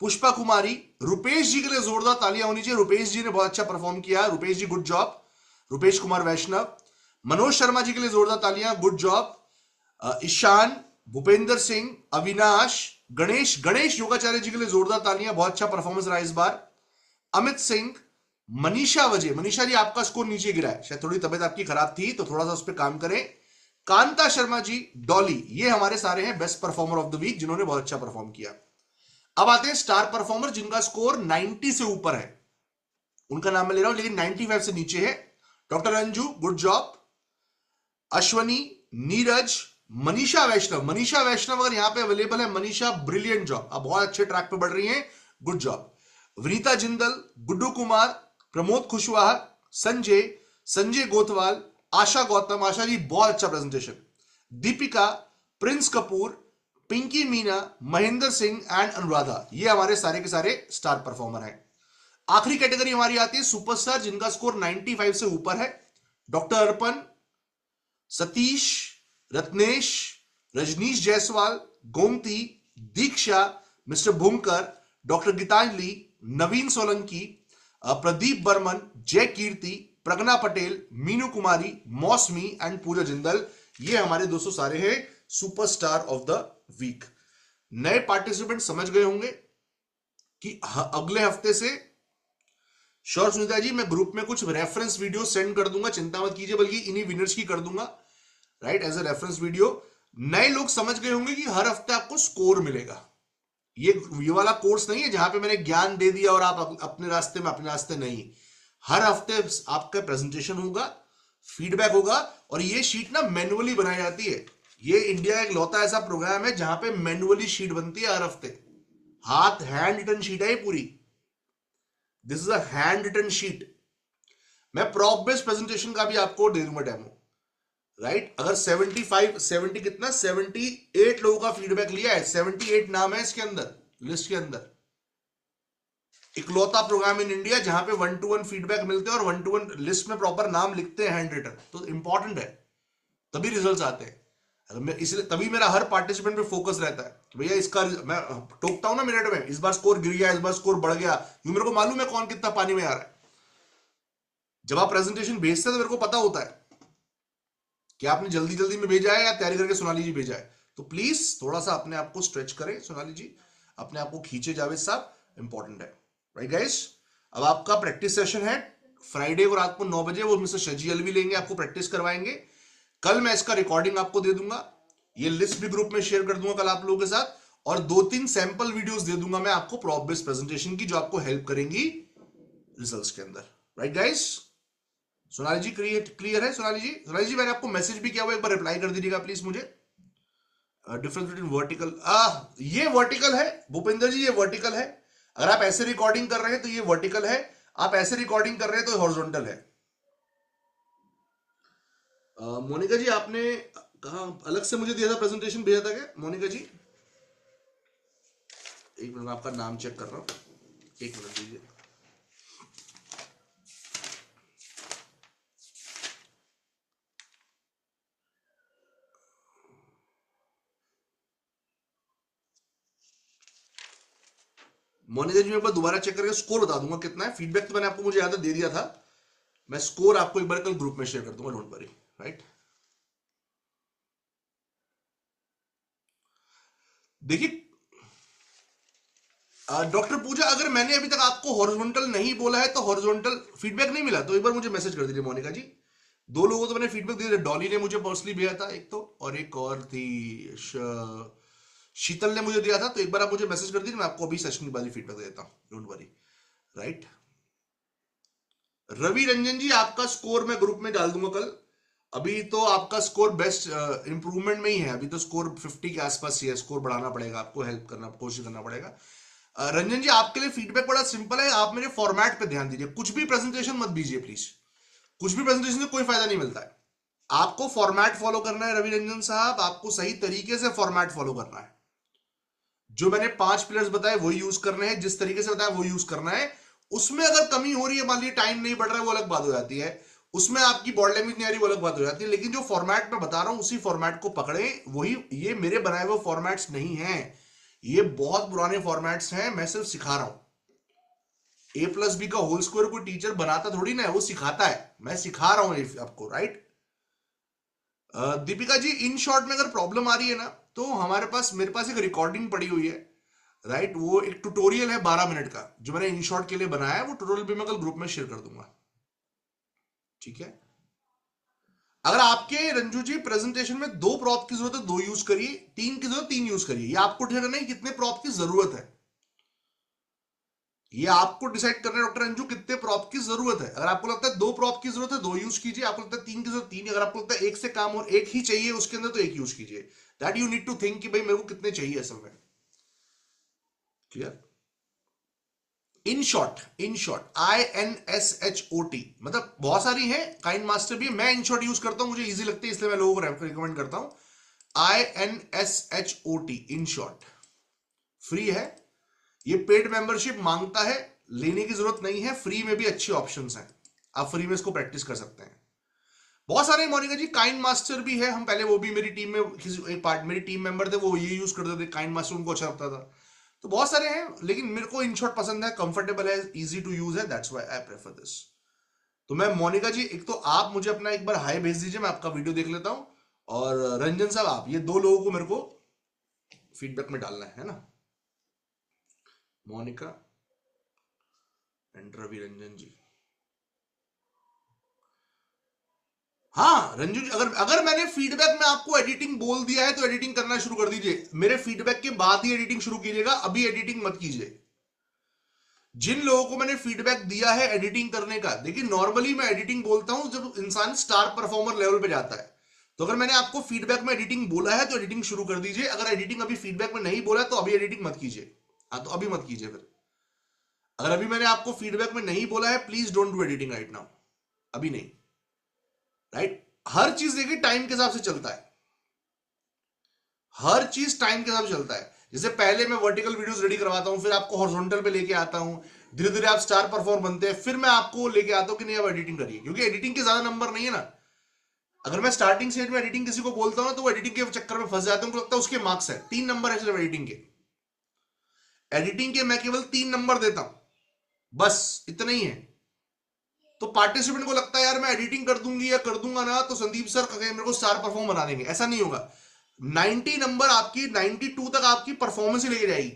पुष्पा कुमारी, रुपेश जी के लिए जोरदार तालियां होनी चाहिए, रुपेश जी ने बहुत अच्छा परफॉर्म किया, रुपेश जी गुड जॉब। रुपेश कुमार वैष्णव, मनोज शर्मा जी के लिए जोरदार तालियां, गुड जॉब। ईशान, भूपेंद्र सिंह, अविनाश, गणेश योगाचार्य जी के लिए जोरदार तालियां, बहुत अच्छा परफॉर्मेंस रहा इस बार। अमित सिंह, मनीषा वजह, मनीषा जी आपका स्कोर नीचे गिरा है, शायद थोड़ी तबियत आपकी खराब थी तो थोड़ा सा उस पर काम करें। कांता शर्मा जी, डॉली, ये हमारे सारे हैं best performer of the week जिन्होंने बहुत अच्छा परफॉर्म किया। अब आते हैं स्टार परफॉर्मर जिनका स्कोर 90 से ऊपर है, उनका नाम मैं ले रहा हूं लेकिन 95 से नीचे है। Doctor Anju good job, Ashwani, Neeraj, Manisha Vaishnav अगर यहां पे अवेलेबल है, मनीषा ब्रिलियंट जॉब, आप बहुत अच्छे ट्रैक पे बढ़ रही हैं, गुड जॉब। वनीता जिंदल, गुड्डू कुमार, प्रमोद कुशवाहा, संजय गोथवाल, आशा गौतम, आशा जी बहुत अच्छा presentation. Deepika, Prince Kapoor, Pinki Meena, Mahendra Singh and Anuradha, ये हमारे सारे के सारे स्टार परफॉर्मर हैं। आखिरी कैटेगरी हमारी आती है सुपरस्टार, जिनका स्कोर 95 से ऊपर है। डॉक्टर अर्पण, सतीश, रत्नेश, रजनीश जायसवाल, गोमती, दीक्षा, मिस्टर भूमकर, डॉक्टर गीतांजलि, नवीन सोलंकी, प्रदीप बर्मन, जय कीर्ति, प्रज्ञा पटेल, मीनू कुमारी, मौसमी एंड पूजा जिंदल, ये हमारे दोस्तों सारे हैं सुपरस्टार ऑफ द वीक। नए पार्टिसिपेंट समझ गए होंगे कि अगले हफ्ते से श्योर सुनीता जी मैं ग्रुप में कुछ रेफरेंस वीडियो सेंड कर दूंगा, चिंता मत कीजिए, बल्कि इन्हीं विनर्स की कर दूंगा, right, as a reference video. नए लोग समझ गए होंगे कि हर हफ्ते आपको स्कोर मिलेगा, ये वाला कोर्स नहीं है जहां पे मैंने ज्ञान दे दिया और आप अपने रास्ते नहीं, हर हफ्ते आपका प्रेजेंटेशन होगा, फीडबैक होगा, और ये शीट ना मैनुअली बनाई जाती है। ये इंडिया एक लौता ऐसा प्रोग्राम है जहां पे मैनुअली शीट बनती है हर हफ्ते, हाथ हैंड रिटन शीट है पूरी, this is a hand written sheet. मैं प्रॉप बेस्ड प्रेजेंटेशन का भी आपको दे दूंगा डेमो, राइट। अगर 70 कितना 78 लोगों का फीडबैक लिया है, 78 नाम है इसके अंदर, लिस्ट के अंदर, इकलौता प्रोग्राम इन इंडिया जहां पे 1-to-1 फीडबैक मिलते हैं और 1-to-1 लिस्ट में प्रॉपर नाम लिखते हैं हैंड रिटन, तो इंपॉर्टेंट है, तभी रिजल्ट्स आते हैं। इसलिए तभी मेरा हर पार्टिसिपेंट पे फोकस रहता है कि भैया इसका, मैं टोकता हूं ना मिनट में, इस बार स्कोर गिर गया, इस बार स्कोर बढ़ गया, ये मेरे को मालूम है कौन कितना पानी में आ रहा है। जब आप प्रेजेंटेशन भेजते हैं तो मेरे को पता होता है कि आपने जल्दी जल्दी में भेजा है या तैयारी करके सोनाली जी भेजा है, तो प्लीज थोड़ा सा अपने आप को स्ट्रेच करें सोनाली जी, अपने आप को खींचे जावेद साहब, इंपॉर्टेंट है, राइट गाइस। अब आपका प्रैक्टिस सेशन है फ्राइडे को रात को 9 बजे, वो मिस्टर शजी अलवी लेंगे, आपको प्रैक्टिस करवाएंगे। कल मैं इसका रिकॉर्डिंग आपको दे दूंगा, ये लिस्ट भी ग्रुप में शेयर कर दूंगा कल आप लोगों के साथ, और 2-3 सैंपल वीडियोस दे दूंगा मैं आपको प्रॉप बेस्ड प्रेजेंटेशन की, जो आपको हेल्प करेंगी रिजल्ट्स के अंदर, राइट गाइस। सोनाली जी क्लियर है? सोनाली जी मैंने आपको मैसेज भी किया हुआ, एक बार रिप्लाई कर दीजिएगा प्लीज मुझे। डिफरेंस बिटवीन वर्टिकल, ये वर्टिकल है भूपेंद्र जी, ये वर्टिकल है। अगर आप ऐसे रिकॉर्डिंग कर रहे हैं तो ये वर्टिकल है, आप ऐसे रिकॉर्डिंग कर रहे हैं तो हॉरिजॉन्टल है। मोनिका जी आपने कहा अलग से मुझे दिया था प्रेजेंटेशन, भेजा था क्या मोनिका जी? एक मिनट, मैं आपका नाम चेक कर रहा हूँ, एक मिनट दीजिए। मोनिका जी मैं एक बार दोबारा चेक करके स्कोर बता दूंगा कितना है। फीडबैक तो मैंने आपको, मुझे याद है, दे दिया था। मैं स्कोर आपको एक बार कल ग्रुप में शेयर कर दूंगा, डोंट वरी। राइट, देखिए डॉक्टर पूजा, अगर मैंने अभी तक आपको हॉरिजॉन्टल नहीं बोला है तो हॉरिजॉन्टल फीडबैक नहीं मिला तो एक बार मुझे मैसेज कर दीजिए मोनिका जी। दो लोगों को तो मैंने फीडबैक दिया, डॉली ने मुझे पर्सनली भेजा था एक तो, और एक और थी शीतल ने मुझे दिया था। तो एक बार आप मुझे मैसेज कर दीजिए, मैं आपको अभी सेशन के बाद ही फीडबैक देता हूं, don't worry. Right, Ravi Ranjan ji आपका स्कोर मैं ग्रुप में डाल दूंगा कल। अभी तो आपका स्कोर बेस्ट इंप्रूवमेंट में ही है, अभी तो स्कोर 50 के आसपास ही है। स्कोर बढ़ाना पड़ेगा आपको, हेल्प करना, कोशिश करना पड़ेगा। रंजन जी आपके लिए फीडबैक बड़ा सिंपल है, आप मेरे फॉर्मेट पे ध्यान दीजिए, कुछ भी प्रेजेंटेशन मत दीजिए प्लीज। कुछ भी प्रेजेंटेशन से कोई फायदा नहीं मिलता है। आपको फॉर्मेट फॉलो करना है रवि रंजन साहब, आपको सही तरीके से फॉर्मेट फॉलो करना है। जो मैंने 5 पिलर्स बताए वो यूज करने हैं, जिस तरीके से बताया वो यूज करना है। उसमें अगर कमी हो रही है, मान लीजिए टाइम नहीं बढ़ रहा है, वो अलग बात हो जाती है। उसमें आपकी बॉडी लैंग्वेज नहीं आ रही, वो अलग बात हो जाती है। लेकिन जो फॉर्मेट मैं बता रहा हूं उसी फॉर्मेट को पकड़े, वही, ये मेरे बनाए हुए फॉर्मेट्स नहीं है, ये बहुत पुराने फॉर्मेट्स हैं। मैं सिर्फ सिखा रहा हूं। A+B का होल स्क्वायर कोई टीचर बनाता थोड़ी ना है, वो सिखाता है, मैं सिखा रहा हूं आपको। Right, Deepika ji in short में अगर प्रॉब्लम आ रही है ना, तो हमारे पास, मेरे पास एक रिकॉर्डिंग पड़ी हुई है। राइट, वो एक ट्यूटोरियल है 12 मिनट का, जो मैंने इन शॉर्ट के लिए बनाया है। वो ट्यूटोरियल भी मैं कल ग्रुप में शेयर कर दूंगा, ठीक है। अगर आपके रंजू जी प्रेजेंटेशन में 2 प्रॉप की जरूरत है 2 यूज करिए, 3 की जरूरत 3 यूज करिए। ये आपको डिसाइड करना है कितने प्रॉप की जरूरत है, ये आपको डिसाइड करना है डॉक्टर रंजू, कितने प्रॉप की जरूरत है। अगर आपको लगता है 2 प्रॉप की जरूरत है 2 यूज कीजिए, आपको लगता है 3 की जरूरत 3, अगर आपको लगता है एक से काम और एक ही चाहिए उसके अंदर, तो एक यूज कीजिए। That you need to think कि भाई मेरे को कितने चाहिए असल में। Clear, in short, in short INSHOT, मतलब बहुत सारी है, काइंड मास्टर भी है, मैं इन शॉर्ट यूज करता हूं, मुझे इजी लगती है इसलिए मैं लोगों को रिकमेंड करता हूं। INSHOT, इन शॉर्ट, फ्री है। ये पेड मेंबरशिप मांगता है, लेने की जरूरत नहीं है, फ्री में भी अच्छे ऑप्शंस हैं, आप फ्री में इसको प्रैक्टिस कर सकते हैं। बहुत सारे मोनिका जी काइंड मास्टर भी है, हम पहले वो भी मेरी टीम में किसी एक पार्ट, मेरी टीम मेंबर थे वो ये यूज करते थे, काइंड मास्टर उनको अच्छा लगता था। तो बहुत सारे हैं, लेकिन मेरे को इन शॉर्ट पसंद है, कंफर्टेबल है, इजी टू यूज है, that's why I prefer this. तो मैं मोनिका जी, एक तो आप मुझे अपना एक बार हाई भेज दीजिए, मैं आपका वीडियो देख लेता हूं। और रंजन साहब आप, ये 2 लोगों को मेरे को फीडबैक में डालना है ना, मोनिका एंड रवि रंजन जी। हाँ रंजू जी, अगर अगर मैंने फीडबैक में आपको एडिटिंग बोल दिया है तो एडिटिंग करना शुरू कर दीजिए, मेरे फीडबैक के बाद ही एडिटिंग शुरू कीजिएगा, अभी एडिटिंग मत कीजिए। जिन लोगों को मैंने फीडबैक दिया है एडिटिंग करने का, देखिए नॉर्मली मैं एडिटिंग बोलता हूं जब इंसान स्टार परफॉर्मर लेवल पे जाता है। तो अगर मैंने आपको फीडबैक में एडिटिंग बोला है तो एडिटिंग शुरू कर दीजिए, अगर एडिटिंग अभी फीडबैक में नहीं बोला है तो अभी एडिटिंग मत कीजिए। हाँ, तो अभी मत कीजिए फिर। अगर अभी मैंने आपको फीडबैक में नहीं बोला है, please don't do editing right now, अभी नहीं। राइट, हर चीज देखिए टाइम के हिसाब से चलता है, हर चीज टाइम के हिसाब से चलता है। जैसे पहले मैं वर्टिकल वीडियोस रेडी करवाता हूं, फिर आपको हॉरिजॉन्टल पे लेके आता हूं, धीरे धीरे आप स्टार परफॉर्म बनते हैं, फिर मैं आपको लेके आता हूं कि नहीं आप एडिटिंग करिए, क्योंकि एडिटिंग के ज्यादा नंबर नहीं है ना। अगर मैं स्टार्टिंग स्टेज में एडिटिंग किसी को बोलता हूं ना, तो वो एडिटिंग के चक्कर में फंस जाते हैं, उनको लगता है उसके मार्क्स है, 3 नंबर है सिर्फ एडिटिंग के। एडिटिंग के मैं केवल 3 नंबर देता हूं, बस इतना ही है। तो पार्टिसिपेंट को लगता है यार मैं एडिटिंग कर दूंगी या कर दूंगा ना, तो संदीप सर मेरे को स्टार परफॉर्म बना देंगे, ऐसा नहीं होगा। 90 नंबर आपकी 92 तक आपकी परफॉर्मेंस ही लेके जाएगी।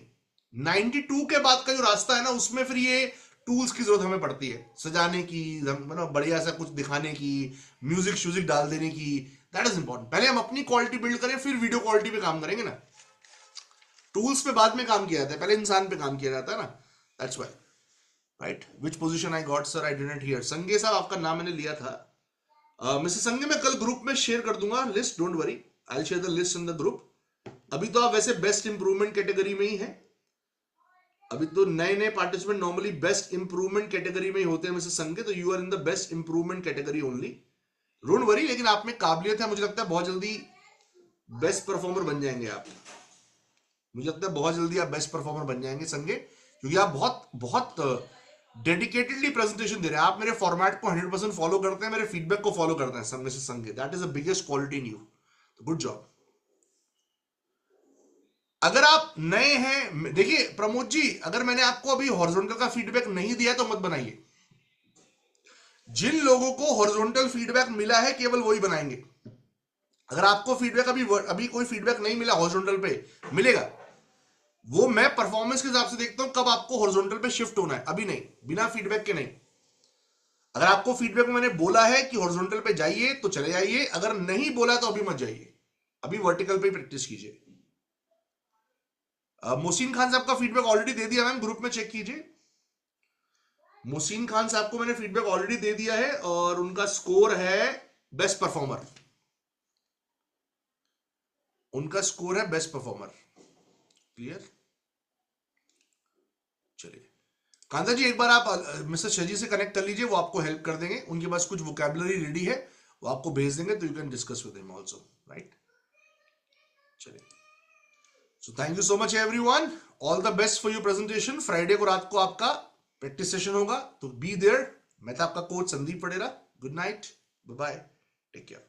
92 के बाद का जो रास्ता है ना, उसमें फिर ये टूल्स की जरूरत हमें पड़ती है, सजाने की, मतलब बढ़िया सा कुछ दिखाने की, म्यूजिक श्यूजिक डाल देने की। दैट इज इंपॉर्टेंट, पहले हम अपनी क्वालिटी बिल्ड करें, फिर वीडियो क्वालिटी पे काम करेंगे ना। टूल्स पे बाद में काम किया जाता है, पहले इंसान पे काम किया जाता है ना, that's why. Right, which position I got sir, I didn't here. संगे साहब आपका नाम मैंने लिया था। मिस्टर संगे मैं कल ग्रुप में शेयर कर दूंगा list, don't worry, I share the list in the group. अभी तो आप वैसे बेस्ट इंप्रूवमेंट कैटेगरी में ही हैं, अभी तो नए नए participant normally best improvement category में ही होते हैं मिस्टर संगे, तो you are in the best improvement category only, don't worry. लेकिन आप में काबिलियत है, मुझे लगता है बहुत जल्दी बेस्ट परफॉर्मर बन जाएंगे आप। मुझे लगता है बहुत जल्दी आप बेस्ट परफॉर्मर बन जाएंगे संगे, क्योंकि आप बहुत बहुत डेडिकेटेडली प्रेजेंटेशन दे रहे हैं। आप मेरे फॉर्मेट को 100% फॉलो करते हैं, मेरे फीडबैक को फॉलो करते हैं सब में से संगे। That is the biggest quality in you, good job. अगर आप नए हैं, देखिए प्रमोद जी, अगर मैंने आपको अभी हॉरिजॉन्टल का फीडबैक नहीं दिया तो मत बनाइए। जिन लोगों को हॉरिजॉन्टल फीडबैक मिला है केवल वही बनाएंगे। अगर आपको फीडबैक अभी कोई फीडबैक नहीं मिला हॉरिजॉन्टल पे, मिलेगा वो मैं परफॉर्मेंस के हिसाब से देखता हूं कब आपको हॉरिजॉन्टल पे शिफ्ट होना है, अभी नहीं, बिना फीडबैक के नहीं। अगर आपको फीडबैक में मैंने बोला है कि हॉरिजॉन्टल पे जाइए तो चले जाइए, अगर नहीं बोला तो अभी मत जाइए, अभी वर्टिकल पे प्रैक्टिस कीजिए। मोहसिन खान साहब का फीडबैक ऑलरेडी दे दिया मैम, ग्रुप में चेक कीजिए। मोहसिन खान साहब को मैंने फीडबैक ऑलरेडी दे दिया है और उनका स्कोर है बेस्ट परफॉर्मर, उनका स्कोर है बेस्ट परफॉर्मर। क्लियर? चलिए कांता जी, एक बार आप मिस्टर शजी से कनेक्ट कर लीजिए, वो आपको हेल्प कर देंगे, उनके पास कुछ वोकैबुलरी रेडी है, वो आपको भेज देंगे, तो you can discuss with him also, right? चलिए, so thank you so much everyone, all the best for your presentation. Friday को रात को आपका प्रैक्टिस सेशन होगा, तो बी देयर। मैं था आपका coach Sandeep Patela. Good night, bye bye, take care.